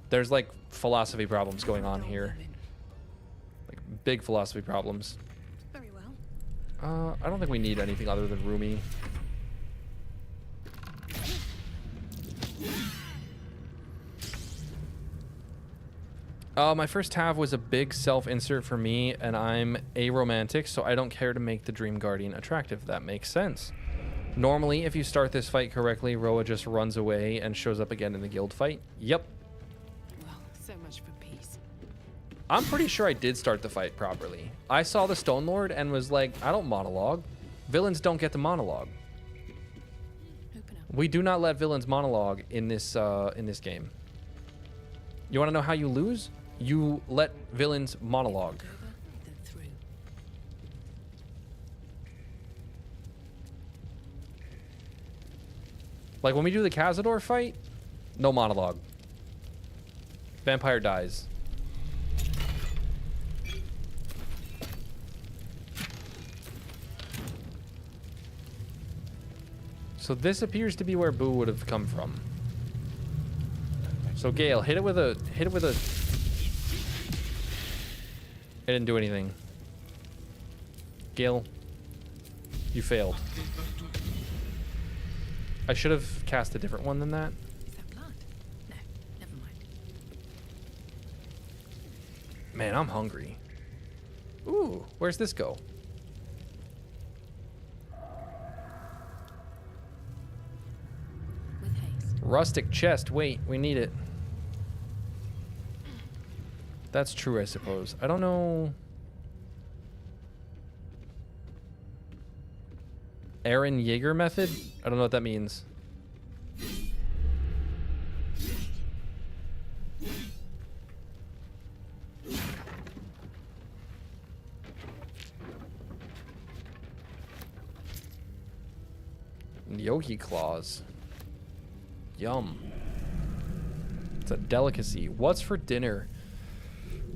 There's like philosophy problems going on here. Like big philosophy problems. Very well. I don't think we need anything other than Rumi. My first Tav was a big self-insert for me, and I'm aromantic, so I don't care to make the Dream Guardian attractive. That makes sense. Normally, if you start this fight correctly, Roa just runs away and shows up again in the guild fight. Yep. Well, so much for peace. I'm pretty sure I did start the fight properly. I saw the Stone Lord and was like, I don't monologue. Villains don't get to monologue. We do not let villains monologue in this game. You want to know how you lose? You let villains monologue. Like when we do the Cazador fight, no monologue. Vampire dies. So this appears to be where Boo would have come from. So Gale, hit it with a It didn't do anything. Gale, you failed. I should have cast a different one than that. Is that blood? No, never mind. Man, I'm hungry. Ooh, where's this go? Rustic chest. Wait, we need it. That's true, I suppose. I don't know. Aaron Yeager method? I don't know what that means. Yogi claws. Yum. It's a delicacy. What's for dinner?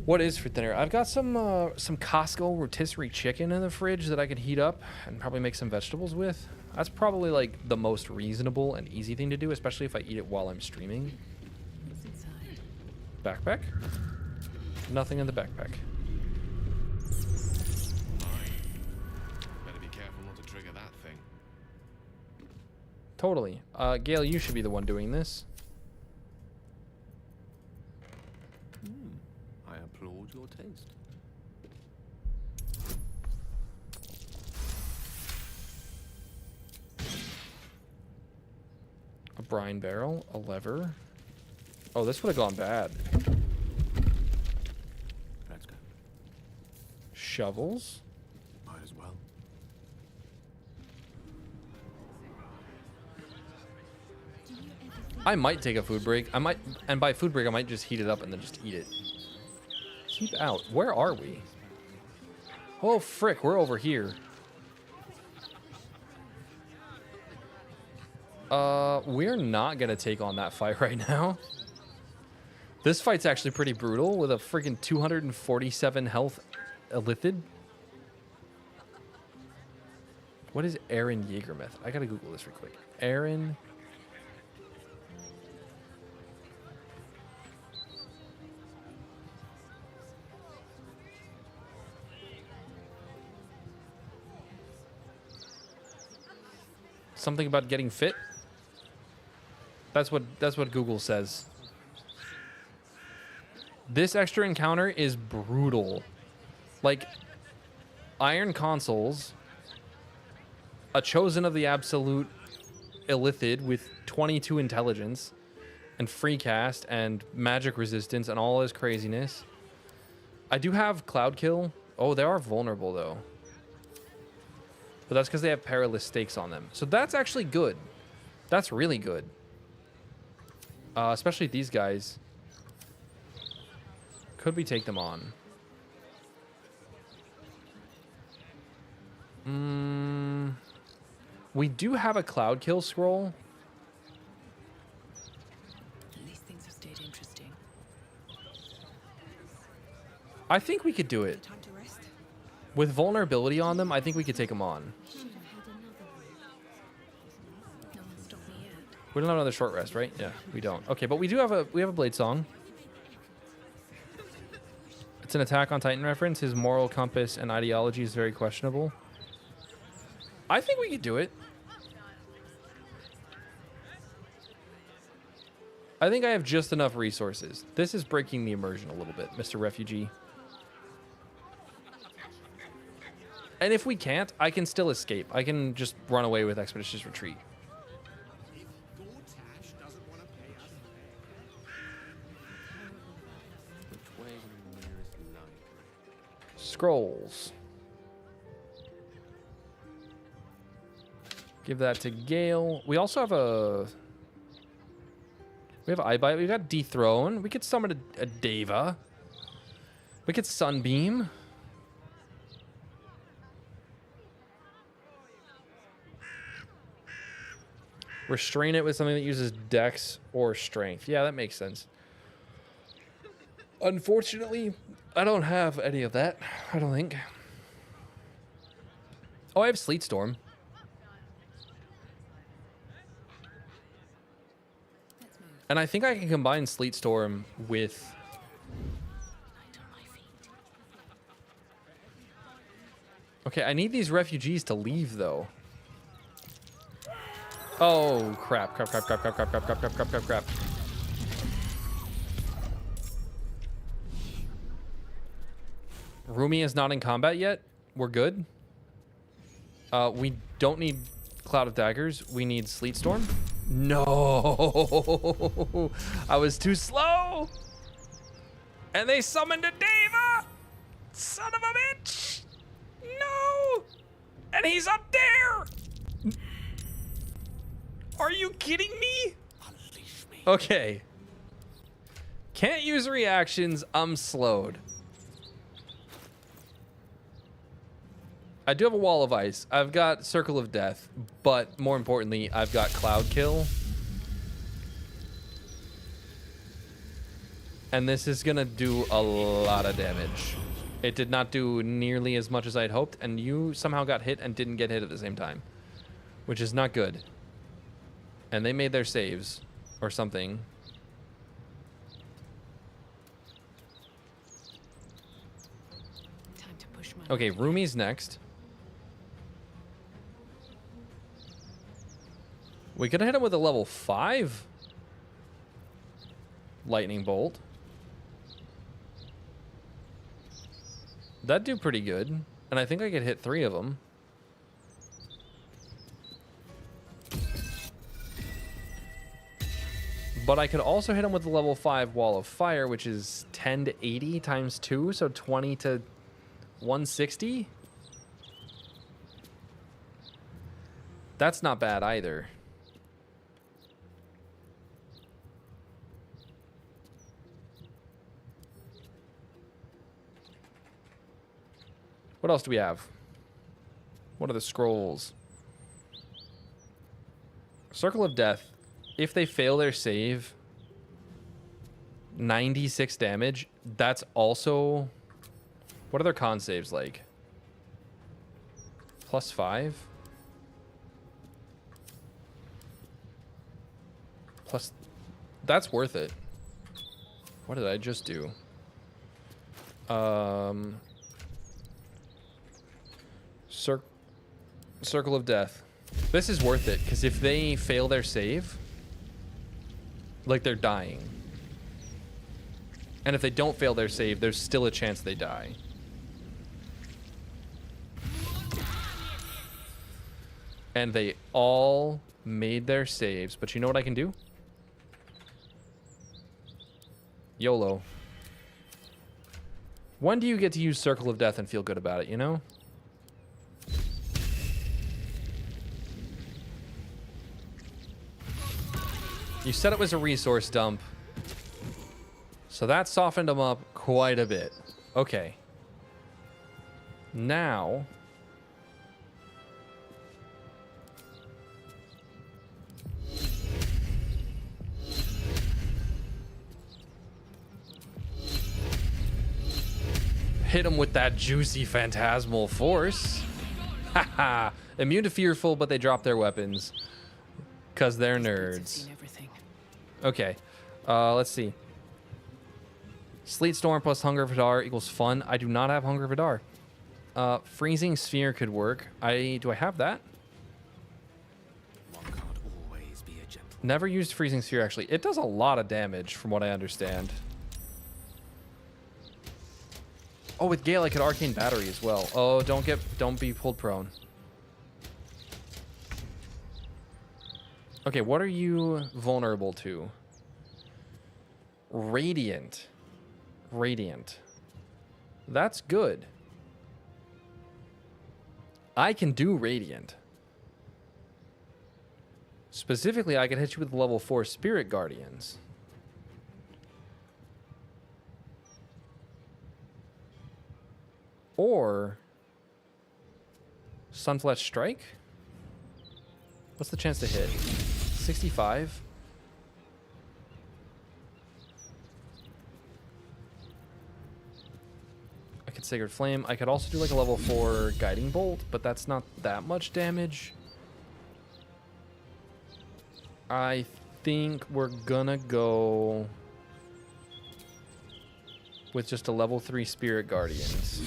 What is for dinner? I've got some Costco rotisserie chicken in the fridge that I could heat up and probably make some vegetables with. That's probably like the most reasonable and easy thing to do, especially if I eat it while I'm streaming. What's inside? Backpack? Nothing in the backpack. Better be careful not to trigger that thing. Totally. Gale, you should be the one doing this. I applaud your taste. A brine barrel, a lever. Oh, this would have gone bad. Let's go. Shovels. Might as well. I might take a food break. I might, and by food break, I might just heat it up and then just eat it. Keep out. Where are we? Oh, frick, we're over here. We're not gonna take on that fight right now. This fight's actually pretty brutal with a freaking 247 health Illithid. What is Aaron Yeager method? I gotta Google this real quick. Aaron. Something about getting fit. That's what Google says. This extra encounter is brutal. Like, iron consoles, a chosen of the absolute Illithid with 22 intelligence and free cast and magic resistance and all this craziness. I do have cloud kill. Oh, they are vulnerable though. But that's because they have perilous stakes on them. So that's actually good. That's really good. Especially these guys. Could we take them on? We do have a cloud kill scroll. These things have stayed interesting. I think we could do it. Time to rest. With vulnerability on them, I think we could take them on. No one stopped me yet. We don't have another short rest, right? Yeah, we don't. Okay, but we do have a blade song. It's an Attack on Titan reference. His moral compass and ideology is very questionable. I think we could do it. I think I have just enough resources. This is breaking the immersion a little bit, Mr. Refugee. And if we can't, I can still escape. I can just run away with Expeditious Retreat. Which way to the nearest library? Scrolls. Give that to Gale. We also have a... We have Eyebite. We've got Dethrone. We could summon a Deva. We could Sunbeam. Restrain it with something that uses Dex or Strength. Yeah, that makes sense. Unfortunately, I don't have any of that. I don't think. Oh, I have Sleet Storm. And I think I can combine Sleet Storm with... Okay, I need these refugees to leave, though. Oh, crap, crap, crap, crap, crap, crap, crap, crap, crap, crap, crap, crap. Rumi is not in combat yet. We're good. We don't need Cloud of Daggers. We need Sleet Storm. No, I was too slow. And they summoned a Deva. Son of a bitch. No. And he's up there. Are you kidding me? Unleash me. Okay. Can't use reactions. I'm slowed. I do have a wall of ice. I've got Circle of Death, but more importantly, I've got Cloud Kill. And this is gonna do a lot of damage. It did not do nearly as much as I'd hoped, and you somehow got hit and didn't get hit at the same time, which is not good. And they made their saves or something. Time to push my Okay, Rumi's next. We could have hit him with a level 5 lightning bolt. That'd do pretty good. And I think I could hit 3 of them. But I could also hit him with the level 5 wall of fire, which is 10 to 80 times 2, so 20 to 160. That's not bad either. What else do we have? What are the scrolls? Circle of Death. If they fail their save, 96 damage. That's also... What are their con saves like? +5? Plus... That's worth it. What did I just do? Circle of Death. This is worth it, because if they fail their save, like, they're dying. And if they don't fail their save, there's still a chance they die. And they all made their saves, but you know what I can do? YOLO. When do you get to use Circle of Death and feel good about it, you know? You said it was a resource dump. So that softened them up quite a bit. Okay. Now... hit them with that juicy phantasmal force. Haha. Immune to fearful, but they drop their weapons. Because they're nerds. Okay, let's see. Sleet Storm plus Hunger Vidar equals fun. I do not have Hunger Vidar. Freezing Sphere could work. Do I have that? One can't always be a gentleman. Never used Freezing Sphere, actually. It does a lot of damage, from what I understand. Oh, with Gale, I could Arcane Battery as well. Oh, don't be pulled prone. Okay, what are you vulnerable to? Radiant. Radiant. That's good. I can do Radiant. Specifically, I can hit you with level 4 Spirit Guardians. Or Sunflesh Strike? What's the chance to hit? 65? I could Sacred Flame. I could also do like a level 4 Guiding Bolt, but that's not that much damage. I think we're gonna go with just a level 3 Spirit Guardians.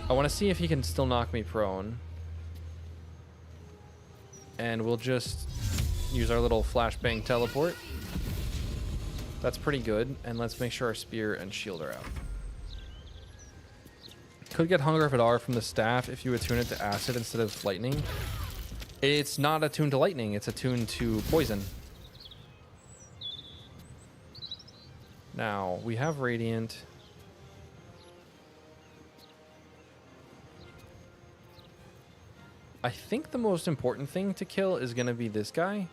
I want to see if he can still knock me prone. And we'll just use our little flashbang teleport. That's pretty good. And let's make sure our spear and shield are out. Could get Hunger of Vidar from the staff if you attune it to acid instead of lightning. It's not attuned to lightning. It's attuned to poison. Now, we have Radiant. I think the most important thing to kill is going to be this guy.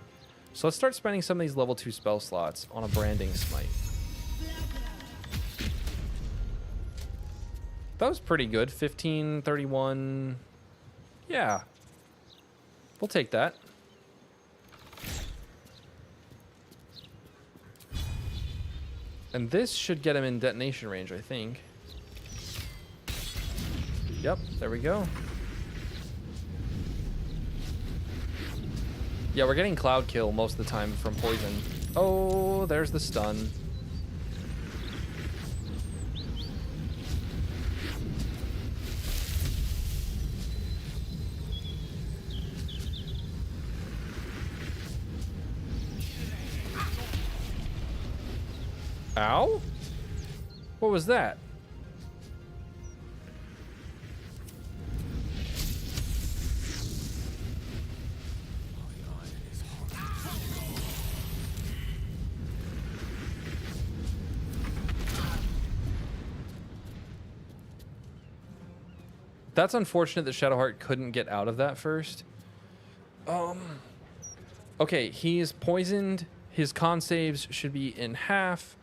So let's start spending some of these level 2 spell slots on a Branding Smite. That was pretty good. 15, 31. Yeah. We'll take that. And this should get him in detonation range, I think. Yep, there we go. Yeah, we're getting cloud kill most of the time from poison. Oh, there's the stun. Ow? What was that? That's unfortunate that Shadowheart couldn't get out of that first. Okay, he's poisoned. His con saves should be in half.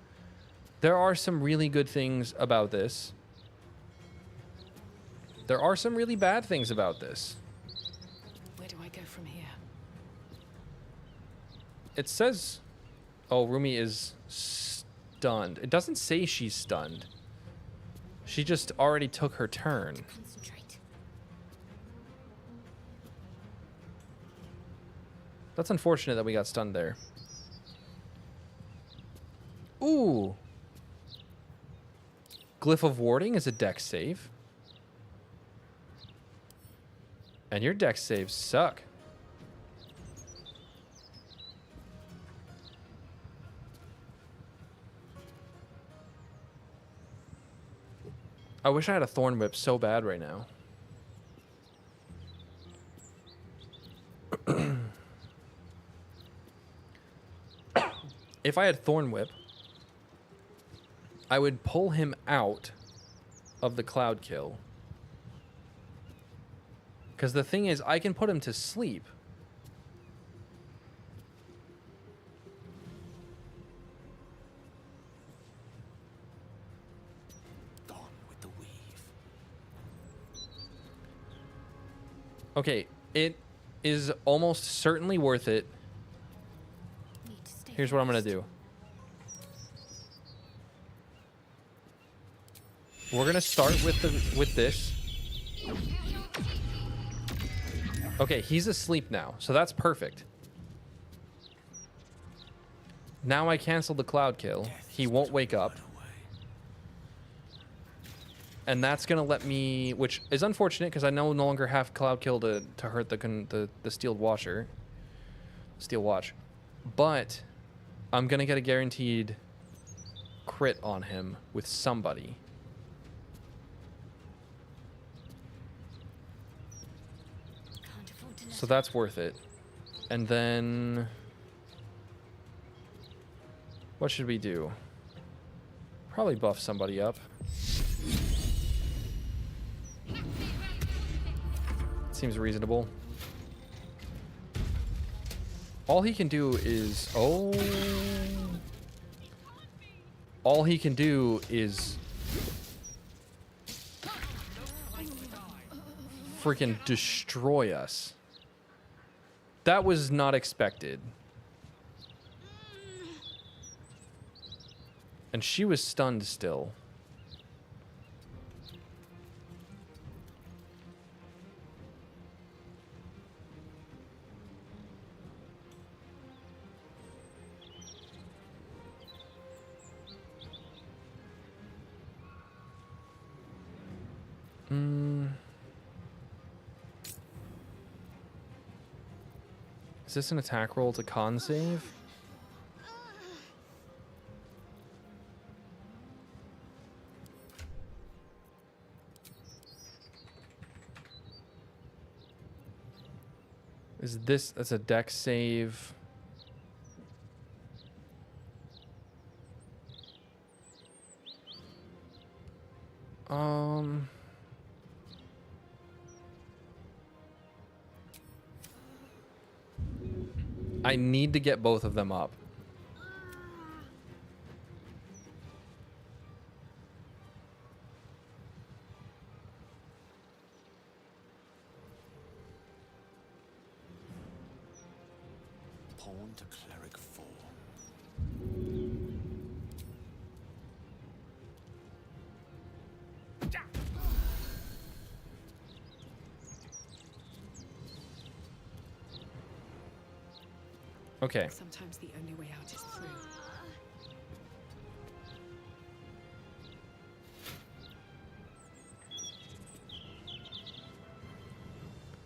There are some really good things about this. There are some really bad things about this. Where do I go from here? It says... Oh, Rumi is stunned. It doesn't say she's stunned. She just already took her turn. Concentrate. That's unfortunate that we got stunned there. Ooh. Glyph of Warding is a dex save. And your dex saves suck. I wish I had a Thorn Whip so bad right now. If I had Thorn Whip, I would pull him out of the cloud kill. Because the thing is, I can put him to sleep. Gone with the weave. Okay, it is almost certainly worth it. Need to stay Here's what I'm going to focused. do. We're going to start with this. Okay, he's asleep now, so that's perfect. Now I cancel the cloud kill. He won't wake up. And that's going to let me, which is unfortunate because I no longer have cloud kill to hurt the Steeled Watcher. Steel Watch. But I'm going to get a guaranteed crit on him with somebody. Can't afford to let So that's worth it. And then... what should we do? Probably buff somebody up. Seems reasonable. All he can do is... oh... all he can do is... freaking destroy us. That was not expected. And she was stunned still. Is this an attack roll to con save? Is this... That's a dex save. I need to get both of them up. Pawn to cleric 4. Okay. Sometimes the only way out is through.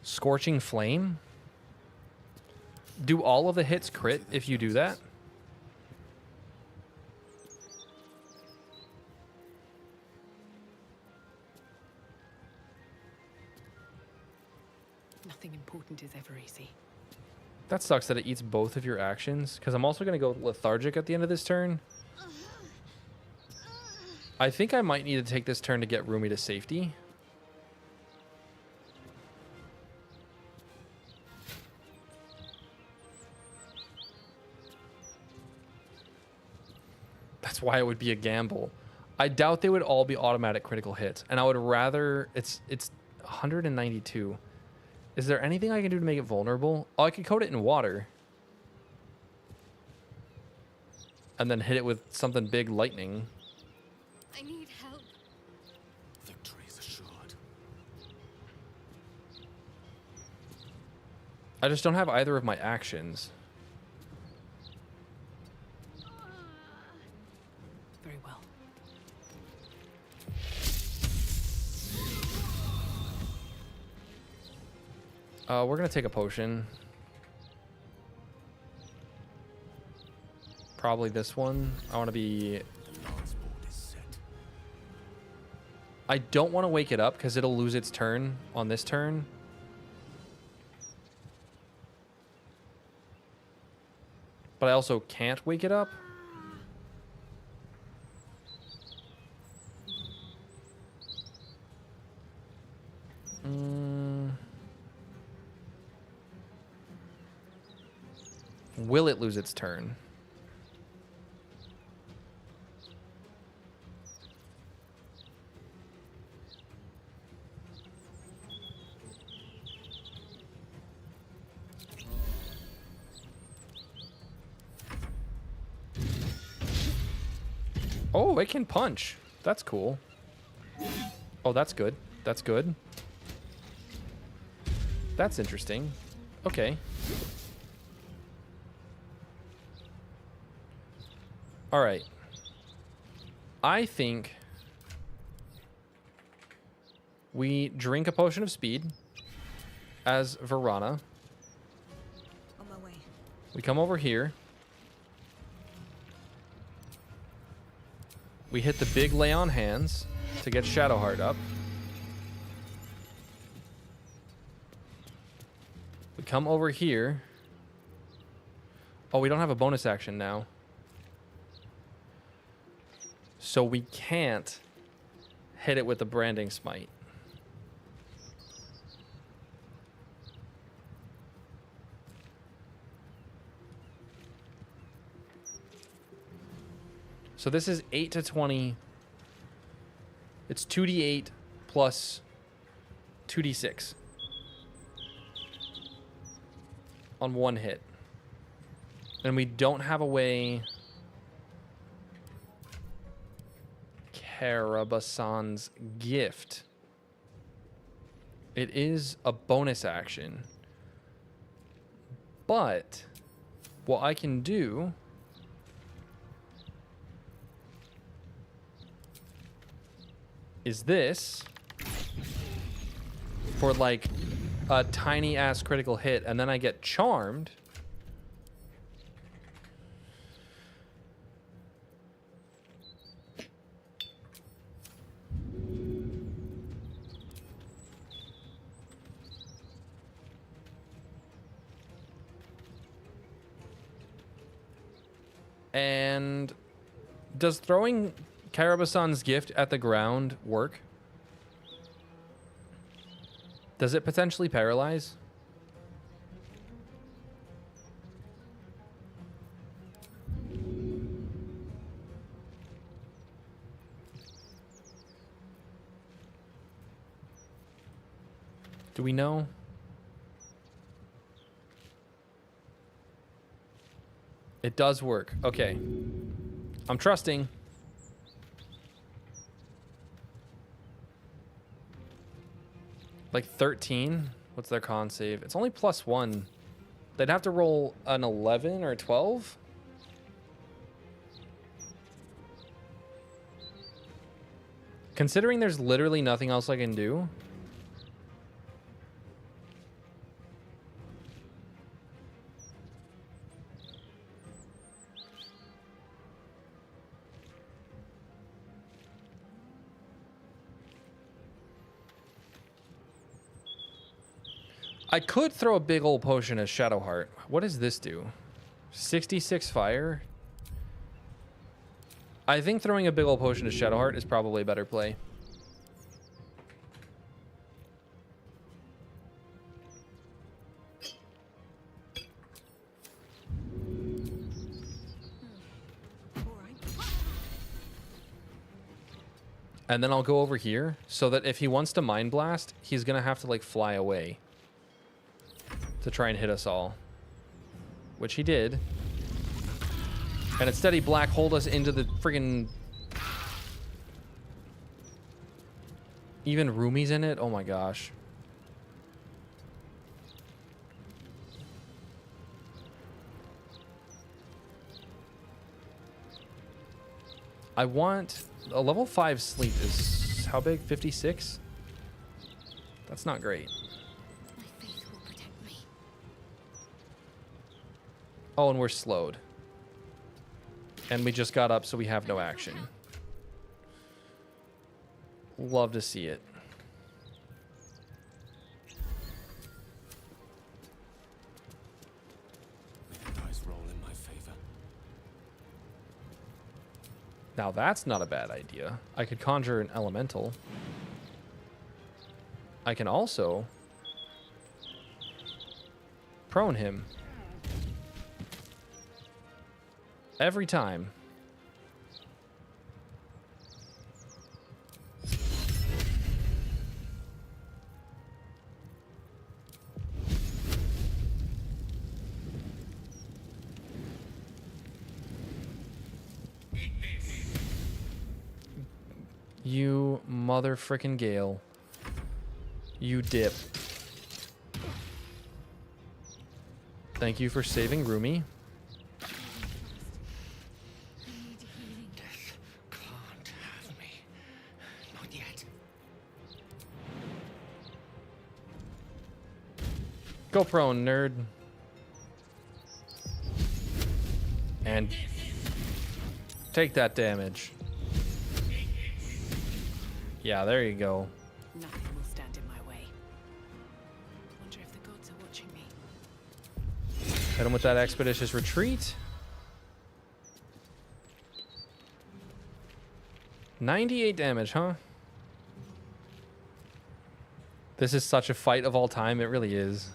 Scorching Flame? Do all of the hits crit if you do that? Nothing important is ever easy. That sucks that it eats both of your actions, because I'm also going to go lethargic at the end of this turn. I think I might need to take this turn to get Rumi to safety. That's why it would be a gamble. I doubt they would all be automatic critical hits, and I would rather... It's 192. Is there anything I can do to make it vulnerable? Oh, I could coat it in water. And then hit it with something big, lightning. I need help. Victory is assured. I just don't have either of my actions. Very well. We're gonna take a potion. Probably this one. I want to be... The lance board is set. I don't want to wake it up because it'll lose its turn on this turn. But I also can't wake it up. Will it lose its turn? Oh, it can punch. That's cool. Oh, that's good. That's good. That's interesting. Okay. All right. I think we drink a potion of speed as Verana. On my way. We come over here. We hit the big lay on hands to get Shadowheart up. We come over here. Oh, we don't have a bonus action now. So we can't hit it with the branding smite. So this is 8 to 20. It's 2d8 plus 2d6 on one hit. And we don't have a way... Karabasan's gift. It is a bonus action. But what I can do is this for like a tiny ass critical hit, and then I get charmed. And does throwing Karabasan's gift at the ground work? Does it potentially paralyze? Do we know? It does work. Okay. I'm trusting. Like 13? What's their con save? It's only +1. They'd have to roll an 11 or a 12? Considering there's literally nothing else I can do. I could throw a big old potion as Shadowheart. What does this do? 66 fire? I think throwing a big old potion as Shadowheart is probably a better play. And then I'll go over here so that if he wants to Mind Blast, he's going to have to like fly away to try and hit us all, which he did. And instead he black holed us into the friggin'... Even Rumi's in it? Oh my gosh. I want... A level 5 sleep is... How big? 56? That's not great. Oh, and we're slowed. And we just got up, so we have no action. Love to see it. Dice roll in my favor. Now that's not a bad idea. I could conjure an elemental. I can also prone him. Every time. You mother frickin' Gale. You dip. Thank you for saving Rumi. Go prone, nerd. And take that damage. Yeah, there you go. Nothing will stand in my way. Wonder if the gods are watching me. Hit him with that expeditious retreat. 98 damage, huh? This is such a fight of all time. It really is.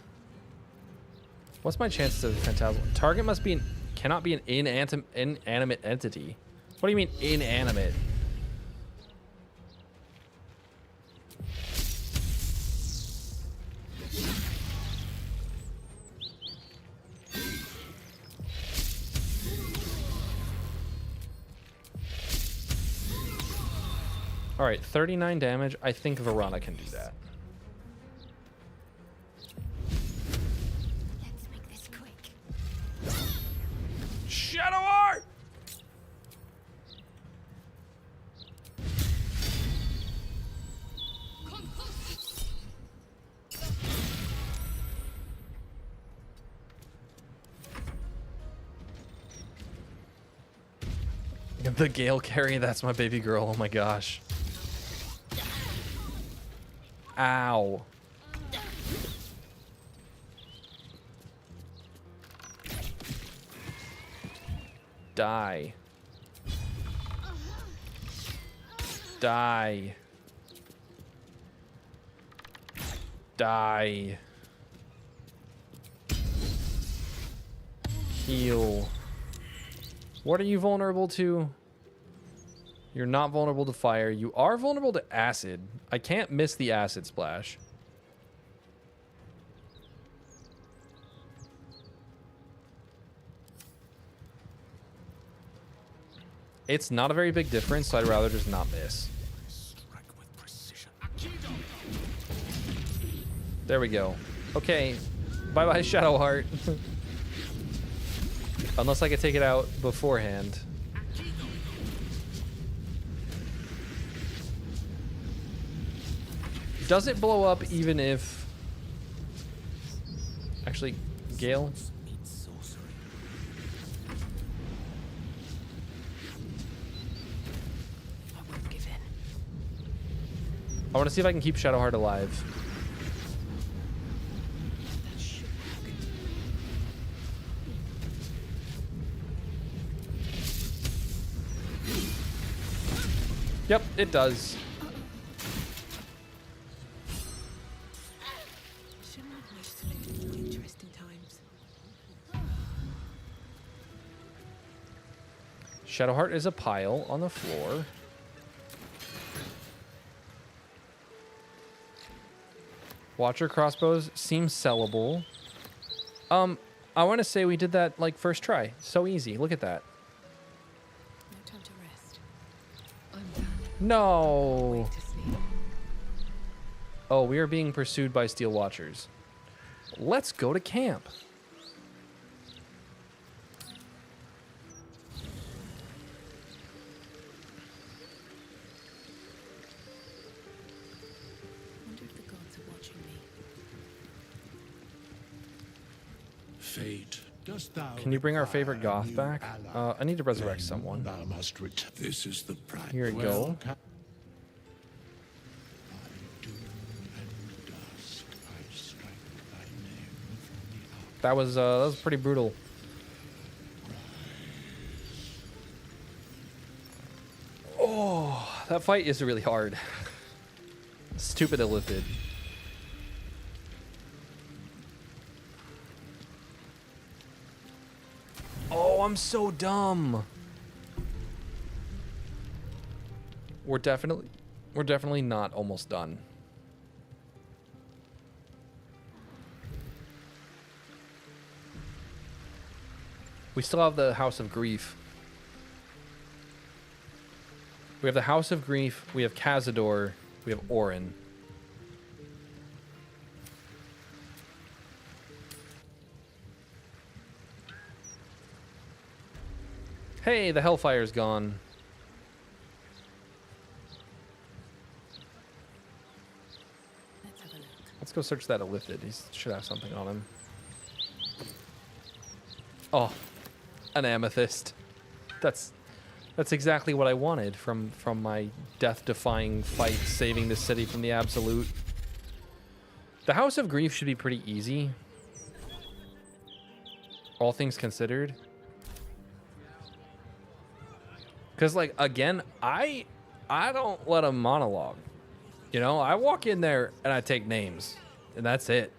What's my chance to Phantasmal? Target must be cannot be an inanimate entity. What do you mean inanimate? All right, 39 damage. I think Verana can do that. Let's make this quick. Shadow Art! The Gale carry, that's my baby girl. Oh my gosh. Ow. Die. Die. Die. Heal. What are you vulnerable to? You're not vulnerable to fire. You are vulnerable to acid. I can't miss the acid splash. It's not a very big difference, so I'd rather just not miss. Strike with precision. There we go. Okay. Bye-bye, Shadowheart. Unless I could take it out beforehand. Does it blow up even if... Actually, Gale? I won't give in. I want to see if I can keep Shadowheart alive. That should work. Yep, it does. Shouldn't have wished to live in more interesting times. Shadowheart is a pile on the floor. Watcher crossbows seems sellable. I want to say we did that like first try. So easy. Look at that. No time to rest. No. To sleep. Oh, we are being pursued by Steel Watchers. Let's go to camp. Wonder if the gods are watching me. Fate, dost thou Can you bring our favorite require a goth new back? ally? I need to resurrect Then someone. Thou must return. This is the price. Here we go. By doom and dust, I strike thy name from the arc. That was pretty brutal. Oh, that fight is really hard. Stupid Illithid. Oh, I'm so dumb. We're definitely not almost done. We still have the House of Grief. We have the House of Grief, we have Cazador, we have Orin. Hey, the Hellfire's gone. Let's have a look. Let's go search that Illithid. He should have something on him. Oh, an amethyst. That's exactly what I wanted from my death-defying fight saving the city from the absolute. The House of Grief should be pretty easy. All things considered. Because, like, again, I don't let them monologue. You know, I walk in there and I take names. And that's it.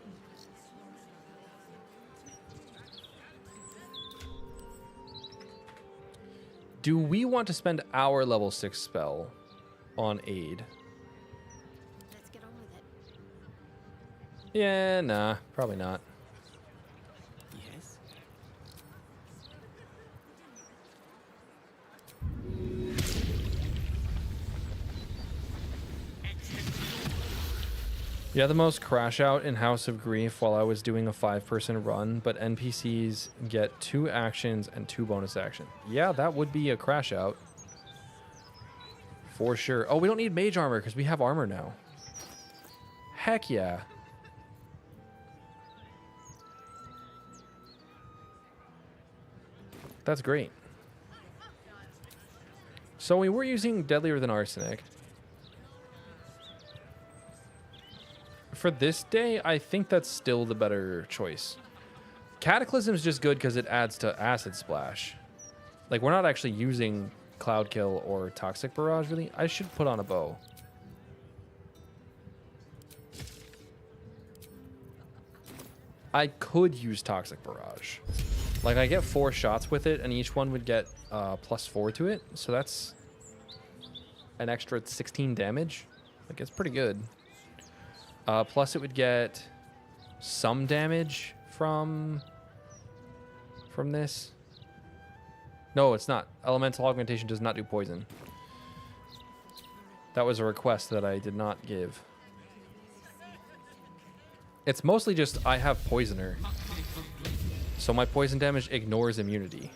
Do we want to spend our level 6 spell on aid? Let's get on with it. Yeah, nah, probably not. Yes. Yeah, the most crash out in House of Grief while I was doing a 5-person run, but NPCs get 2 actions and 2 bonus actions. Yeah, that would be a crash out. For sure. Oh, we don't need mage armor because we have armor now. Heck yeah. That's great. So we were using Deadlier Than Arsenic. For this day, I think that's still the better choice. Cataclysm's just good because it adds to Acid Splash. Like, we're not actually using Cloud Kill or Toxic Barrage, really. I should put on a bow. I could use Toxic Barrage. Like, I get 4 shots with it, and each one would get +4 to it. So that's an extra 16 damage. Like, it's pretty good. Plus, it would get some damage from this. No, it's not. Elemental Augmentation does not do poison. That was a request that I did not give. It's mostly just I have Poisoner. So my poison damage ignores immunity.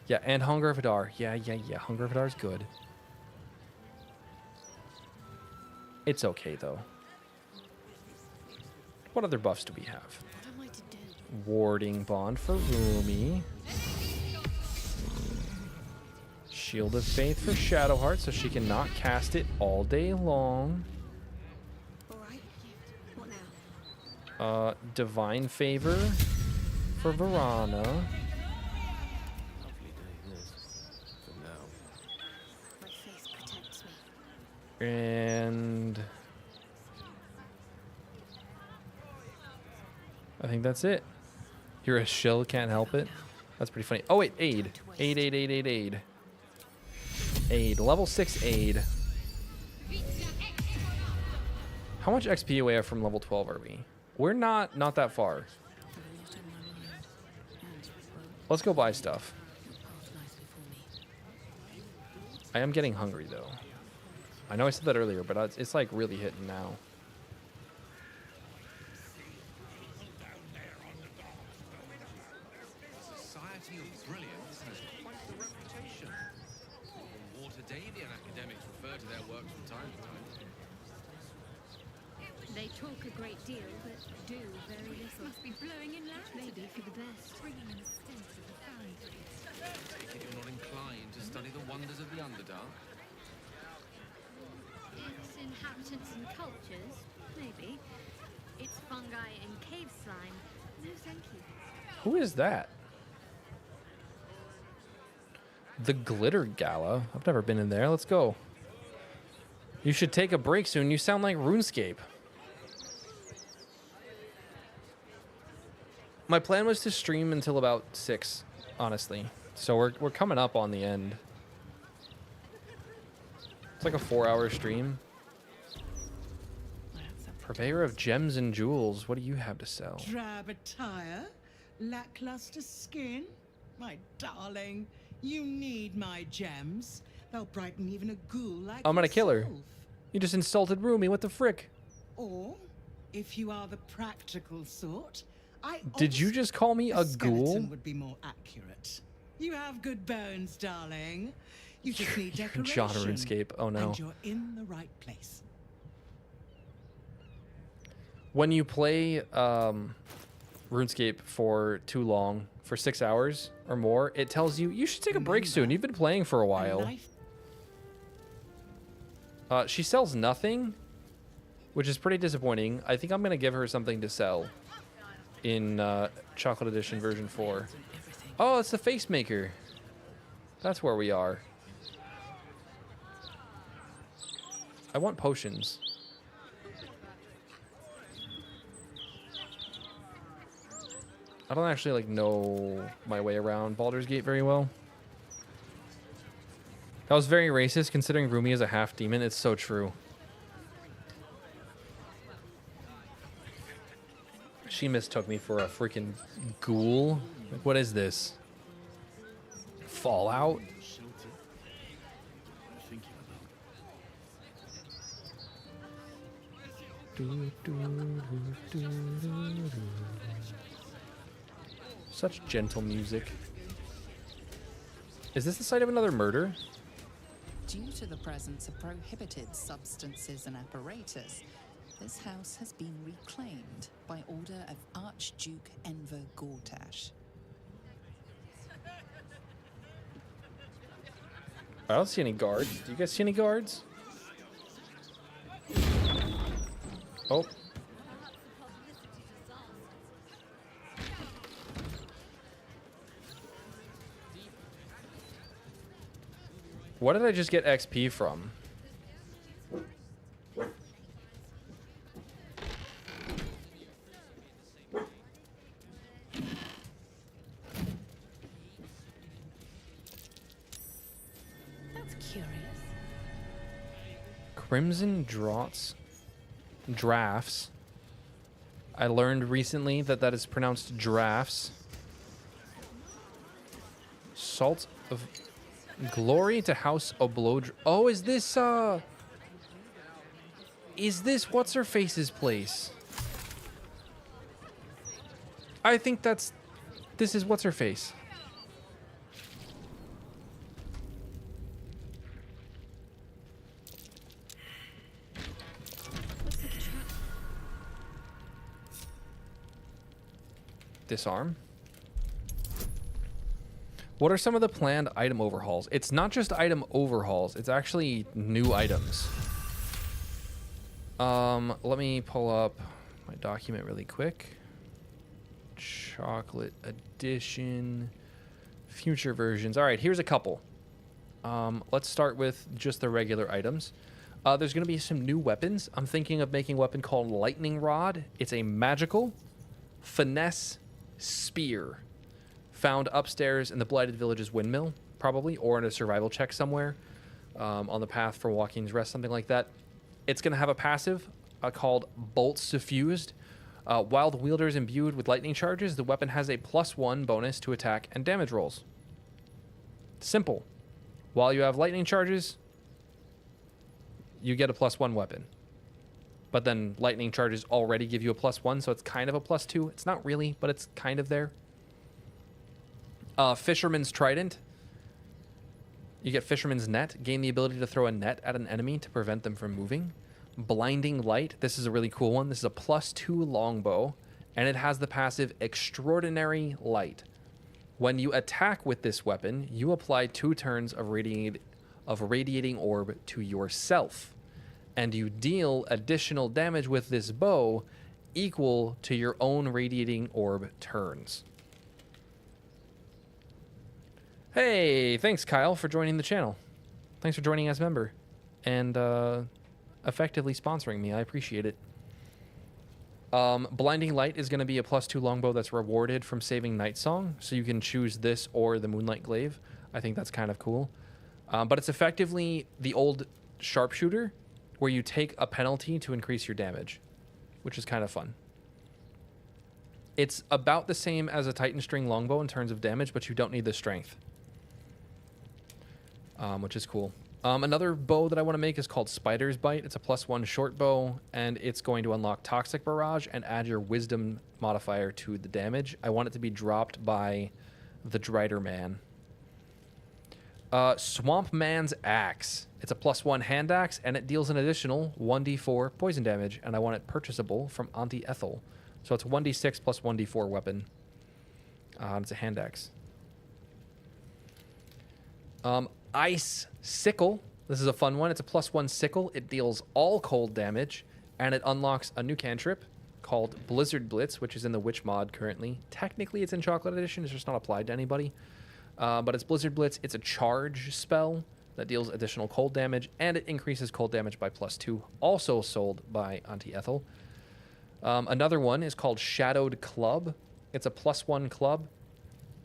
Yeah, and Hunger of Hadar. Yeah. Hunger of Hadar is good. It's okay, though. What other buffs do we have? What am I to do? Warding Bond for Rumi. Shield of Faith for Shadowheart, so she cannot cast it all day long. Alright. What now? Divine Favor for Varana. Lovely day this. For now. My face protects me. And I think that's it. You're a shill, can't help it. That's pretty funny. Oh wait, aid. Aid. Aid. Level 6 aid. How much XP away from level 12 are we? We're not that far. Let's go buy stuff. I am getting hungry though. I know I said that earlier, but it's like really hitting now. Society of Brilliance has quite the reputation. Waterdavian academics refer to their works from time to time. They talk a great deal, but do very little. Must be blowing in loud. Maybe for the best. Bringing in a sense of the boundaries. Take it you're not inclined to study the wonders of the Underdark. Its inhabitants and cultures, maybe. Its fungi and cave slime. No, thank you. Who is that? The Glitter Gala. I've never been in there. Let's go. You should take a break soon. You sound like RuneScape. My plan was to stream until about 6, honestly. So we're coming up on the end. It's like a 4-hour stream. Purveyor of gems and jewels. What do you have to sell? Drab attire, lackluster skin. My darling, you need my gems. They'll brighten even a ghoul like I'm gonna kill her. yourself. You just insulted Rumi. What the frick? Or, if you are the practical sort, Did you just call me a ghoul? skeleton would be more accurate. You have good bones, darling. You just need decoration. John RuneScape. Oh no. And you're in the right place. When you play RuneScape for too long, for 6 hours or more, it tells you you should take a break soon. You've been playing for a while. She sells nothing, which is pretty disappointing. I think I'm gonna give her something to sell in Chocolate Edition version 4. Oh, it's the face maker. That's where we are. I want potions. I don't actually like know my way around Baldur's Gate very well. That was very racist considering Rumi is a half demon. It's so true. She mistook me for a freaking ghoul. Like, what is this? Fallout? Such gentle music. Is this the site of another murder? Due to the presence of prohibited substances and apparatus, this house has been reclaimed by order of Archduke Enver Gortash. I don't see any guards. Do you guys see any guards? Oh. What did I just get XP from? That's curious. Crimson Drafts. I learned recently that that is pronounced drafts. Salt of Glory to House Oblodr. Oh, is this what's her face's place? I think this is what's her face. Disarm. What are some of the planned item overhauls? It's not just item overhauls, it's actually new items. Let me pull up my document really quick. Chocolate edition, future versions. All right, here's a couple. Let's start with just the regular items. There's going to be some new weapons. I'm thinking of making a weapon called Lightning Rod. It's a magical finesse spear found upstairs in the Blighted Village's windmill, probably, or in a survival check somewhere on the path for Walking's Rest, something like that. It's going to have a passive called Bolt Suffused. While the wielder is imbued with lightning charges, the weapon has a +1 bonus to attack and damage rolls. Simple. While you have lightning charges, you get a +1 weapon. But then lightning charges already give you a +1, so it's kind of a +2. It's not really, but it's kind of there. Fisherman's Trident. You get Fisherman's Net. Gain the ability to throw a net at an enemy to prevent them from moving. Blinding Light. This is a really cool one. This is a +2 longbow, and it has the passive Extraordinary Light. When you attack with this weapon, you apply 2 turns of radiating orb to yourself, and you deal additional damage with this bow equal to your own radiating orb turns. Hey, thanks Kyle for joining the channel. Thanks for joining as a member and effectively sponsoring me. I appreciate it. Blinding Light is going to be a +2 longbow that's rewarded from saving Night Song, so you can choose this or the Moonlight Glaive. I think that's kind of cool. But it's effectively the old sharpshooter where you take a penalty to increase your damage, which is kind of fun. It's about the same as a Titan String longbow in terms of damage, but you don't need the strength, which is cool. Another bow that I want to make is called Spider's Bite. It's a +1 short bow, and it's going to unlock Toxic Barrage and add your Wisdom modifier to the damage. I want it to be dropped by the Drider Man. Swamp Man's Axe. It's a +1 hand axe, and it deals an additional 1d4 poison damage, and I want it purchasable from Auntie Ethel. So it's 1d6 plus 1d4 weapon. It's a hand axe. Ice Sickle. This is a fun one. It's a +1 sickle. It deals all cold damage, and it unlocks a new cantrip called Blizzard Blitz, which is in the Witch mod currently. Technically, it's in Chocolate Edition. It's just not applied to anybody. But it's Blizzard Blitz. It's a charge spell that deals additional cold damage, and it increases cold damage by +2. Also sold by Auntie Ethel. Another one is called Shadowed Club. It's a +1 club,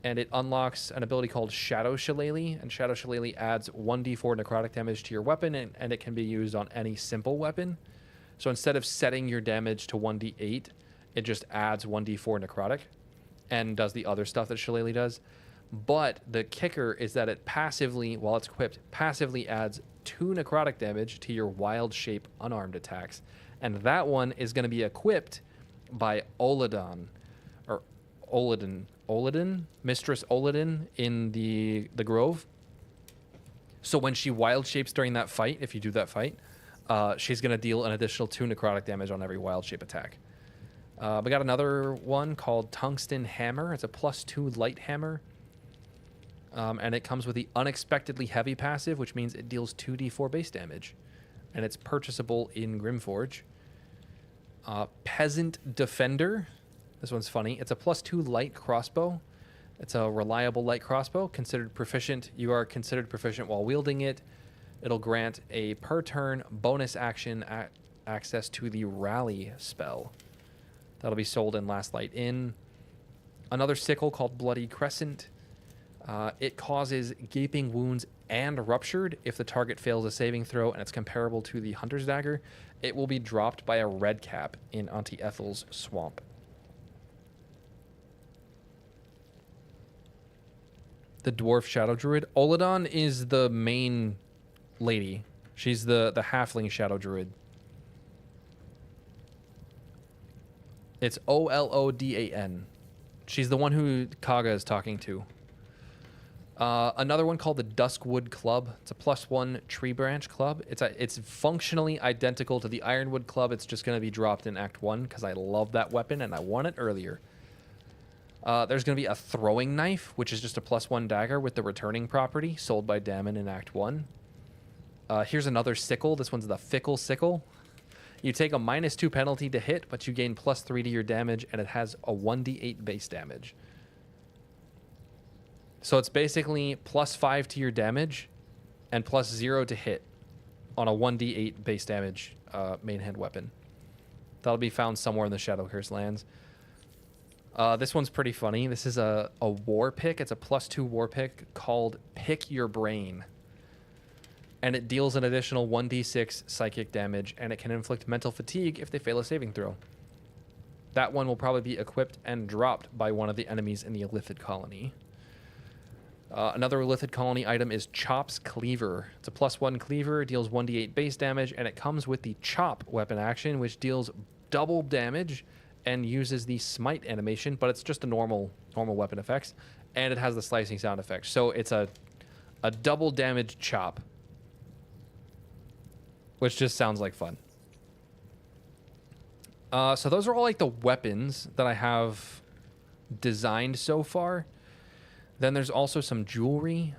and it unlocks an ability called Shadow Shillelagh, and Shadow Shillelagh adds 1d4 necrotic damage to your weapon, and it can be used on any simple weapon. So instead of setting your damage to 1d8, it just adds 1d4 necrotic and does the other stuff that Shillelagh does. But the kicker is that it passively, while it's equipped, passively adds 2 necrotic damage to your Wild Shape unarmed attacks. And that one is going to be equipped by Oladan, or Oladan, Mistress Oladan in the Grove. So when she Wild Shapes during that fight, if you do that fight, she's going to deal an additional 2 necrotic damage on every Wild Shape attack. We got another one called Tungsten Hammer. It's a +2 light hammer. And it comes with the Unexpectedly Heavy passive, which means it deals 2d4 base damage. And it's purchasable in Grimforge. Peasant Defender. This one's funny. It's a +2 light crossbow It's a reliable light crossbow, considered proficient. You are considered proficient while wielding it. It'll grant a per turn bonus action access to the rally spell. That'll be sold in Last Light Inn. Another sickle called Bloody Crescent. It causes gaping wounds and ruptured if the target fails a saving throw, and it's comparable to the Hunter's Dagger. It will be dropped by a red cap in Auntie Ethel's swamp. The Dwarf Shadow Druid. Oladon is the main lady. She's the halfling Shadow Druid. It's Olodan. She's the one who Kaga is talking to. Another one called the Duskwood Club. It's a +1 tree branch club. It's functionally identical to the Ironwood Club. It's just going to be dropped in Act 1 because I love that weapon and I want it earlier. There's going to be a throwing knife, which is just a +1 dagger with the returning property, sold by Damon in Act 1. Here's another sickle. This one's the Fickle Sickle. You take a -2 penalty to hit, but you gain +3 to your damage, and it has a 1d8 base damage. So it's basically +5 to your damage and +0 to hit on a 1d8 base damage main hand weapon. That'll be found somewhere in the Shadowcurse lands. This one's pretty funny. This is a war pick. It's a +2 war pick called Pick Your Brain. And it deals an additional 1d6 psychic damage, and it can inflict mental fatigue if they fail a saving throw. That one will probably be equipped and dropped by one of the enemies in the Illithid colony. Another Illithid colony item is Chop's Cleaver. It's a +1 cleaver, deals 1d8 base damage, and it comes with the Chop weapon action, which deals double damage and uses the Smite animation, but it's just a normal weapon effects, and it has the slicing sound effect. So it's a double damage chop, which just sounds like fun. So those are all like the weapons that I have designed so far. Then there's also some jewelry,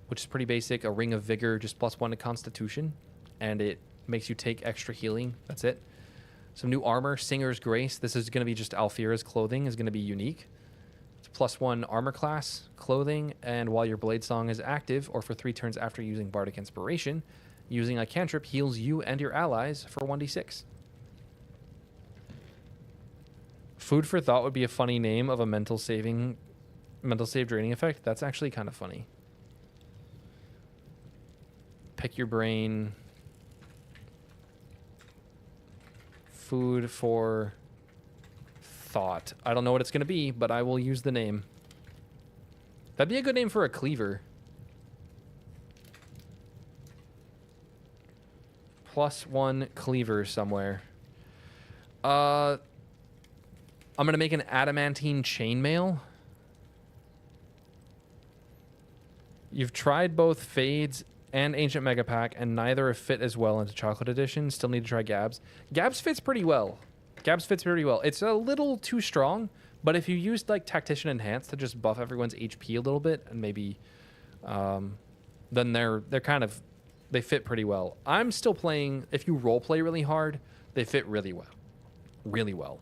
which is pretty basic. A Ring of Vigor, just +1 to Constitution, and it makes you take extra healing. That's it. Some new armor, Singer's Grace. This is going to be just Alfira's clothing, is going to be unique. It's +1 armor class, clothing, and while your Blade Song is active, or for 3 turns after using Bardic Inspiration, using a cantrip heals you and your allies for 1d6. Food for Thought would be a funny name of a mental save draining effect. That's actually kind of funny. Pick Your Brain. Food for Thought. I don't know what it's going to be, but I will use the name. That'd be a good name for a cleaver. +1 cleaver somewhere. I'm going to make an adamantine chainmail. You've tried both Fades and Ancient Megapack, and neither have fit as well into Chocolate Edition. Still need to try Gabs. Gabs fits pretty well. It's a little too strong, but if you used like Tactician Enhance to just buff everyone's HP a little bit, and maybe then they fit pretty well. I'm still playing, if you roleplay really hard, they fit really well. Really well.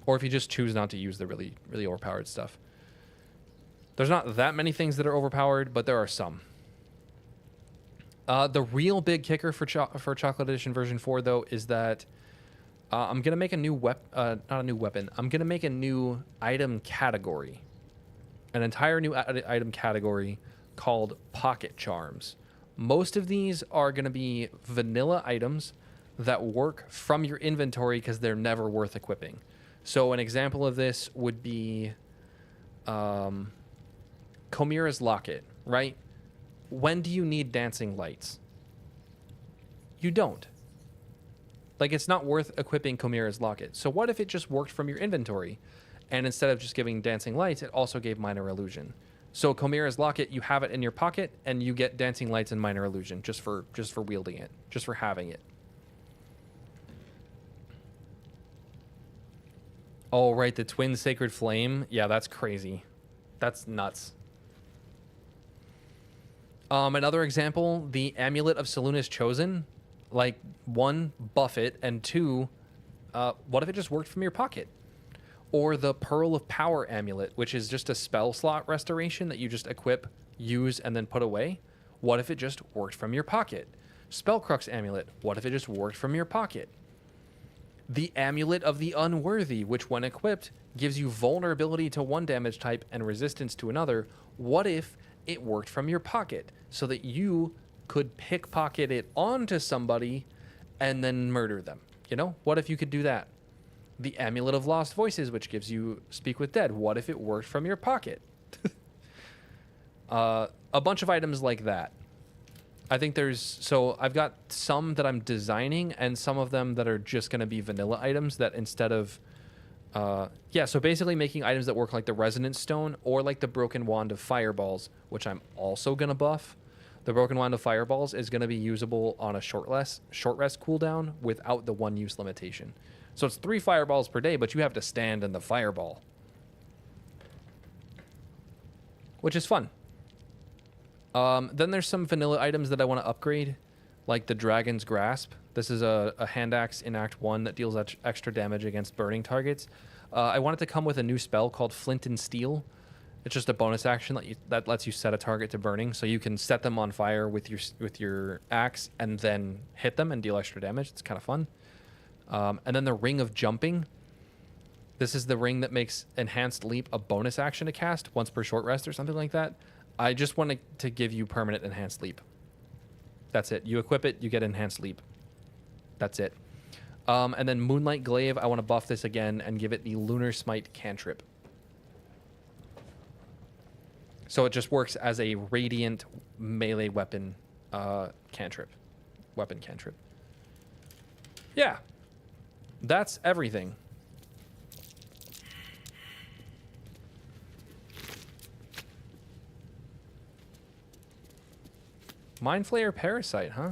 Or if you just choose not to use the really, really overpowered stuff. There's not that many things that are overpowered, but there are some. The real big kicker for Chocolate Edition version 4, though, is that I'm going to make a new not a new weapon. I'm going to make a new item category. An entire new item category called Pocket Charms. Most of these are going to be vanilla items that work from your inventory because they're never worth equipping. So an example of this would be Chimera's Locket, right? When do you need dancing lights? You don't. Like, it's not worth equipping Chimera's Locket. So what if it just worked from your inventory? And instead of just giving dancing lights, it also gave minor illusion. So Chimera's Locket, you have it in your pocket, and you get dancing lights and minor illusion just for wielding it, just for having it. Oh, right, the Twin Sacred Flame. Yeah, that's crazy. That's nuts. Another example, the Amulet of Seluna's Chosen. Like, 1, buff it, and 2, what if it just worked from your pocket? Or the Pearl of Power amulet, which is just a spell slot restoration that you just equip, use, and then put away. What if it just worked from your pocket? Spellcrux amulet. What if it just worked from your pocket? The Amulet of the Unworthy, which when equipped gives you vulnerability to one damage type and resistance to another. What if it worked from your pocket so that you could pickpocket it onto somebody and then murder them? You know, what if you could do that? The Amulet of Lost Voices, which gives you Speak with Dead. What if it worked from your pocket? A bunch of items like that. I think so I've got some that I'm designing and some of them that are just going to be vanilla items that instead of, so basically making items that work like the Resonance Stone or like the Broken Wand of Fireballs, which I'm also going to buff. The Broken Wand of Fireballs is going to be usable on a short rest cooldown without the 1-use limitation. So it's 3 fireballs per day, but you have to stand in the fireball, which is fun. Then there's some vanilla items that I want to upgrade, like the Dragon's Grasp. This is a hand axe in Act 1 that deals extra damage against burning targets. I want it to come with a new spell called Flint and Steel. It's just a bonus action that lets you set a target to burning, so you can set them on fire with your axe and then hit them and deal extra damage. It's kind of fun. And then the Ring of Jumping. This is the ring that makes Enhanced Leap a bonus action to cast once per short rest or something like that. I just wanted to give you permanent Enhanced Leap. That's it. You equip it, you get Enhanced Leap. That's it. And then Moonlight Glaive, I want to buff this again and give it the Lunar Smite cantrip. So it just works as a radiant melee weapon cantrip. Weapon cantrip. Yeah. That's everything. Mind Flayer Parasite, huh?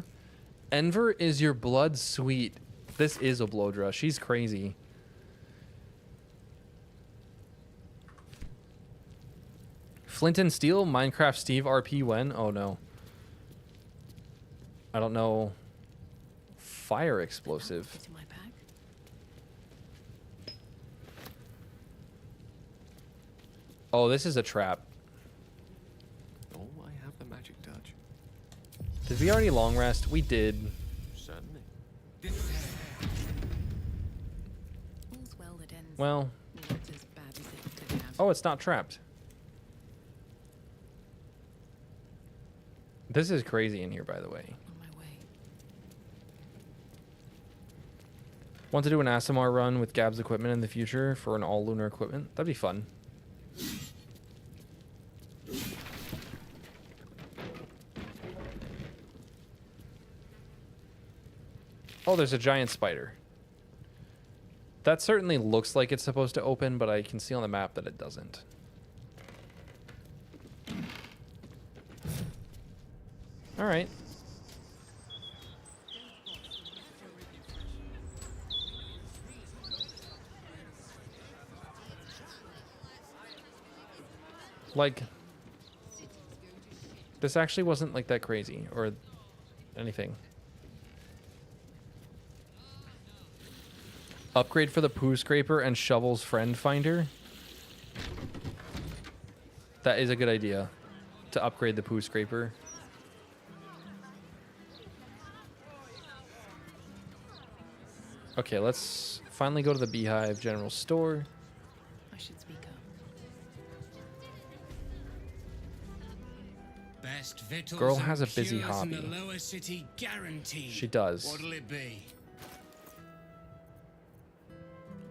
Enver is your blood sweet. This is Oblodra. She's crazy. Flint and Steel, Minecraft Steve RP when? Oh no. I don't know. Fire explosive. Oh, this is a trap. Oh, I have the magic touch. Did we already long rest? We did. Certainly. Well. Oh, it's not trapped. This is crazy in here, by the way. Want to do an Asimar run with Gab's equipment in the future for an all-lunar equipment? That'd be fun. Oh, there's a giant spider. That certainly looks like it's supposed to open, but I can see on the map that it doesn't. All right. Like, this actually wasn't like that crazy or anything. Upgrade for the Poo Scraper and Shovel's Friend Finder. That is a good idea, to upgrade the Poo Scraper. Okay, let's finally go to the Beehive General Store. I should speak up. Best victuals Girl has a and busy cures in hobby. the lower city guaranteed. She does. What'll it be?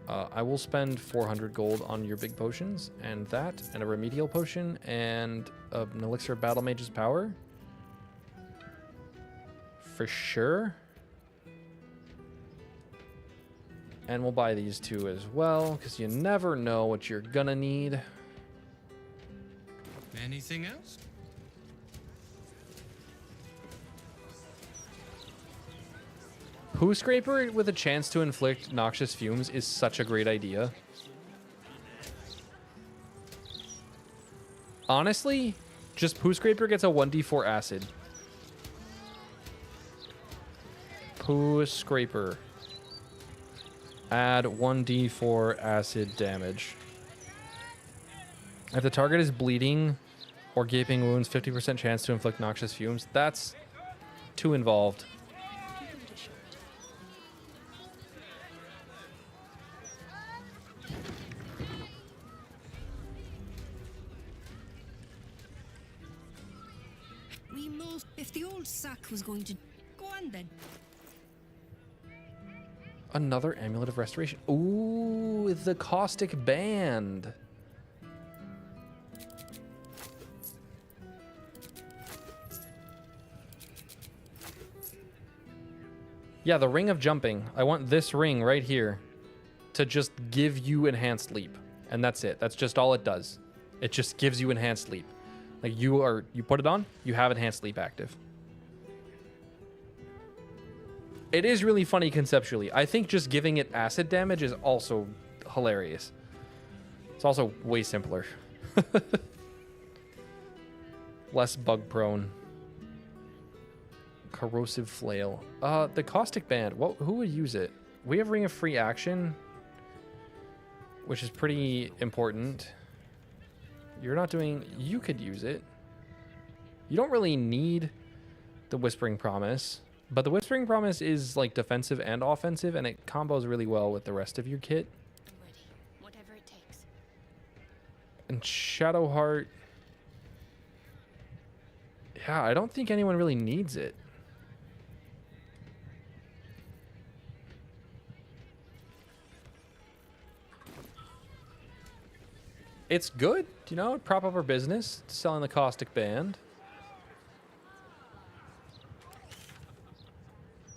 I will spend 400 gold on your big potions, and that, and a remedial potion, and an elixir of Battle Mage's Power. For sure. And we'll buy these two as well, because you never know what you're gonna need. Anything else? Poo Scraper with a chance to inflict noxious fumes is such a great idea. Honestly, just Poo Scraper gets a 1d4 acid. Poo Scraper. Add 1d4 acid damage. If the target is bleeding or gaping wounds, 50% chance to inflict noxious fumes. That's too involved. We must. If the old sack was going to go on, then. Another amulet of restoration. Ooh, the caustic band. Yeah, the ring of jumping. I want this ring right here to just give you enhanced leap. And that's it. That's just all it does. It just gives you enhanced leap. Like you put it on, you have enhanced leap active. It is really funny conceptually. I think just giving it acid damage is also hilarious. It's also way simpler. Less bug prone. Corrosive flail. The caustic band. Who would use it? We have ring of free action, which is pretty important. You're not doing... You could use it. You don't really need the Whispering Promise, but the Whispering Promise is like defensive and offensive, and it combos really well with the rest of your kit. I'm ready. Whatever it takes. And Shadowheart... Yeah, I don't think anyone really needs it. It's good, you know, prop up our business, selling the caustic band.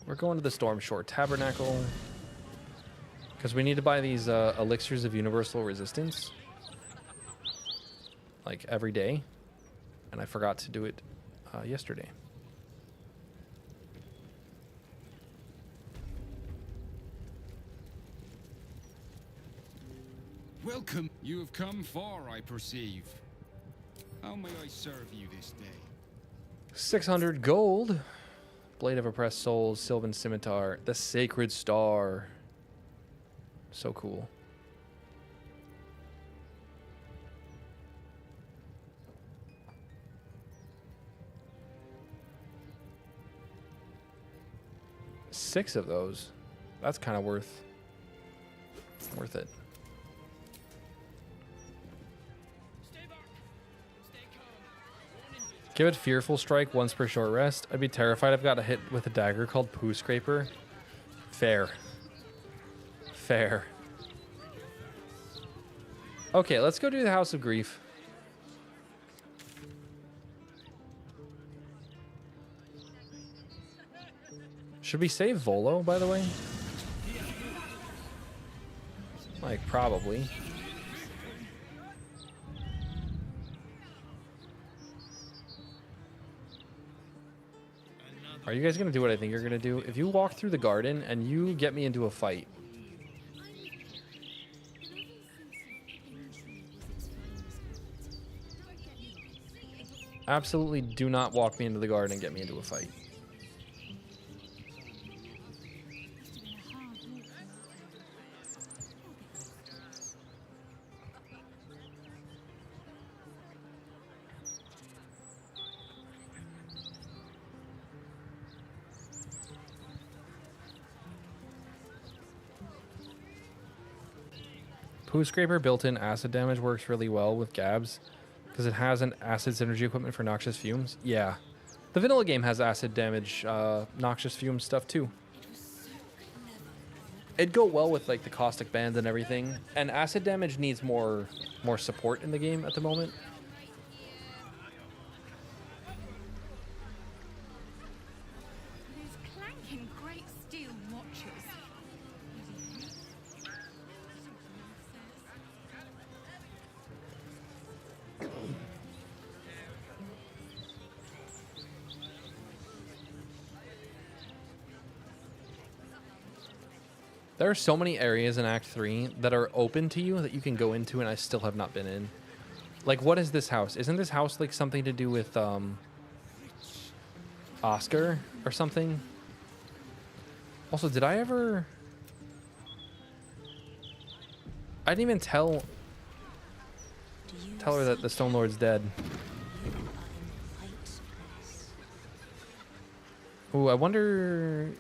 We're going to the Stormshore Tabernacle because we need to buy these elixirs of universal resistance like every day, and I forgot to do it yesterday. Welcome. You have come far, I perceive. How may I serve you this day? 600 gold. Blade of Oppressed Souls, Sylvan Scimitar, the Sacred Star. So cool. Six of those. That's kind of worth it. Give it Fearful Strike once per short rest. I'd be terrified I've got a hit with a dagger called Poo Scraper. Fair. Fair. Okay, let's go do the House of Grief. Should we save Volo, by the way? Like, probably. Are you guys going to do what I think you're going to do? If you walk through the garden and you get me into a fight. Absolutely do not walk me into the garden and get me into a fight. Poo Scraper built-in acid damage works really well with Gabs because it has an acid synergy equipment for noxious fumes. Yeah. The vanilla game has acid damage, noxious fume stuff too. It'd go well with like the caustic band and everything. And acid damage needs more support in the game at the moment. These clanking great steel watches. There are so many areas in Act 3 that are open to you that you can go into, and I still have not been in. Like, what is this house? Isn't this house like something to do with Oscar or something? Also, did I ever... I didn't even tell her that the Stone Lord's dead. Ooh, I wonder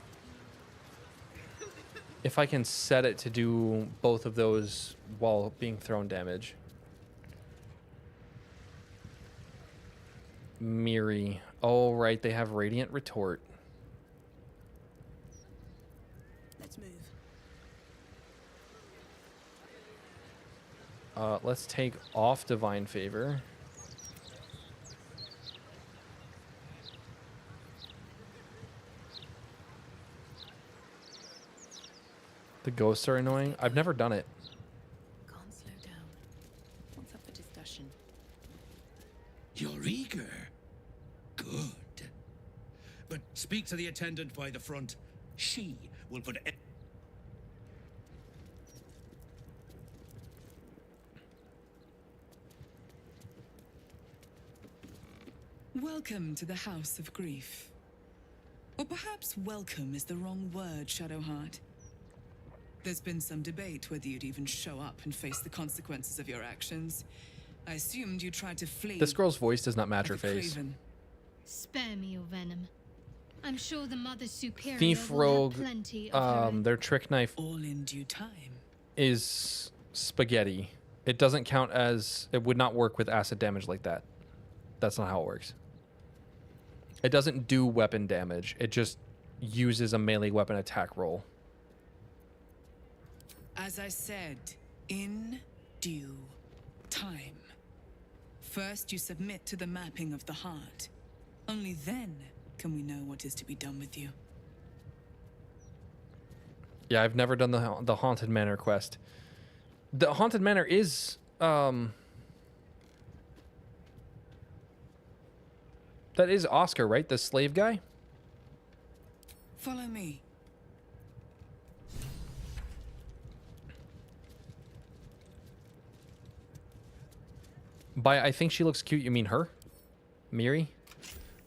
if I can set it to do both of those while being thrown damage. Miri. Oh, right, they have Radiant Retort. Let's move. Let's take off Divine Favor. The ghosts are annoying. I've never done it. Can't slow down. What's up for discussion? You're eager. Good. But speak to the attendant by the front. She will put... Welcome to the House of Grief. Or perhaps welcome is the wrong word, Shadowheart. There's been some debate whether you'd even show up and face the consequences of your actions. I assumed you tried to flee. This girl's voice does not match her like a face. craven. Spare me your venom. I'm sure the Mother Superior Thief will Rogue, have plenty of her own. their trick knife All in due time. is spaghetti. It doesn't count as... It would not work with acid damage like that. That's not how it works. It doesn't do weapon damage. It just uses a melee weapon attack roll. As I said, in due time. First, you submit to the mapping of the heart. Only then can we know what is to be done with you. Yeah, I've never done the Haunted Manor quest. The Haunted Manor is... That is Oscar, right? The slave guy? Follow me. By I think she looks cute, you mean her? Miri?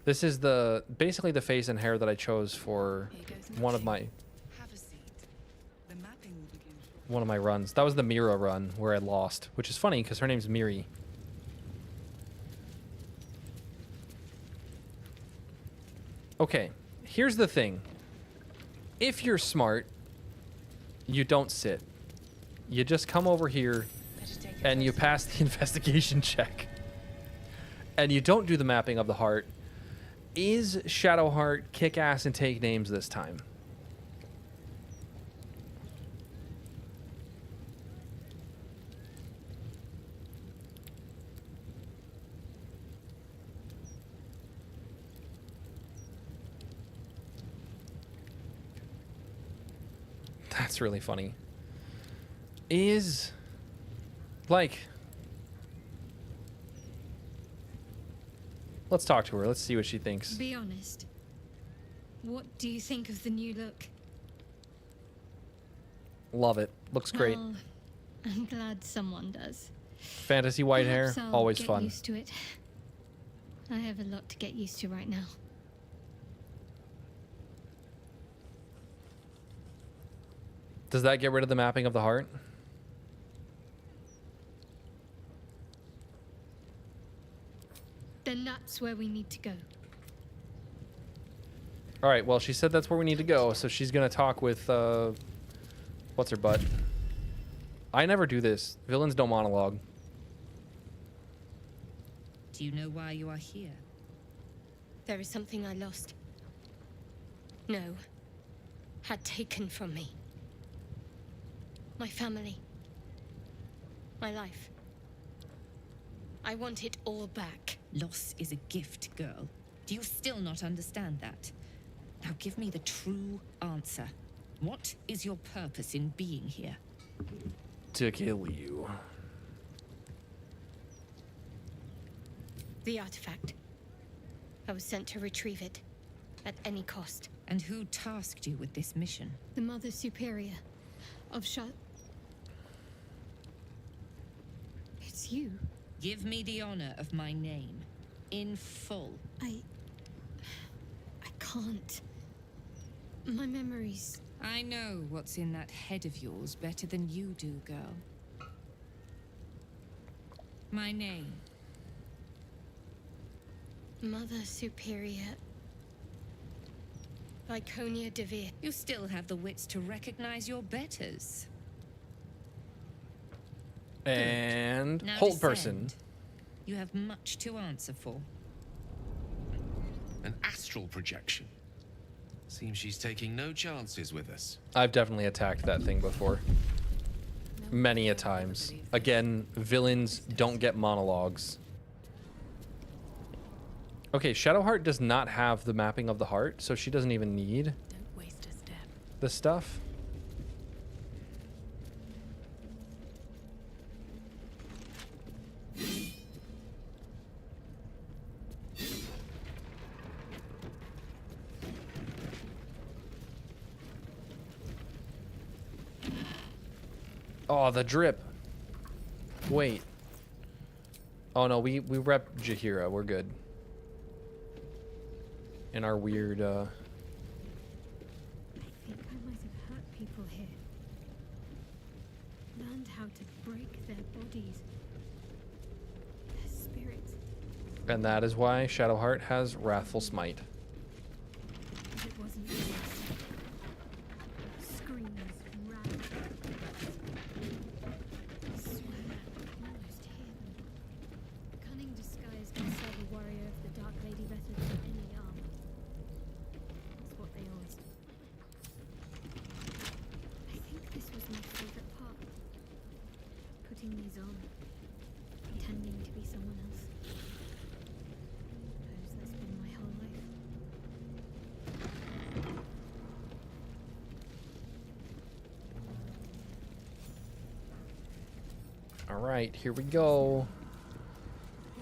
This is basically the face and hair that I chose for one of my runs. That was the Mira run where I lost, which is funny because her name's Miri. Okay, here's the thing. If you're smart, you don't sit. You just come over here and you pass the investigation check. And you don't do the mapping of the heart. Is Shadowheart kick ass and take names this time? That's really funny. Is... Like... Let's talk to her. Let's see what she thinks. Be honest. What do you think of the new look? Love it. Looks great. Well, I'm glad someone does. Fantasy white Perhaps hair, I'll always get fun. used to it. I have a lot to get used to right now. Does that get rid of the mapping of the heart? Then that's where we need to go. All right, well, she said that's where we need to go, so she's going to talk with, what's her butt? I never do this. Villains don't monologue. Do you know why you are here? There is something I lost. No. Had taken from me. My family. My life. I want it all back. Loss is a gift, girl. Do you still not understand that? Now give me the true answer. What is your purpose in being here? To kill you. The artifact. I was sent to retrieve it. At any cost. And who tasked you with this mission? The Mother Superior of It's you. Give me the honor of my name. In full. I can't. My memories... I know what's in that head of yours better than you do, girl. My name. Mother Superior. Viconia Devere. You still have the wits to recognize your betters. And Now hold descend. person. You have much to answer for. An astral projection. Seems she's taking no chances with us. I've definitely attacked that thing before. Many a times. Again, villains don't get monologues. Okay, Shadowheart does not have the mapping of the heart, so she doesn't even need the stuff. Oh, the drip. Wait. Oh no, we rep Jaheira. We're good. In our weird I think I might have hurt people here. Learned how to break their bodies. Their spirits. And that is why Shadowheart has Wrathful Smite. But it wasn't this. Screams, ran. I swear, I can almost hear them. Cunning disguise can serve a warrior of the Dark Lady better than any armor. That's what they always do. I think this was my favorite part. Putting these on. Pretending to be someone else. Suppose that's been my whole life. All right, here we go.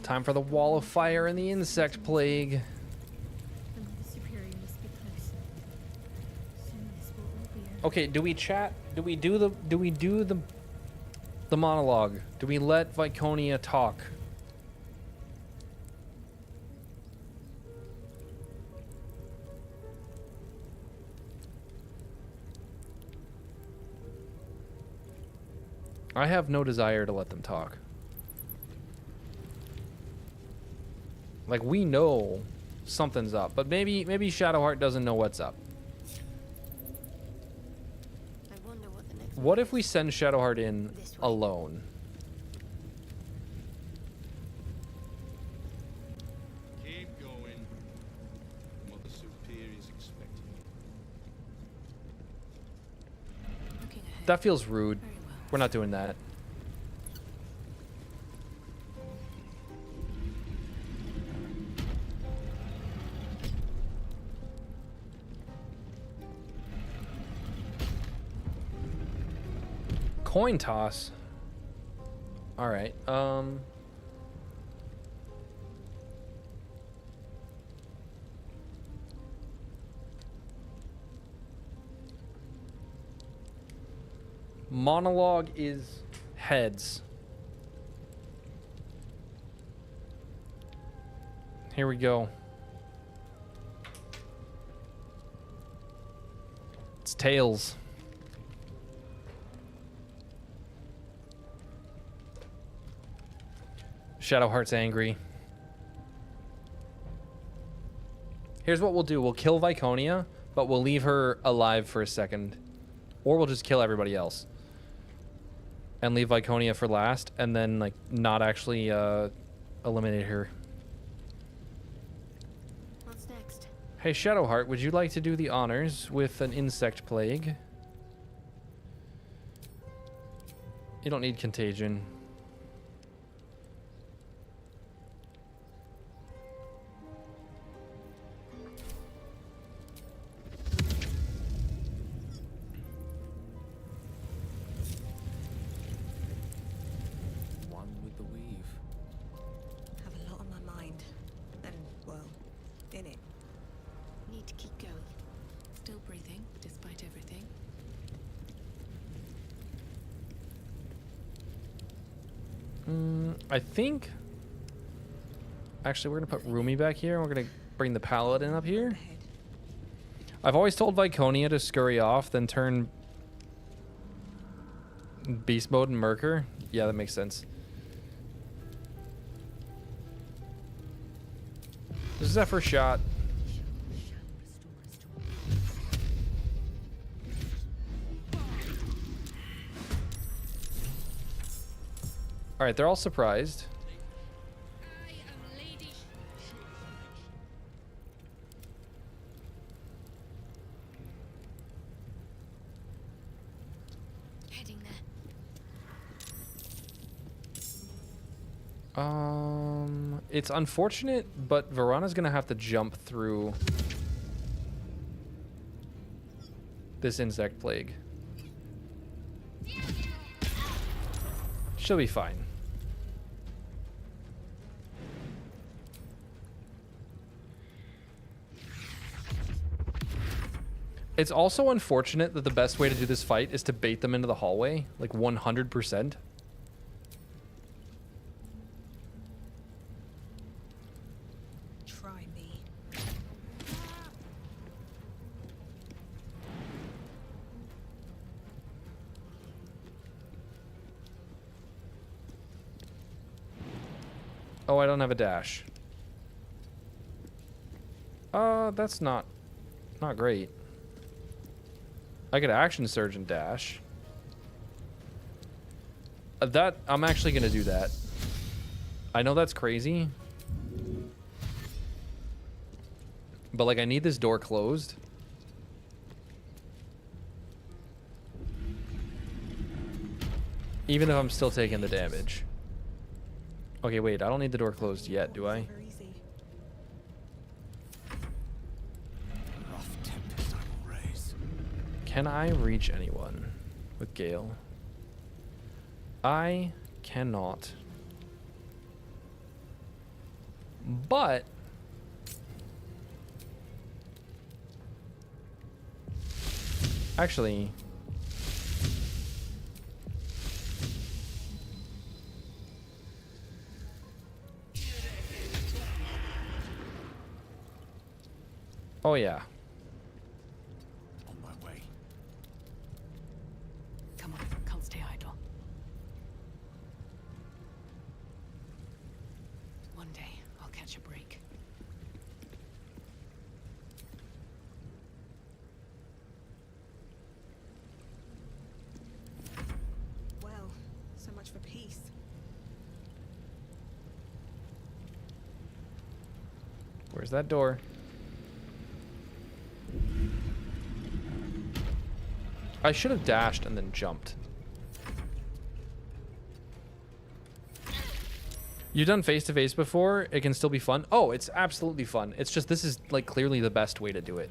Time for the Wall of Fire and the Insect Plague. The Mother Superior must be close. Soon this will all be over. Okay, do we chat? Do we do the monologue? Do we let Viconia talk? I have no desire to let them talk. Like, we know something's up, but maybe Shadowheart doesn't know what's up. I wonder what the next What if we send Shadowheart in alone? Keep going. Mother Superior's expecting you. That feels rude. We're not doing that. Coin toss. All right. Monologue is heads. Here we go. It's tails. Shadowheart's angry. Here's what we'll do. We'll kill Viconia, but we'll leave her alive for a second. Or we'll just kill everybody else. And leave Viconia for last, and then, like, not actually eliminate her. What's next? Hey, Shadowheart, would you like to do the honors with an insect plague? You don't need contagion. One with the weave. Have a lot on my mind. And, well, in it. Need to keep going. Still breathing, despite everything. I think... Actually, we're going to put Rumi back here. And we're going to bring the Paladin up here. I've always told Viconia to scurry off, then turn Beast Mode and Merker. Yeah, that makes sense. Zephyr shot. All right, they're all surprised. Heading there. It's unfortunate, but Verana's gonna have to jump through this insect plague. She'll be fine. It's also unfortunate that the best way to do this fight is to bait them into the hallway, like 100%. Try me. Oh, I don't have a dash. That's not great. I could action surge and dash. That I'm actually gonna do that. I know that's crazy, but like I need this door closed. Even if I'm still taking the damage. Okay, wait, I don't need the door closed yet, do I? Can I reach anyone with Gale? I cannot. But actually, oh yeah. On my way. Come on, can't stay idle. One day, I'll catch a break. Well, so much for peace. Where's that door? I should have dashed and then jumped. You've done face-to-face before? It can still be fun? Oh, it's absolutely fun. It's just this is like clearly the best way to do it.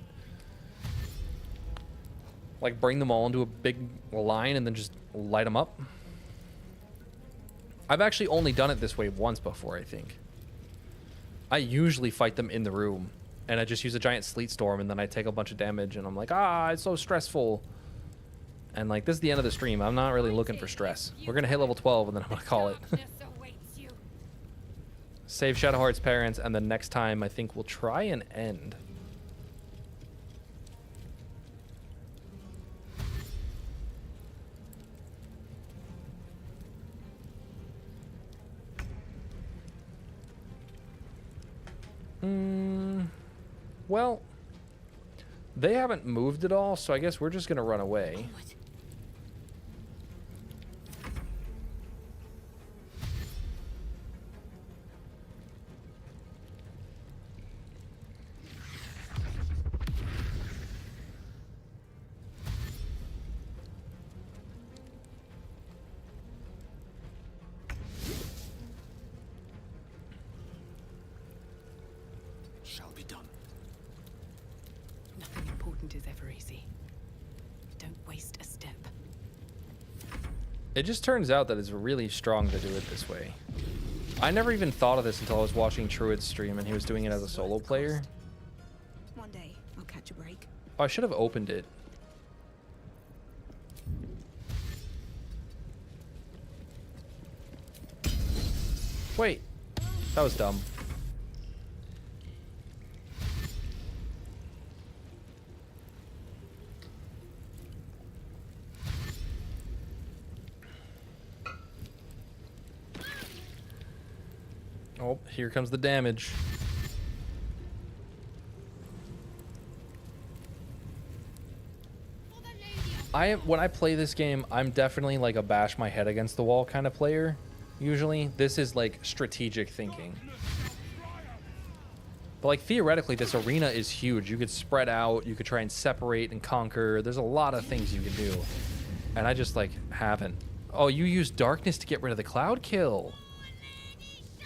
Like bring them all into a big line and then just light them up. I've actually only done it this way once before, I think. I usually fight them in the room and I just use a giant sleet storm and then I take a bunch of damage and I'm like, ah, it's so stressful. And like, this is the end of the stream. I'm not really looking for stress. We're going to hit level 12 and then I'm going to call it. Save Shadowheart's parents, and then next time I think we'll try and end. Well, they haven't moved at all, so I guess we're just going to run away. Shall be done. Nothing important is ever easy. Don't waste a step. It just turns out that it's really strong to do it this way. I never even thought of this until I was watching Truid's stream and he was doing it as a solo player. One day, I'll catch a break. Oh, I should have opened it. Wait, that was dumb. Oh, here comes the damage. When I play this game, I'm definitely like a bash my head against the wall kind of player. Usually, this is like strategic thinking. But like theoretically, this arena is huge. You could spread out, you could try and separate and conquer. There's a lot of things you can do. And I just like haven't. Oh, you use darkness to get rid of the cloud kill.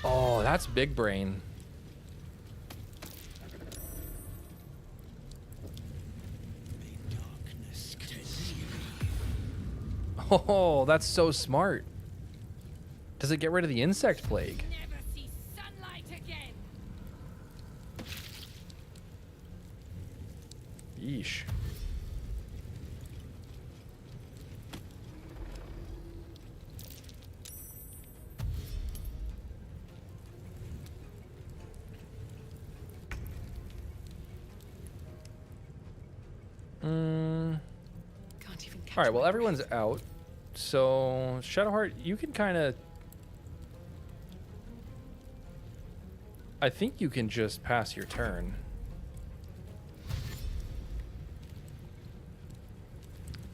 Oh, that's big brain. Oh, that's so smart. Does it get rid of the insect plague? Never see sunlight again. Yeesh. Can't even catch All right, well, my everyone's out. So, Shadowheart, you can kind of... I think you can just pass your turn.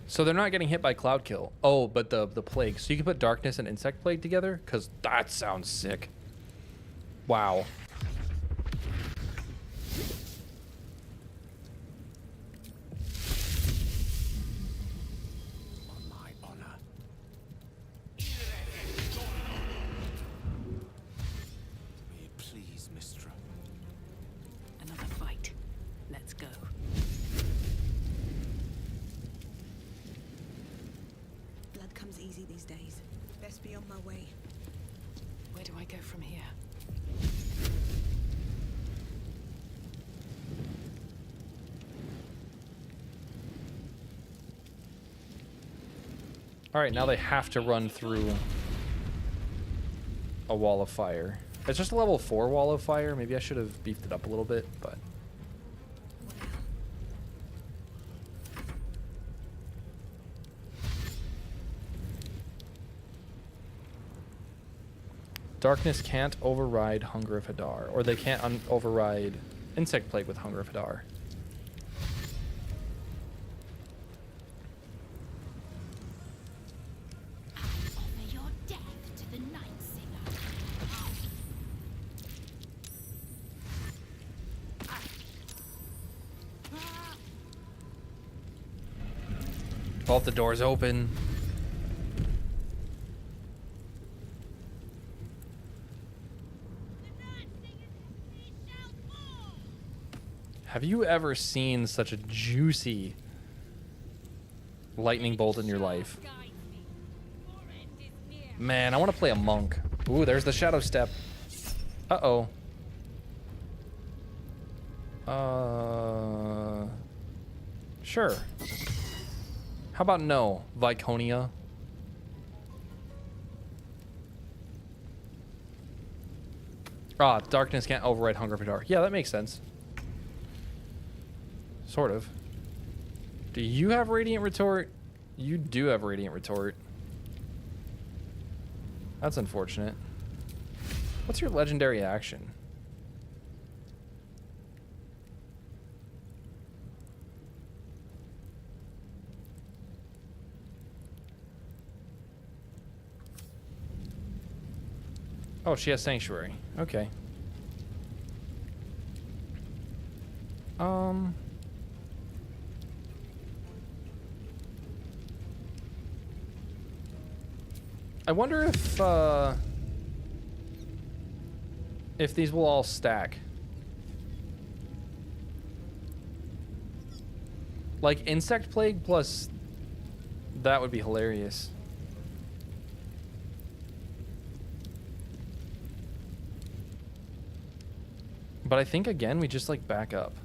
So they're not getting hit by Cloud Kill. Oh, but the plague. So you can put Darkness and Insect Plague together? Because that sounds sick. Wow. Please, Mistra. Another fight. Let's go. Blood comes easy these days. Best be on my way. Where do I go from here? All right, now they have to run through a wall of fire. It's just a level 4 wall of fire. Maybe I should have beefed it up a little bit, but... Darkness can't override Hunger of Hadar, or they can't override Insect Plague with Hunger of Hadar. Both the doors open. Have you ever seen such a juicy lightning bolt in your life? Man, I want to play a monk. Ooh, there's the shadow step. Uh-oh. Sure. How about no, Viconia? Ah, darkness can't override Hunger for Dark. Yeah, that makes sense. Sort of. Do you have Radiant Retort? You do have Radiant Retort. That's unfortunate. What's your legendary action? Oh, she has Sanctuary. Okay. I wonder if these will all stack. Like Insect Plague plus that would be hilarious. But I think again we just like back up.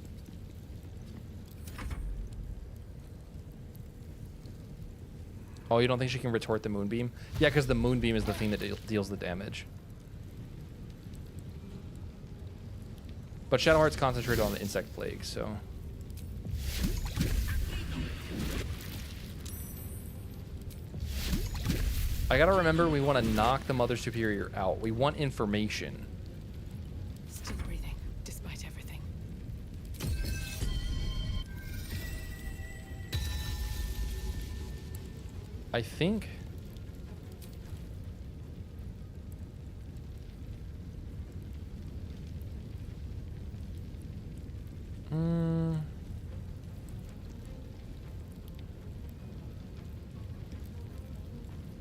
Oh, you don't think she can retort the Moonbeam? Yeah, because the Moonbeam is the thing that deals the damage. But Shadowheart's concentrated on the Insect Plague, so... I gotta remember we want to knock the Mother Superior out. We want information. Still breathing, despite everything. I think...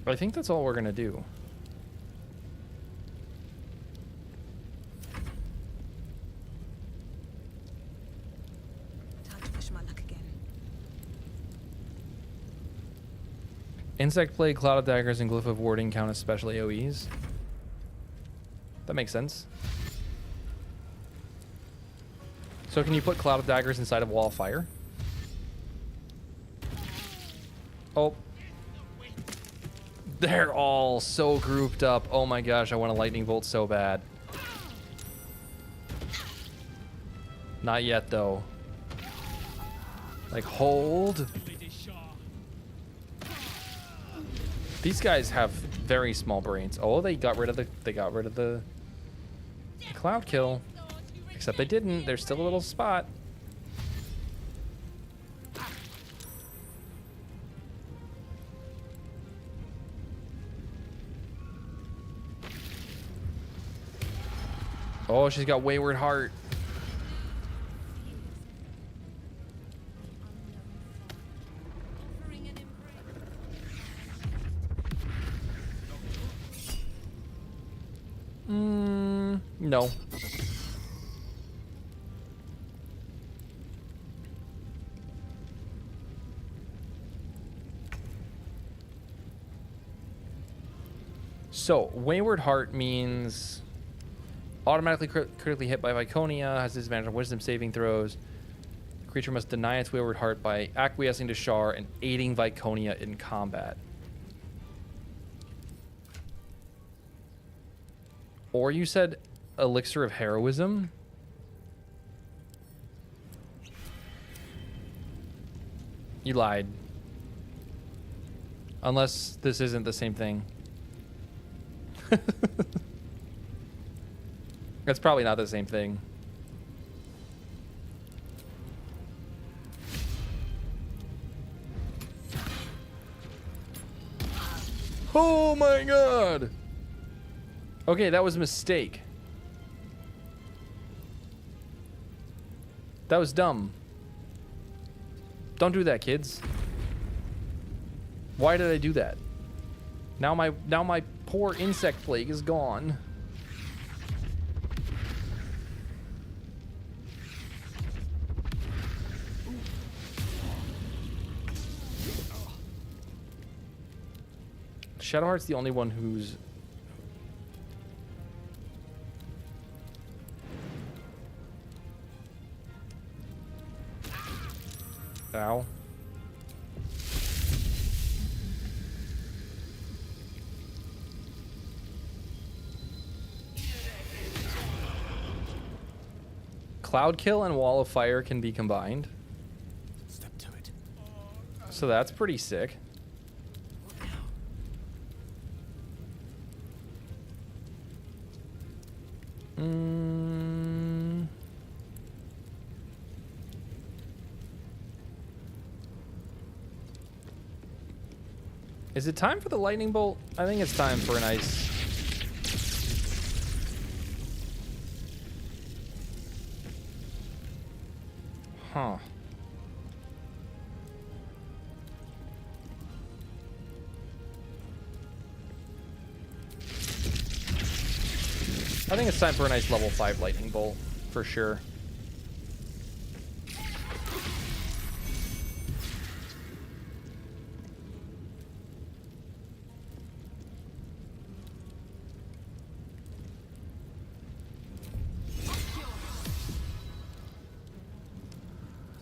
I think that's all we're gonna do. Time to push my luck again. Insect Plague, Cloud of Daggers, and Glyph of Warding count as special AoEs. That makes sense. So can you put Cloud of Daggers inside of Wall of Fire? Oh. They're all so grouped up. Oh my gosh, I want a lightning bolt so bad. Not yet, though. Like, hold. These guys have very small brains. Oh, they got rid of the cloud kill. Except they didn't. There's still a little spot. Oh, she's got Wayward Heart. No. So, Wayward Heart means automatically critically hit by Viconia, has disadvantage on wisdom saving throws. The creature must deny its Wayward Heart by acquiescing to Shar and aiding Viconia in combat. Or you said Elixir of Heroism? You lied. Unless this isn't the same thing. That's probably not the same thing. Oh my god! Okay, that was a mistake. That was dumb. Don't do that, kids. Why did I do that? Now my poor insect plague is gone. Shadowheart's the only one who's... Ow. Cloud Kill and Wall of Fire can be combined. Step to it. So that's pretty sick. Is it time for the lightning bolt? I think it's time for an ice. Huh. I think it's time for a nice level 5 lightning bolt, for sure.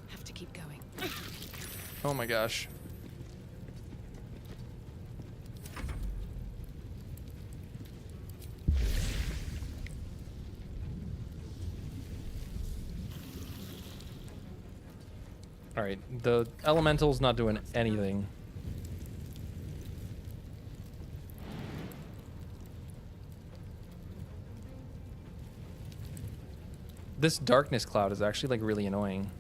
Have to keep going. Oh my gosh. Alright, the elemental's not doing anything. This darkness cloud is actually like really annoying.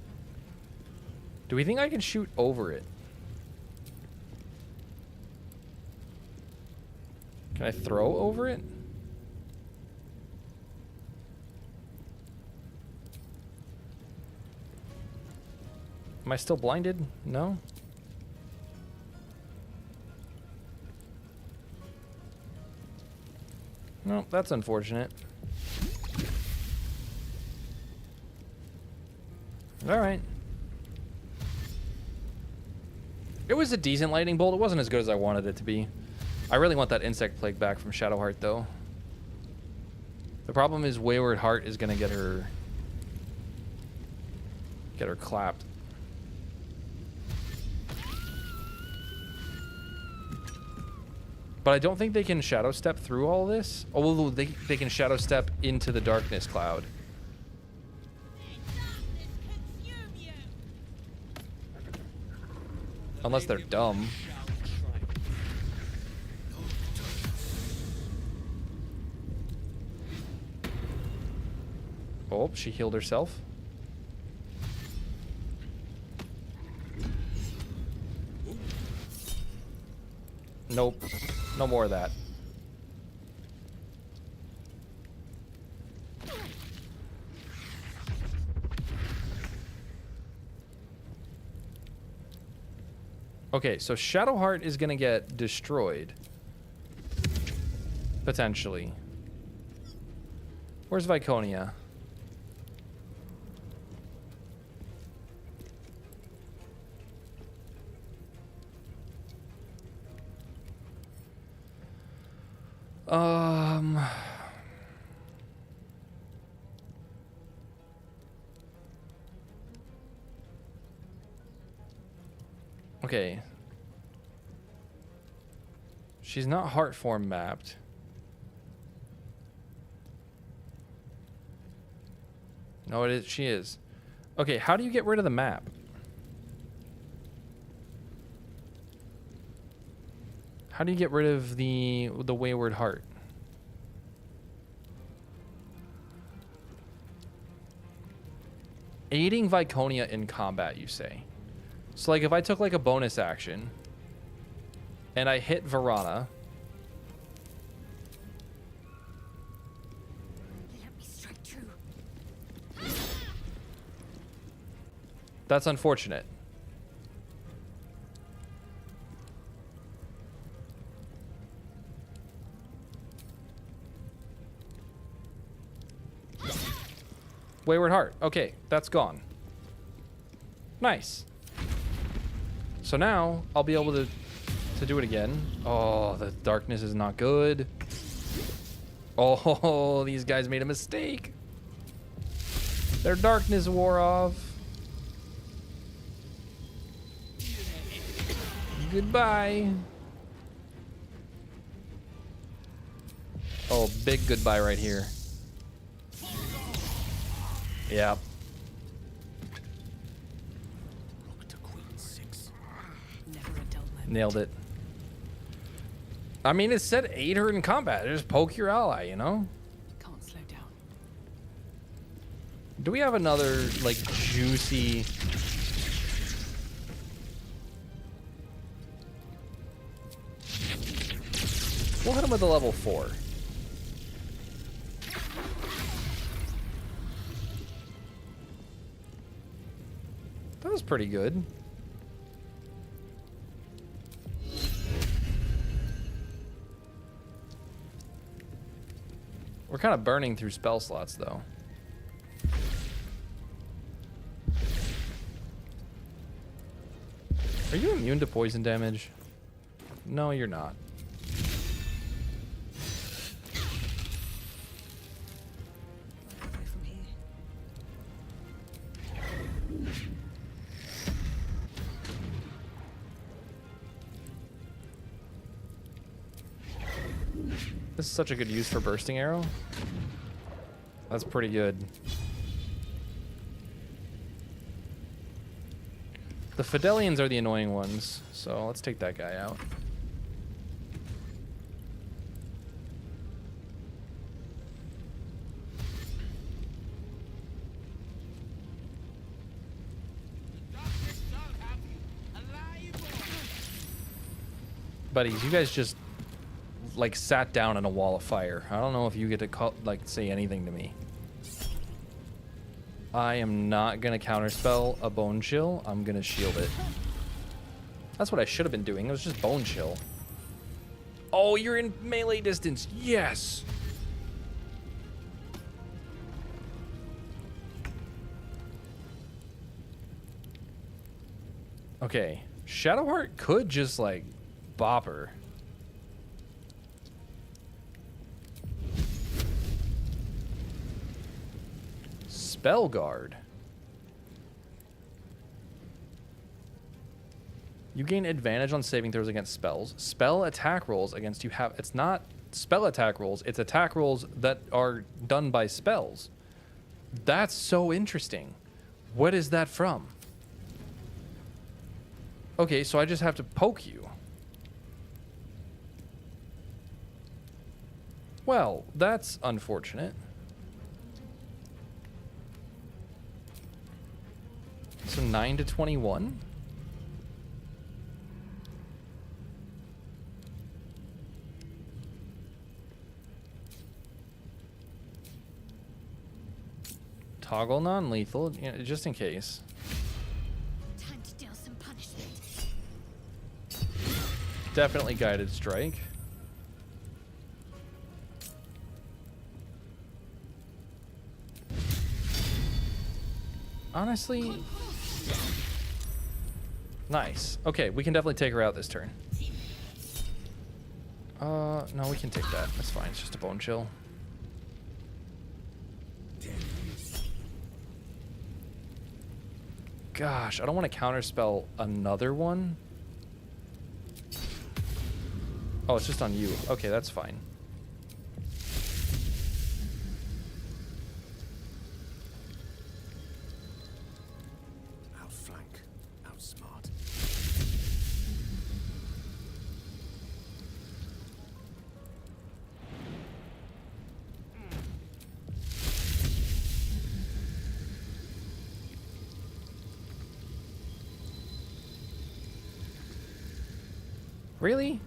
Do we think I can shoot over it? Can I throw over it? Am I still blinded? No? No, that's unfortunate. Alright. It was a decent lightning bolt. It wasn't as good as I wanted it to be. I really want that insect plague back from Shadowheart, though. The problem is Wayward Heart is going to get her clapped. But I don't think they can shadow step through all this. Oh, they can shadow step into the darkness cloud. Unless they're dumb. Oh, she healed herself. Nope. No more of that. Okay, so Shadowheart is gonna get destroyed. Potentially. Where's Viconia? Okay. She's not heart form mapped. No, it is. She is. Okay, how do you get rid of the map? How do you get rid of the Wayward Heart? Aiding Viconia in combat, you say? So, like, if I took, like, a bonus action and I hit Verana. Let me strike true. That's unfortunate. Wayward Heart. Okay, that's gone. Nice. So now I'll be able to do it again. Oh, the darkness is not good. Oh, these guys made a mistake. Their darkness wore off. Goodbye. Oh, big goodbye right here. Yeah. Nailed it. I mean, it said aid her in combat. Just poke your ally, you know? Can't slow down. Do we have another, like, juicy... We'll hit him with a level 4. That was pretty good. We're kind of burning through spell slots, though. Are you immune to poison damage? No, you're not. This is such a good use for bursting arrow. That's pretty good. The Fidelians are the annoying ones, so let's take that guy out. Buddies, you guys just like sat down in a wall of fire. I don't know if you get to call, like say anything to me. I am not gonna counterspell a bone chill. I'm gonna shield it. That's what I should have been doing. It was just bone chill. Oh, you're in melee distance. Yes. Okay. Shadowheart could just like bop her. Spell guard. You gain advantage on saving throws against spells. Spell attack rolls against you have... It's not spell attack rolls. It's attack rolls that are done by spells. That's so interesting. What is that from? Okay, so I just have to poke you. Well, that's unfortunate. So 9 to 21. Toggle non-lethal, you know, just in case. Time to deal some punishment. Definitely guided strike. Honestly, nice. Okay, we can definitely take her out this turn. No, we can take that. That's fine. It's just a bone chill. Gosh, I don't want to counterspell another one. Oh, it's just on you. Okay, that's fine. Outflank, outsmart. Really?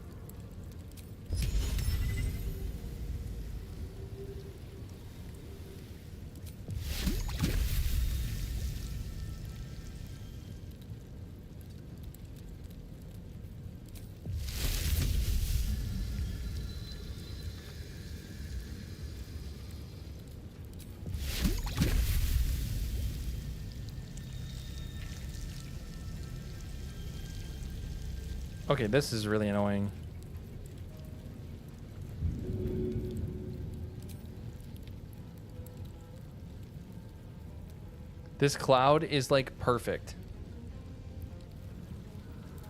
Okay, this is really annoying. This cloud is like perfect.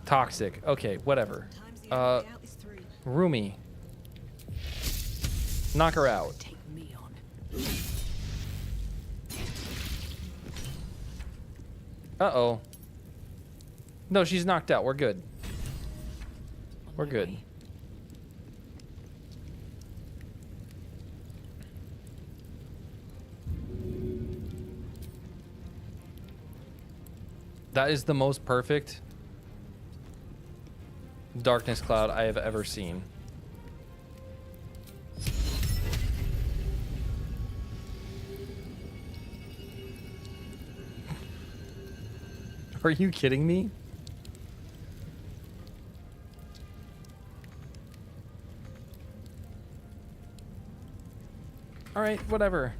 Toxic. Okay, whatever. Rumi. Knock her out. Uh-oh. No, she's knocked out. We're good. We're good. That is the most perfect darkness cloud I have ever seen. Are you kidding me? All right, whatever.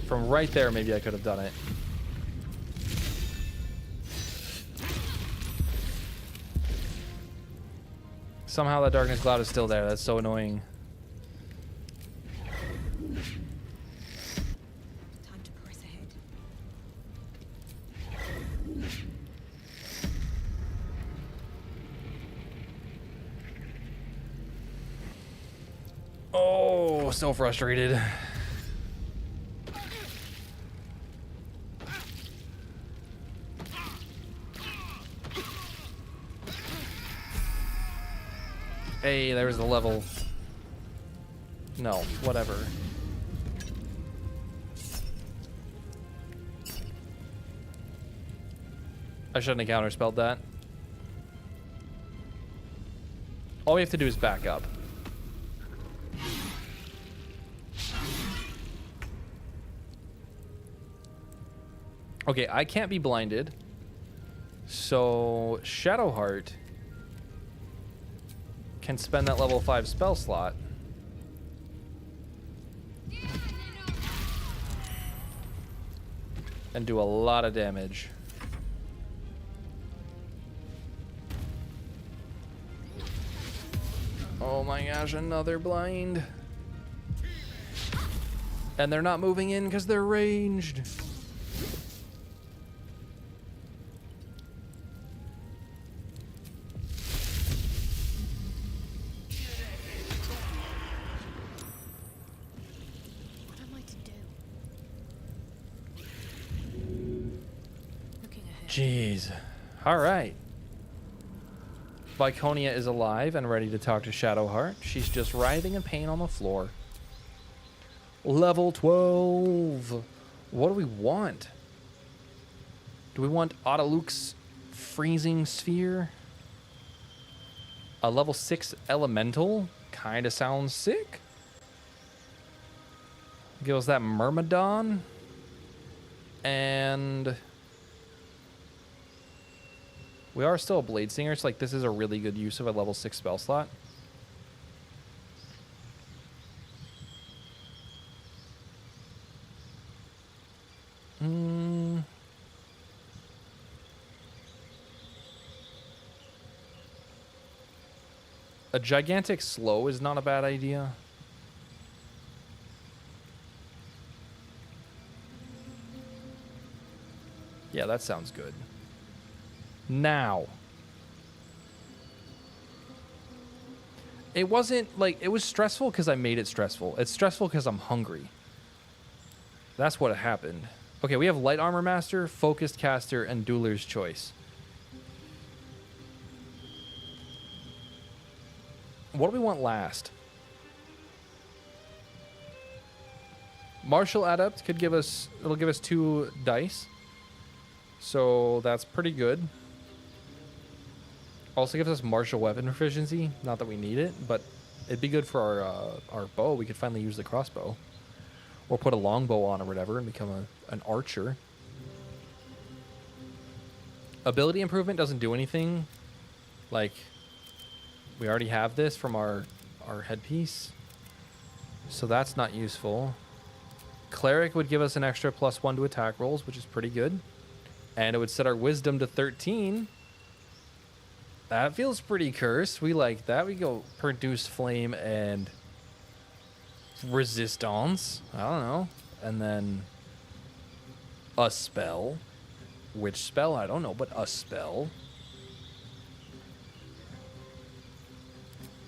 From right there, maybe I could have done it. Somehow that darkness cloud is still there. That's so annoying. Time to press ahead. Oh, so frustrated. Hey, there's the level. No, whatever. I shouldn't have counterspelled that. All we have to do is back up. Okay, I can't be blinded. So Shadowheart can spend that level 5 spell slot. And do a lot of damage. Oh my gosh, another blind. And they're not moving in because they're ranged. What am I to do? Looking ahead. Jeez. All right. Viconia is alive and ready to talk to Shadowheart. She's just writhing in pain on the floor. Level 12. What do we want? Do we want Autoluke's freezing sphere? A level 6 elemental? Kinda sounds sick. Give us that Myrmidon. And we are still a Blade Singer, so like this is a really good use of a level 6 spell slot. A gigantic slow is not a bad idea. Yeah, that sounds good. Now. It wasn't like, it was stressful because I made it stressful. It's stressful because I'm hungry. That's what happened. Okay, we have Light Armor Master, Focused Caster, and Dueler's Choice. What do we want last? Martial Adept could give us, it'll give us 2 dice. So that's pretty good. Also gives us martial weapon proficiency. Not that we need it, but it'd be good for our bow. We could finally use the crossbow. Or put a longbow on or whatever and become an archer. Ability improvement doesn't do anything. Like, we already have this from our headpiece. So that's not useful. Cleric would give us an extra +1 to attack rolls, which is pretty good. And it would set our wisdom to 13. That feels pretty cursed. We like that. We go produce flame and resistance. I don't know. And then a spell. Which spell? I don't know, but a spell.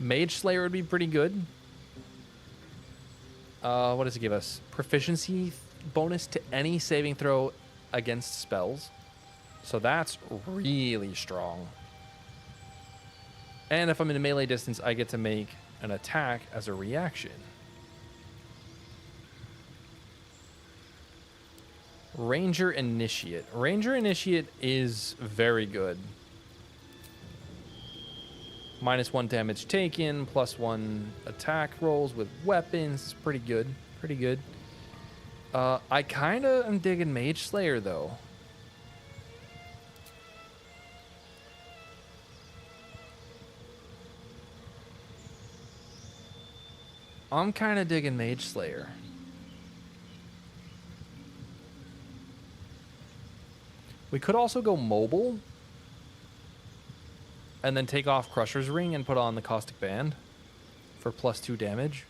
Mage Slayer would be pretty good. What does it give us? Proficiency bonus to any saving throw against spells. So that's really strong. And if I'm in a melee distance, I get to make an attack as a reaction. Ranger Initiate. Ranger Initiate is very good. -1 damage taken, +1 attack rolls with weapons. Pretty good. Pretty good. I kind of am digging Mage Slayer, though. I'm kind of digging Mage Slayer. We could also go mobile. And then take off Crusher's Ring and put on the Caustic Band for +2 damage.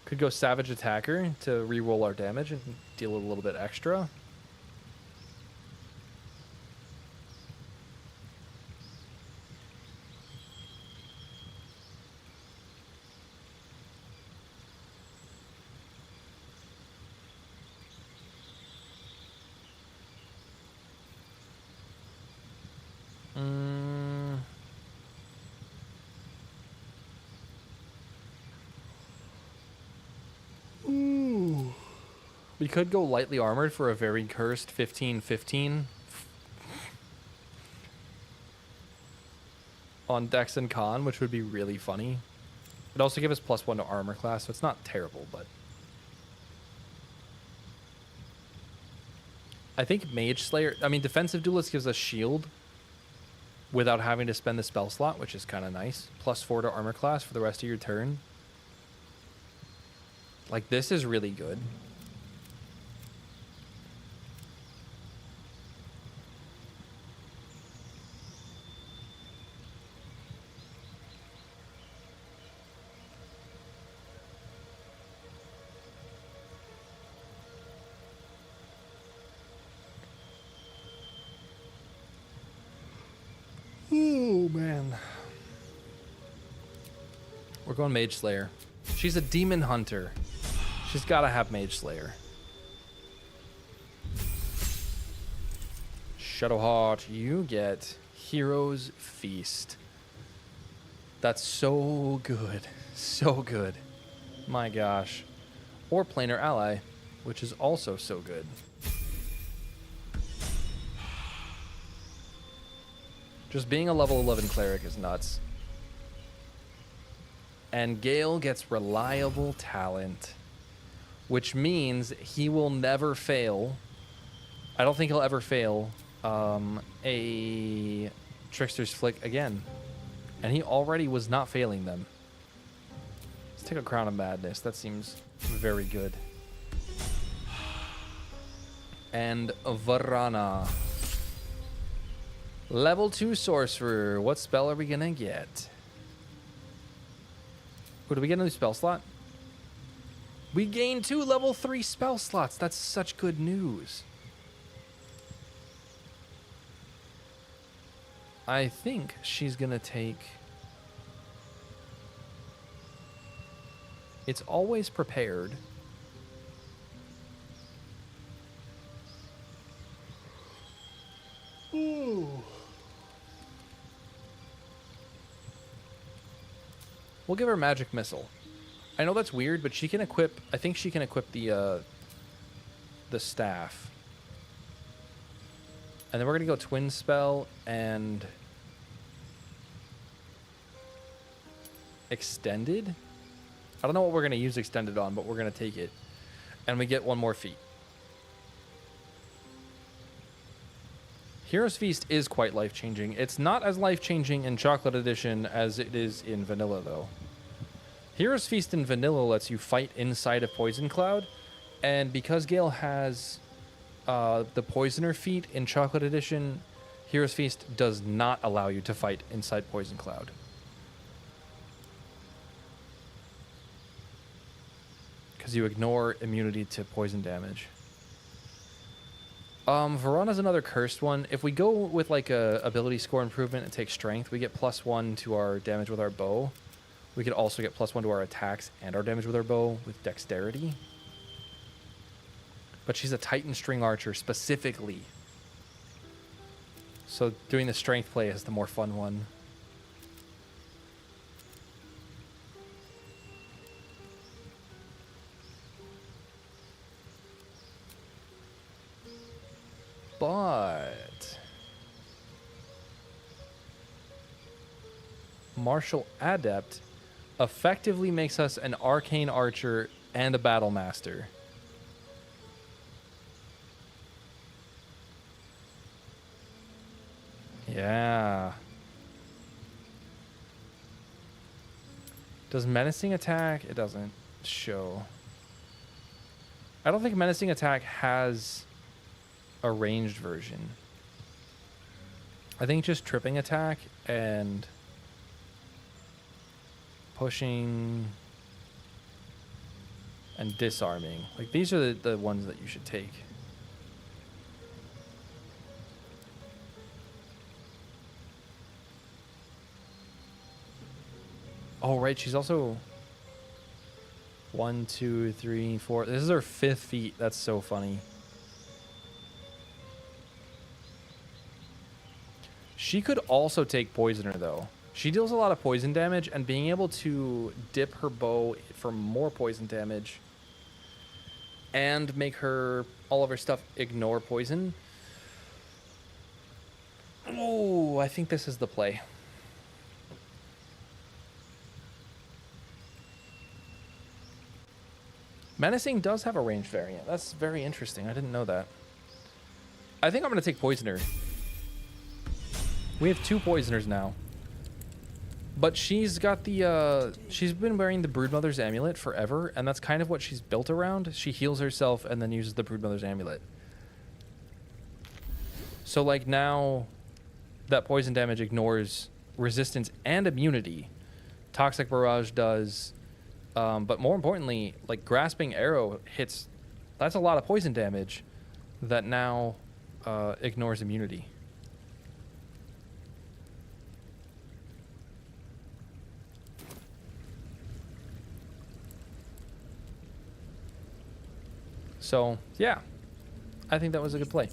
Could go Savage Attacker to re-roll our damage and deal a little bit extra. We could go lightly armored for a very cursed 15-15 on Dex and Con, which would be really funny. It'd also give us +1 to armor class, so it's not terrible, but I think Mage Slayer, I mean, Defensive Duelist gives us shield without having to spend the spell slot, which is kind of nice. +4 to armor class for the rest of your turn. Like, this is really good. Oh, man. We're going Mage Slayer. She's a demon hunter. She's got to have Mage Slayer. Shadowheart, you get Hero's Feast. That's so good. So good. My gosh. Or Planar Ally, which is also so good. Just being a level 11 cleric is nuts. And Gale gets reliable talent, which means he will never fail. I don't think he'll ever fail a Trickster's Flick again. And he already was not failing them. Let's take a Crown of Madness. That seems very good. And Varana. Level 2 Sorcerer. What spell are we going to get? Oh, do we get a new spell slot? We gained 2 level 3 spell slots. That's such good news. I think she's going to take... It's always prepared. Ooh. We'll give her Magic Missile. I know that's weird, but she can equip... I think she can equip the staff. And then we're going to go Twin Spell and... Extended? I don't know what we're going to use Extended on, but we're going to take it. And we get 1 more feat. Hero's Feast is quite life-changing. It's not as life-changing in Chocolate Edition as it is in Vanilla, though. Hero's Feast in Vanilla lets you fight inside a Poison Cloud, and because Gale has the Poisoner feat in Chocolate Edition, Hero's Feast does not allow you to fight inside Poison Cloud. Because you ignore immunity to poison damage. Verana's another cursed one. If we go with like a ability score improvement and take strength, we get +1 to our damage with our bow. We could also get +1 to our attacks and our damage with our bow with dexterity. But she's a Titan String Archer specifically. So doing the strength play is the more fun one. But Martial Adept effectively makes us an Arcane Archer and a Battle Master. Yeah. Does Menacing Attack? It doesn't show. I don't think Menacing Attack has a ranged version. I think just Tripping Attack and pushing and disarming. Like, these are the ones that you should take. Oh, right. She's also 1, 2, 3, 4. This is her 5th feat. That's so funny. She could also take Poisoner, though. She deals a lot of poison damage, and being able to dip her bow for more poison damage and make her all of her stuff ignore poison. Oh, I think this is the play. Menacing does have a range variant. That's very interesting. I didn't know that. I think I'm going to take Poisoner. We have 2 Poisoners now. But she's got the, she's been wearing the Broodmother's Amulet forever, and that's kind of what she's built around. She heals herself and then uses the Broodmother's Amulet. So, like, now that poison damage ignores resistance and immunity. Toxic Barrage does, but more importantly, like, Grasping Arrow hits, that's a lot of poison damage that now ignores immunity. So, yeah. I think that was a good play.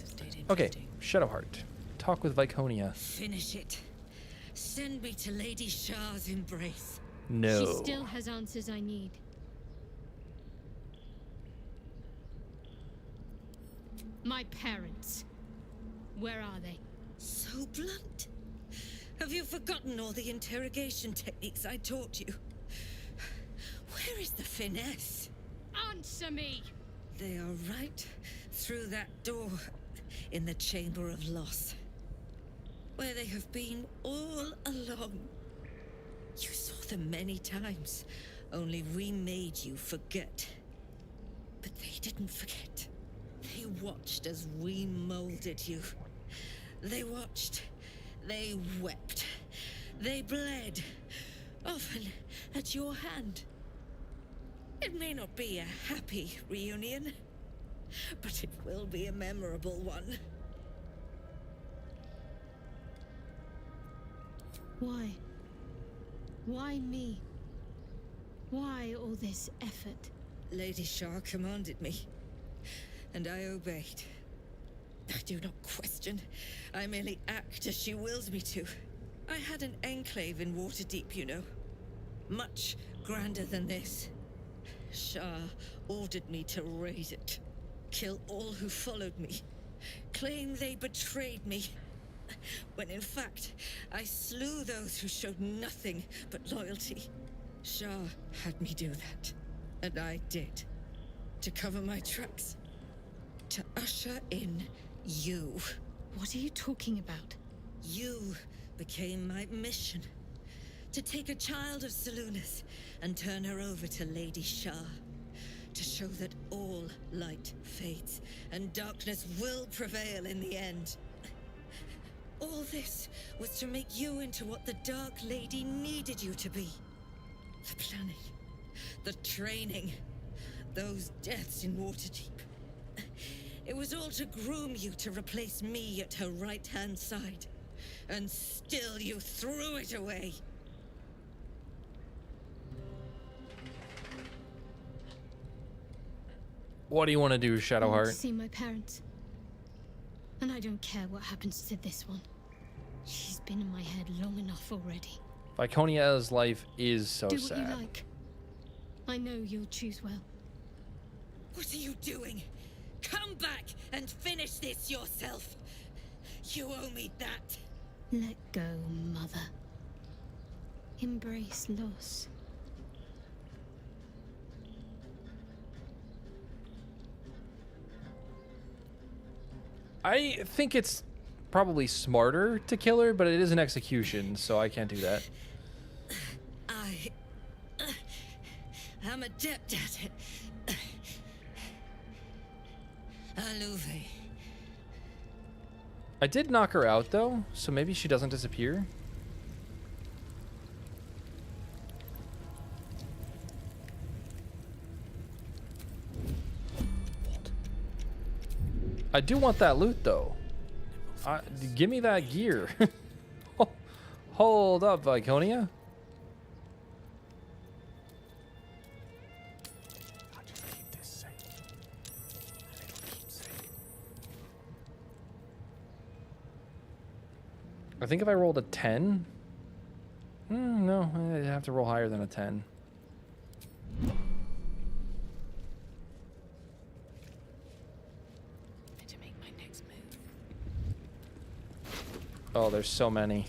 Okay, Shadowheart. Talk with Viconia. Finish it. Send me to Lady Shah's embrace. No. She still has answers I need. My parents. Where are they? So blunt. Have you forgotten all the interrogation techniques I taught you? Where is the finesse? Answer me! They are right through that door in the Chamber of Loss, where they have been all along. You saw them many times, only we made you forget. But they didn't forget. They watched as we molded you. They watched, they wept, they bled, often at your hand. It may not be a happy reunion, but it will be a memorable one. Why? Why me? Why all this effort? Lady Shah commanded me, and I obeyed. I do not question. I merely act as she wills me to. I had an enclave in Waterdeep, you know. Much grander than this. Shah ordered me to raise it. Kill all who followed me. Claim they betrayed me. When in fact, I slew those who showed nothing but loyalty. Shah had me do that. And I did. To cover my tracks. To usher in you. What are you talking about? You became my mission. To take a child of Seluna's and turn her over to Lady Shah. To show that all light fades and darkness will prevail in the end. All this was to make you into what the Dark Lady needed you to be. The planning, the training, those deaths in Waterdeep. It was all to groom you to replace me at her right-hand side. And still you threw it away. What do you want to do, I want to Shadowheart? see my parents. And I don't care what happens to this one. She's been in my head long enough already. Viconia's life is so Do what sad. you like. I know you'll choose well. What are you doing? Come back and finish this yourself. You owe me that. Let go, Mother. Embrace loss. I think it's probably smarter to kill her, but it is an execution, so I can't do that. I'm adept at it. Aluve. I did knock her out, though, so maybe she doesn't disappear. I do want that loot, though. Give me that gear. Hold up, Viconia. I think if I rolled a 10... no, I'd have to roll higher than a 10. Oh, there's so many.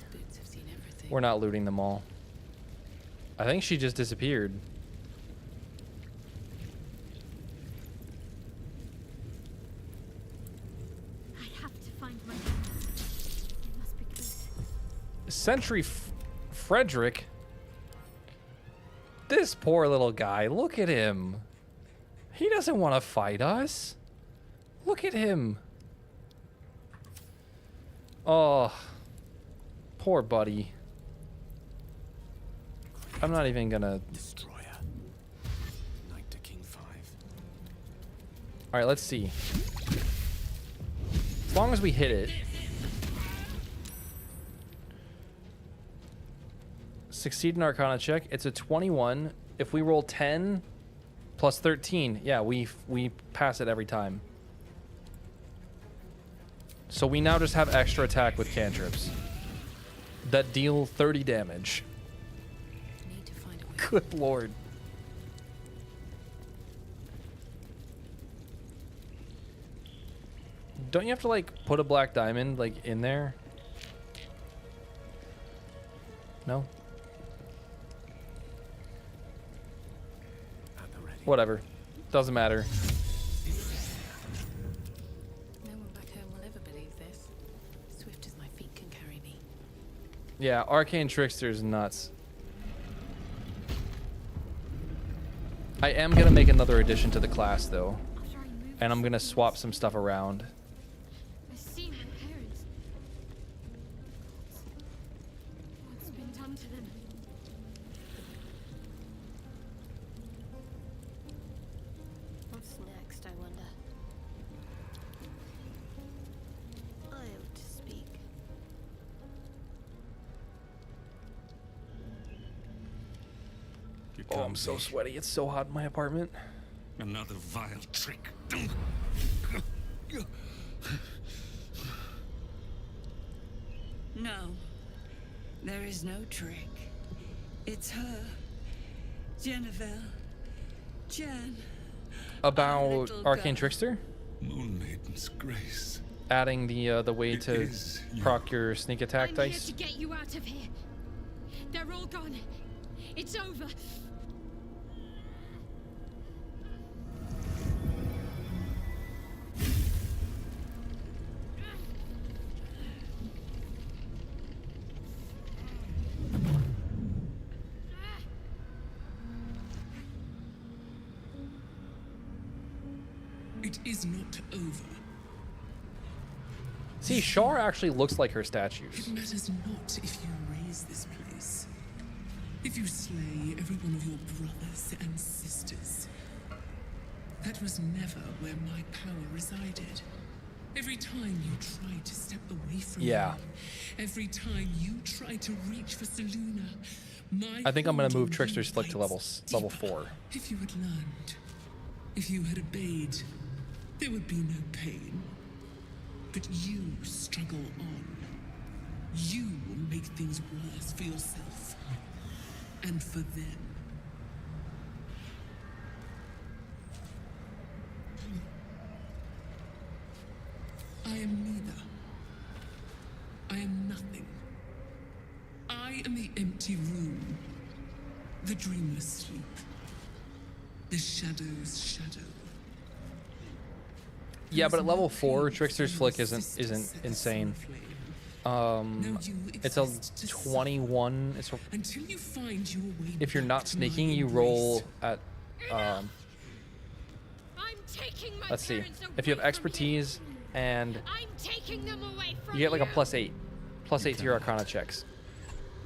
We're not looting them all. I think she just disappeared. I have to find my parents. They must be close. Sentry Frederick. This poor little guy. Look at him. He doesn't want to fight us. Look at him. Oh, poor buddy. I'm not even gonna. Destroyer. Knight to King 5. All right, let's see. As long as we hit it. Succeed an Arcana check. It's a 21. If we roll 10 plus 13, yeah, we pass it every time. So we now just have extra attack with cantrips that deal 30 damage. Good lord. Don't you have to like put a black diamond like in there? No? Whatever. Doesn't matter. No one back home will ever believe this. Swift as my feet can carry me. Yeah, Arcane Trickster's nuts. I am gonna make another addition to the class though. And I'm gonna swap some stuff around. I see my parents. What's been done to them? What's next, I wonder? I am to speak. Oh, I'm so sweaty. It's so hot in my apartment. Another vile trick. No, there is no trick. It's her. Jennifer. Jen. About Arcane Trickster? Moon Maiden's grace. Adding the way to proc your sneak attack I'm dice. here to get you out of here. They're all gone. It's over. It is not over. See, Shar actually looks like her statues. It matters not if you raise this place. If you slay every one of your brothers and sisters. That was never where my power resided. Every time you tried to step away from me, every time you tried to reach for Seluna, my I think I'm gonna move holding Trickster's Flick to level deeper. 4. If you had learned, if you had obeyed, there would be no pain. But you struggle on. You make things worse for yourself. And for them. I am neither. I am nothing. I am the empty room. The dreamless sleep. The shadow's shadow. Yeah, but at level 4, Trickster's Flick isn't insane. It's a 21. It's a, Until you find your way if you're back not to sneaking, my you embrace. roll at. I'm taking my Let's see. parents If you have away from expertise and I'm taking them away from you get like a +8, +8 to your Arcana checks.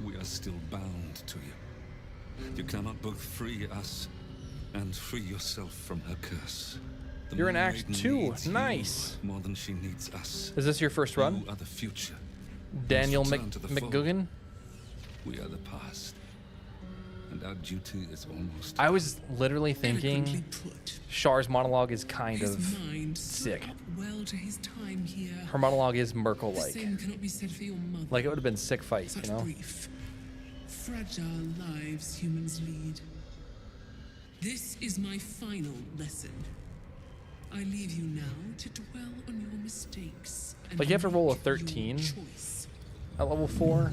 We are still bound to you. You cannot both free us and free yourself from her curse. The You're in Moon Act Maiden 2. needs Nice. you more than she needs us. Is this your first run? You are the future. Daniel Return to the fold. McGuggan? We are the past. And our duty is almost. I was literally thinking Shar's monologue is kind His of mind sick. stood up well to his time here. Her monologue is The Merkel-like. same cannot be said for your mother. Like it would have been sick fight, Such you know? brief, fragile lives humans lead. This is my final lesson. I leave you now to dwell on your mistakes. And Like you have to roll a make your 13 choice. at level 4.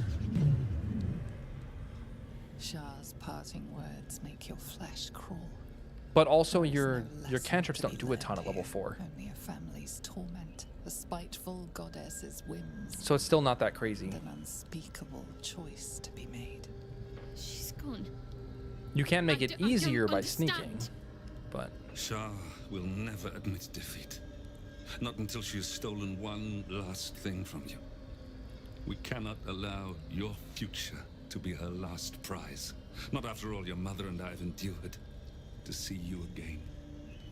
Shah's parting words make your flesh crawl. But also your cantrips don't do a ton at level 4. Only a family's torment, a spiteful goddess's whims. So it's still not that crazy. And an unspeakable choice to be made. She's gone. You can make it I easier don't by understand. sneaking, but Shah will never admit defeat. Not until she has stolen one last thing from you. We cannot allow your future to be her last prize. Not after all your mother and I have endured. To see you again.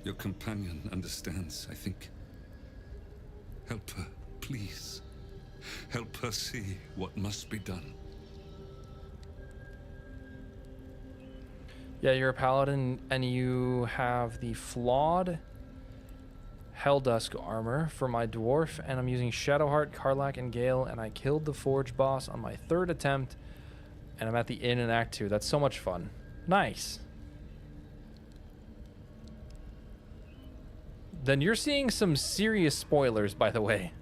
Your companion understands, I think. Help her, please. Help her see what must be done. yeah, you're a paladin and you have the flawed Helldusk armor for my dwarf, and I'm using Shadowheart, Karlach, and Gale, and I killed the Forge boss on my 3rd attempt, and I'm at the inn in Act 2. That's so much fun. Nice. Then you're seeing some serious spoilers, by the way.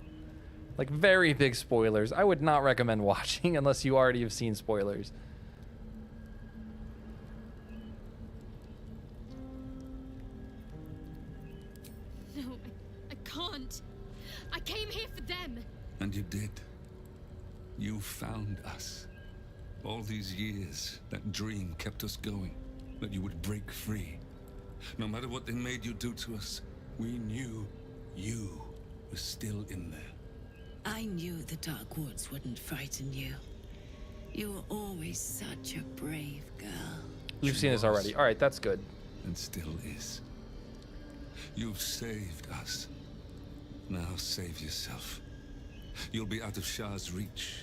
Like, very big spoilers. I would not recommend watching unless you already have seen spoilers. No, I can't. I came here for them. And you did. You found us. All these years, that dream kept us going. That you would break free. No matter what they made you do to us, we knew you were still in there. I knew the Dark Woods wouldn't frighten you. You were always such a brave girl. You've seen this already. All right, that's good. And still is. You've saved us. Now save yourself. You'll be out of Shah's reach,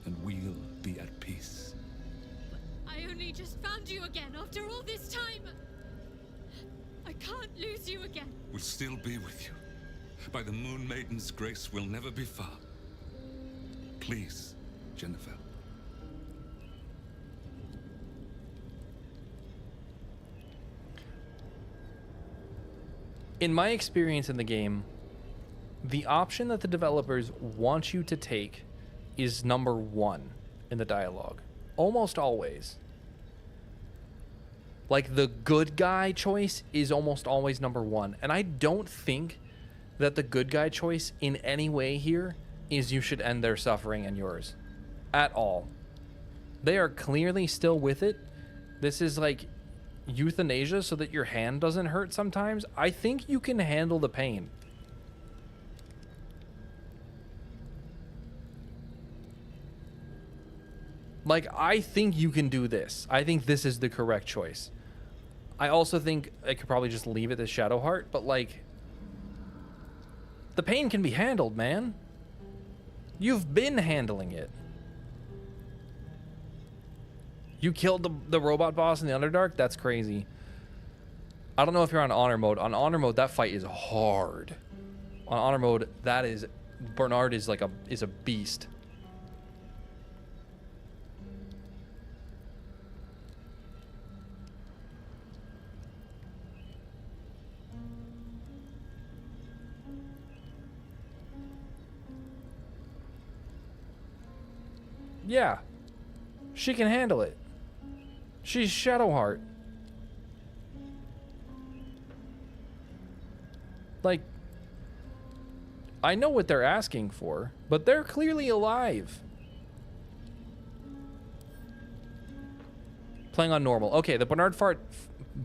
and we'll be at peace. I only just found you again after all this time. I can't lose you again. We'll still be with you. By the Moon Maiden's grace, we'll never be far. Please, Jennifer. In my experience in the game, the option that the developers want you to take is number 1 in the dialogue. Almost always. Like, the good guy choice is almost always number 1. And I don't think that the good guy choice in any way here is you should end their suffering and yours. At all. They are clearly still with it. This is like euthanasia so that your hand doesn't hurt sometimes. I think you can handle the pain. Like, I think you can do this. I think this is the correct choice. I also think I could probably just leave it as Shadowheart, but like, the pain can be handled, man. You've been handling it. You killed the robot boss in the Underdark? That's crazy. I don't know if you're on honor mode. On honor mode, that fight is hard. On honor mode, that is, Bernard is like is a beast. Yeah. She can handle it. She's Shadowheart. Like, I know what they're asking for, but they're clearly alive. Playing on normal. Okay, the Bernard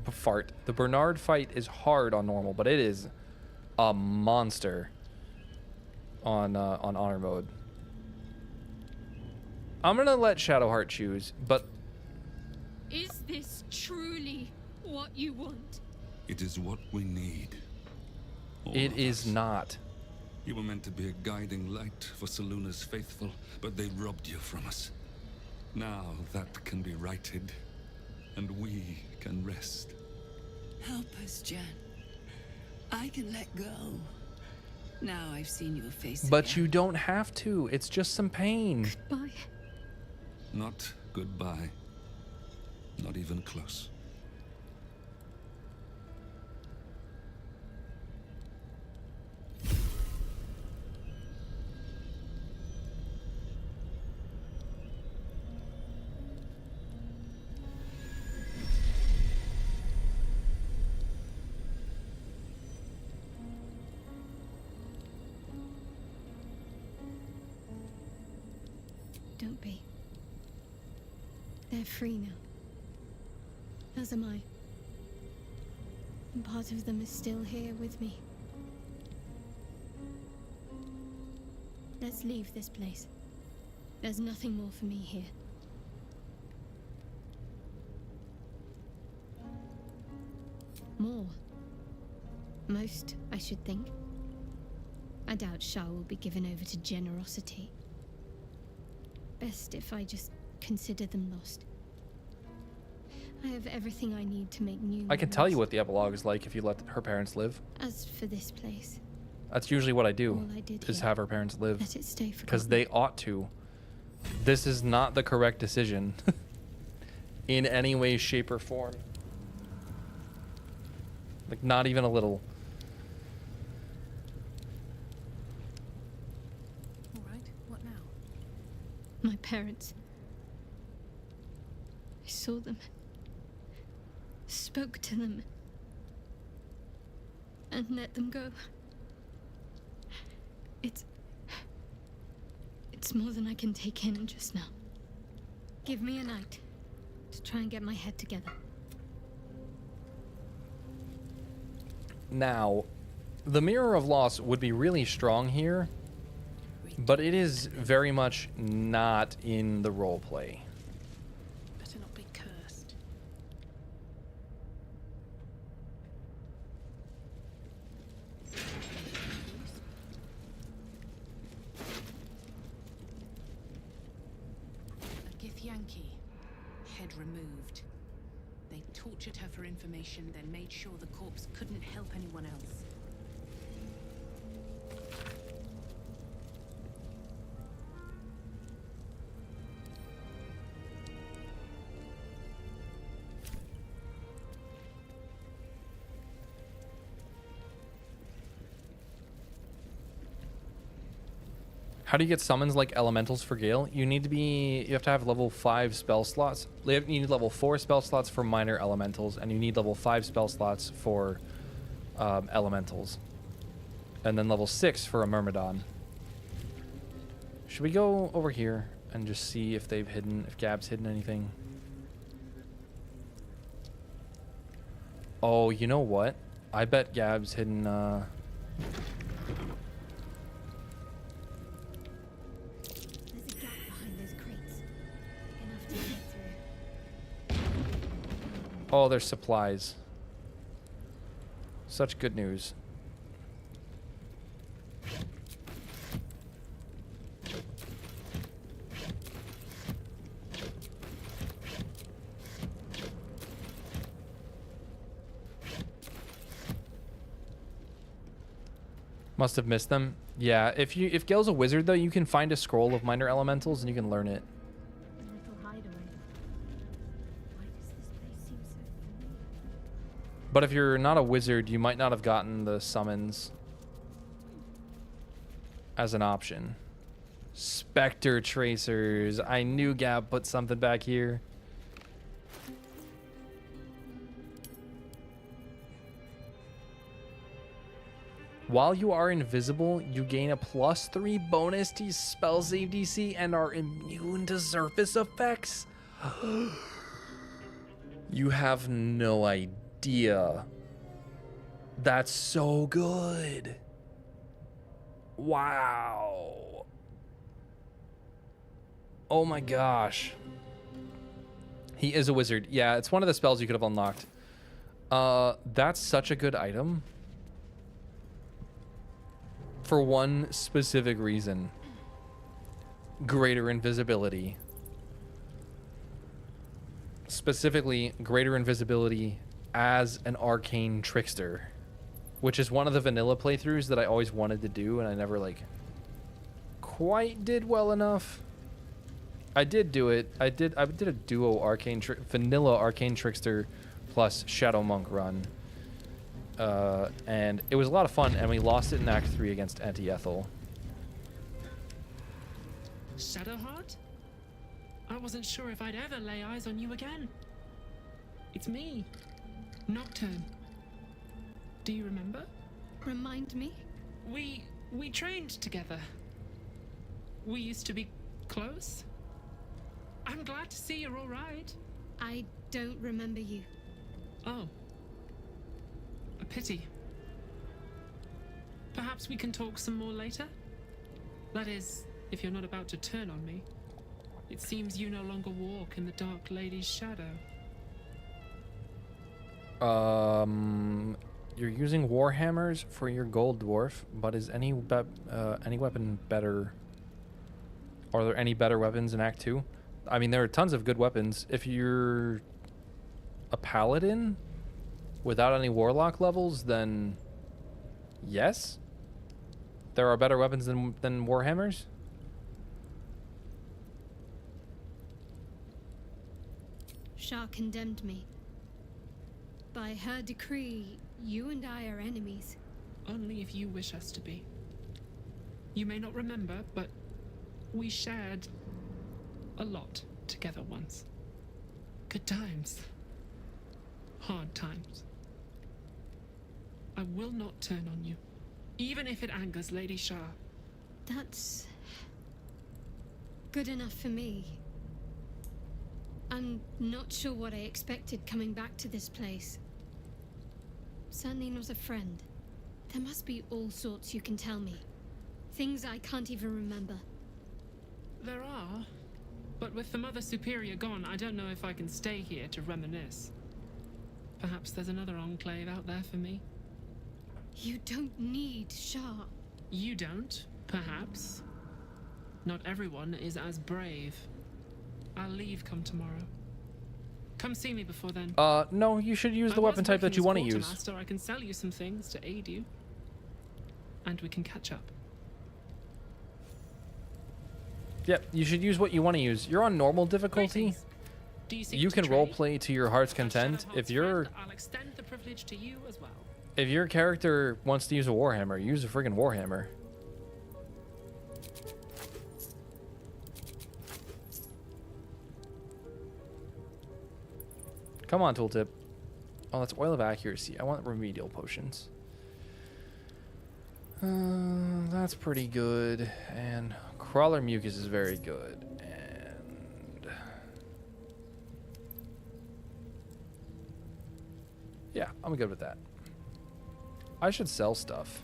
The Bernard fight is hard on normal, but it is a monster on honor mode. I'm gonna let Shadowheart choose, but Is this truly what you want? It is what we need. All it of is us. not. You were meant to be a guiding light for Selûne's faithful, but they robbed you from us. Now that can be righted, and we can rest. Help us, Jen. I can let go. Now I've seen your face But again. you don't have to. It's just some pain. Bye. Not goodbye. Not even close. be. They're free now. As am I. And part of them is still here with me. Let's leave this place. There's nothing more for me here. More. Most, I should think. I doubt Shah will be given over to generosity. Best if I just consider them lost. I have everything I need to make new I can tell you memories. what the epilogue is like if you let her parents live. As for this place, That's usually what I do, all I did is here, have her parents live. let it stay Because forgotten. they ought to. This is not the correct decision. In any way, shape, or form. Like, not even a little. All right, what now? My parents. I saw them. Spoke to them. And let them go. It's more than I can take in just now. Give me a night to try and get my head together. Now, the Mirror of Loss would be really strong here, but it is very much not in the roleplay. Better not be cursed. A Githyanki, head removed. They tortured her for information, then made sure the corpse couldn't help anyone else. How do you get summons like elementals for Gale? You have to have level 5 spell slots. You need level 4 spell slots for minor elementals, and you need level 5 spell slots for elementals. And then level 6 for a Myrmidon. Should we go over here and just see if Gab's hidden anything? Oh, you know what? I bet Gab's hidden, There's a gap behind those crates. Big enough to get through. Oh, there's supplies. Such good news. Must have missed them. Yeah, if Gale's a wizard though, you can find a scroll of minor elementals and you can learn it. A little hideaway. Why does this place seem so familiar? But if you're not a wizard, you might not have gotten the summons as an option. Spectre tracers. I knew Gab put something back here. While you are invisible, you gain a +3 bonus to spell save DC and are immune to surface effects. You have no idea. That's so good. Wow. Oh my gosh. He is a wizard. Yeah, it's one of the spells you could have unlocked. That's such a good item. For one specific reason. Greater invisibility. Specifically, greater invisibility as an arcane trickster. Which is one of the vanilla playthroughs that I always wanted to do, and I never, like, quite did well enough. I did do it. I did a duo vanilla arcane trickster plus Shadow Monk run. And it was a lot of fun, and we lost it in Act 3 against Auntie Ethel. Shadowheart? I wasn't sure if I'd ever lay eyes on you again. It's me, Nocturne. Do you remember? Remind me? We trained together. We used to be close. I'm glad to see you're all right. I don't remember you. Oh. A pity. Perhaps we can talk some more later? That is, if you're not about to turn on me. It seems you no longer walk in the Dark Lady's shadow. You're using warhammers for your gold dwarf, but is any weapon better? Are there any better weapons in Act 2? I mean, there are tons of good weapons. If you're a paladin without any warlock levels, then yes, there are better weapons than warhammers. Shah condemned me. By her decree, you and I are enemies. Only if you wish us to be. You may not remember, but we shared a lot together once. Good times. Hard times. I will not turn on you, even if it angers Lady Shah. That's good enough for me. I'm not sure what I expected coming back to this place. Certainly not a friend. There must be all sorts you can tell me. Things I can't even remember. There are, but with the Mother Superior gone, I don't know if I can stay here to reminisce. Perhaps there's another enclave out there for me. You don't need Shah. You don't, perhaps. Not everyone is as brave. I'll leave come tomorrow. Come see me before then. No, you should use the weapon type that you want to use. Master, I can sell you some things to aid you. And we can catch up. Yep, you should use what you want to use. You're on normal difficulty. You can roleplay to your heart's content. If I'll extend the privilege to you as well. If your character wants to use a warhammer, use a friggin' warhammer. Come on, tooltip. Oh, that's oil of accuracy. I want remedial potions. That's pretty good. And crawler mucus is very good. And yeah, I'm good with that. I should sell stuff.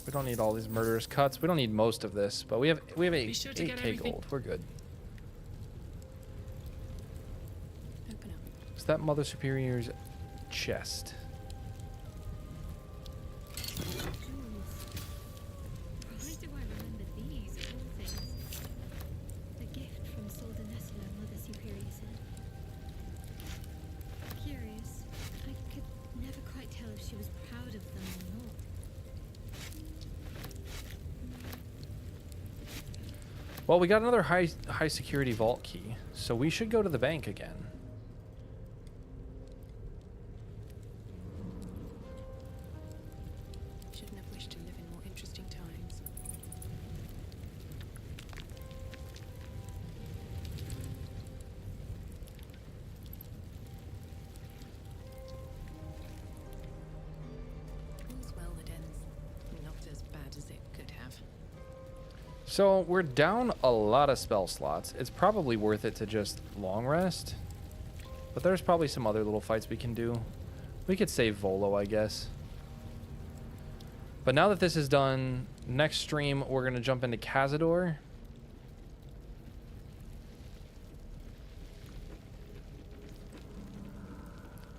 We don't need all these murderous cuts. We don't need most of this, but we have 8K gold. We're good. Is that Mother Superior's chest? Why do I remember these of all things? A gift from Soldanessla, Mother Superior said. Curious. I could never quite tell if she was proud of them or not. Well, we got another high security vault key, so we should go to the bank again. Shouldn't have wished to live in more interesting times. All's well that ends not as bad as it could have. So we're down a lot of spell slots. It's probably worth it to just long rest. But there's probably some other little fights we can do. We could save Volo, I guess. But now that this is done, next stream we're going to jump into Cazador.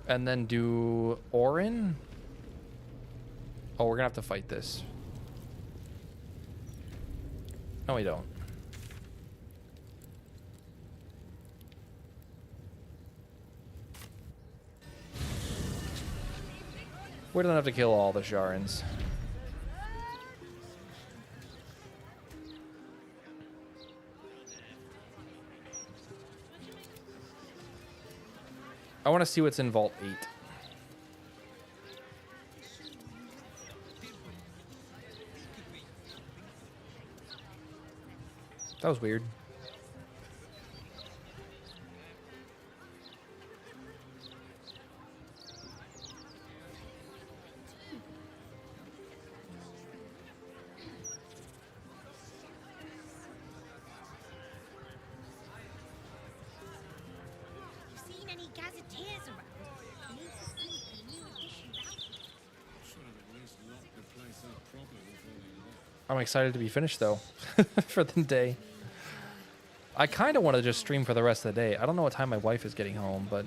And then do Orin. Oh, we're going to have to fight this. No, we don't. We don't have to kill all the Sharans. I want to see what's in Vault 8. That was weird. Seen any gazetteers around? Need to see the new edition out. Should have at least locked the place up properly before they left. I'm excited to be finished, though, for the day. I kind of want to just stream for the rest of the day. I don't know what time my wife is getting home, but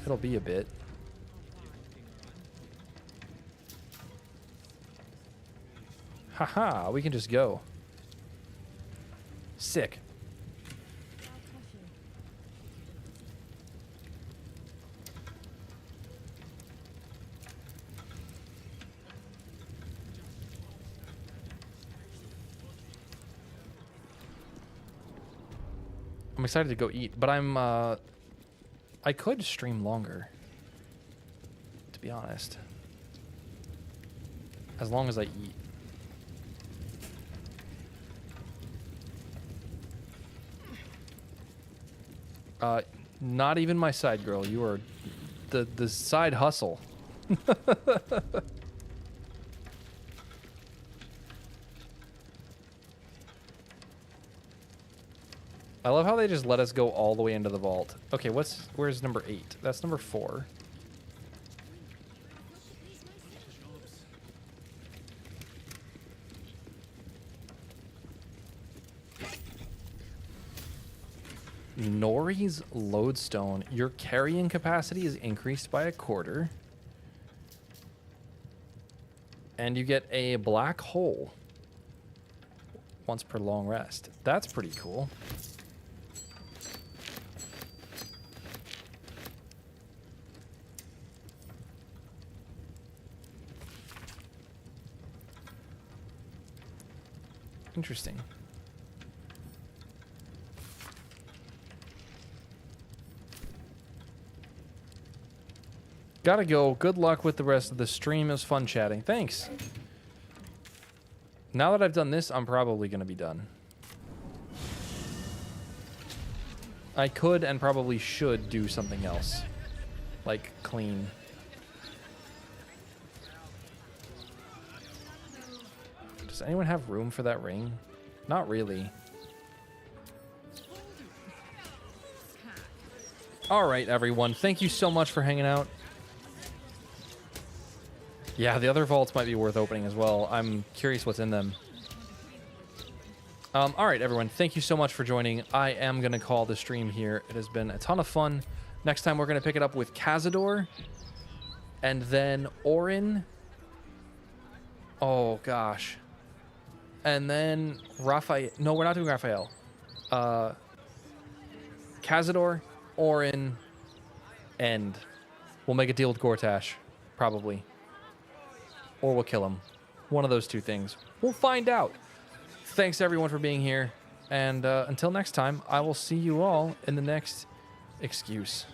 it'll be a bit. Haha, we can just go. Sick. I'm excited to go eat, but I could stream longer, to be honest. As long as I eat. Not even my side girl. You are the side hustle. I love how they just let us go all the way into the vault. Okay, where's number 8? That's number 4. Nori's lodestone. Your carrying capacity is increased by 1/4. And you get a black hole once per long rest. That's pretty cool. Interesting. Gotta go. Good luck with the rest of the stream. It was fun chatting. Thanks. Now that I've done this, I'm probably going to be done. I could and probably should do something else. Like clean. Does anyone have room for that ring? Not really. All right, everyone. Thank you so much for hanging out. Yeah, the other vaults might be worth opening as well. I'm curious what's in them. All right, everyone. Thank you so much for joining. I am going to call the stream here. It has been a ton of fun. Next time, we're going to pick it up with Cazador. And then Orin. Oh, gosh. And then Raphael. No, we're not doing Raphael. Cazador, Orin, End. We'll make a deal with Gortash. Probably. Or we'll kill him. One of those two things. We'll find out. Thanks, everyone, for being here. And until next time, I will see you all in the next excuse.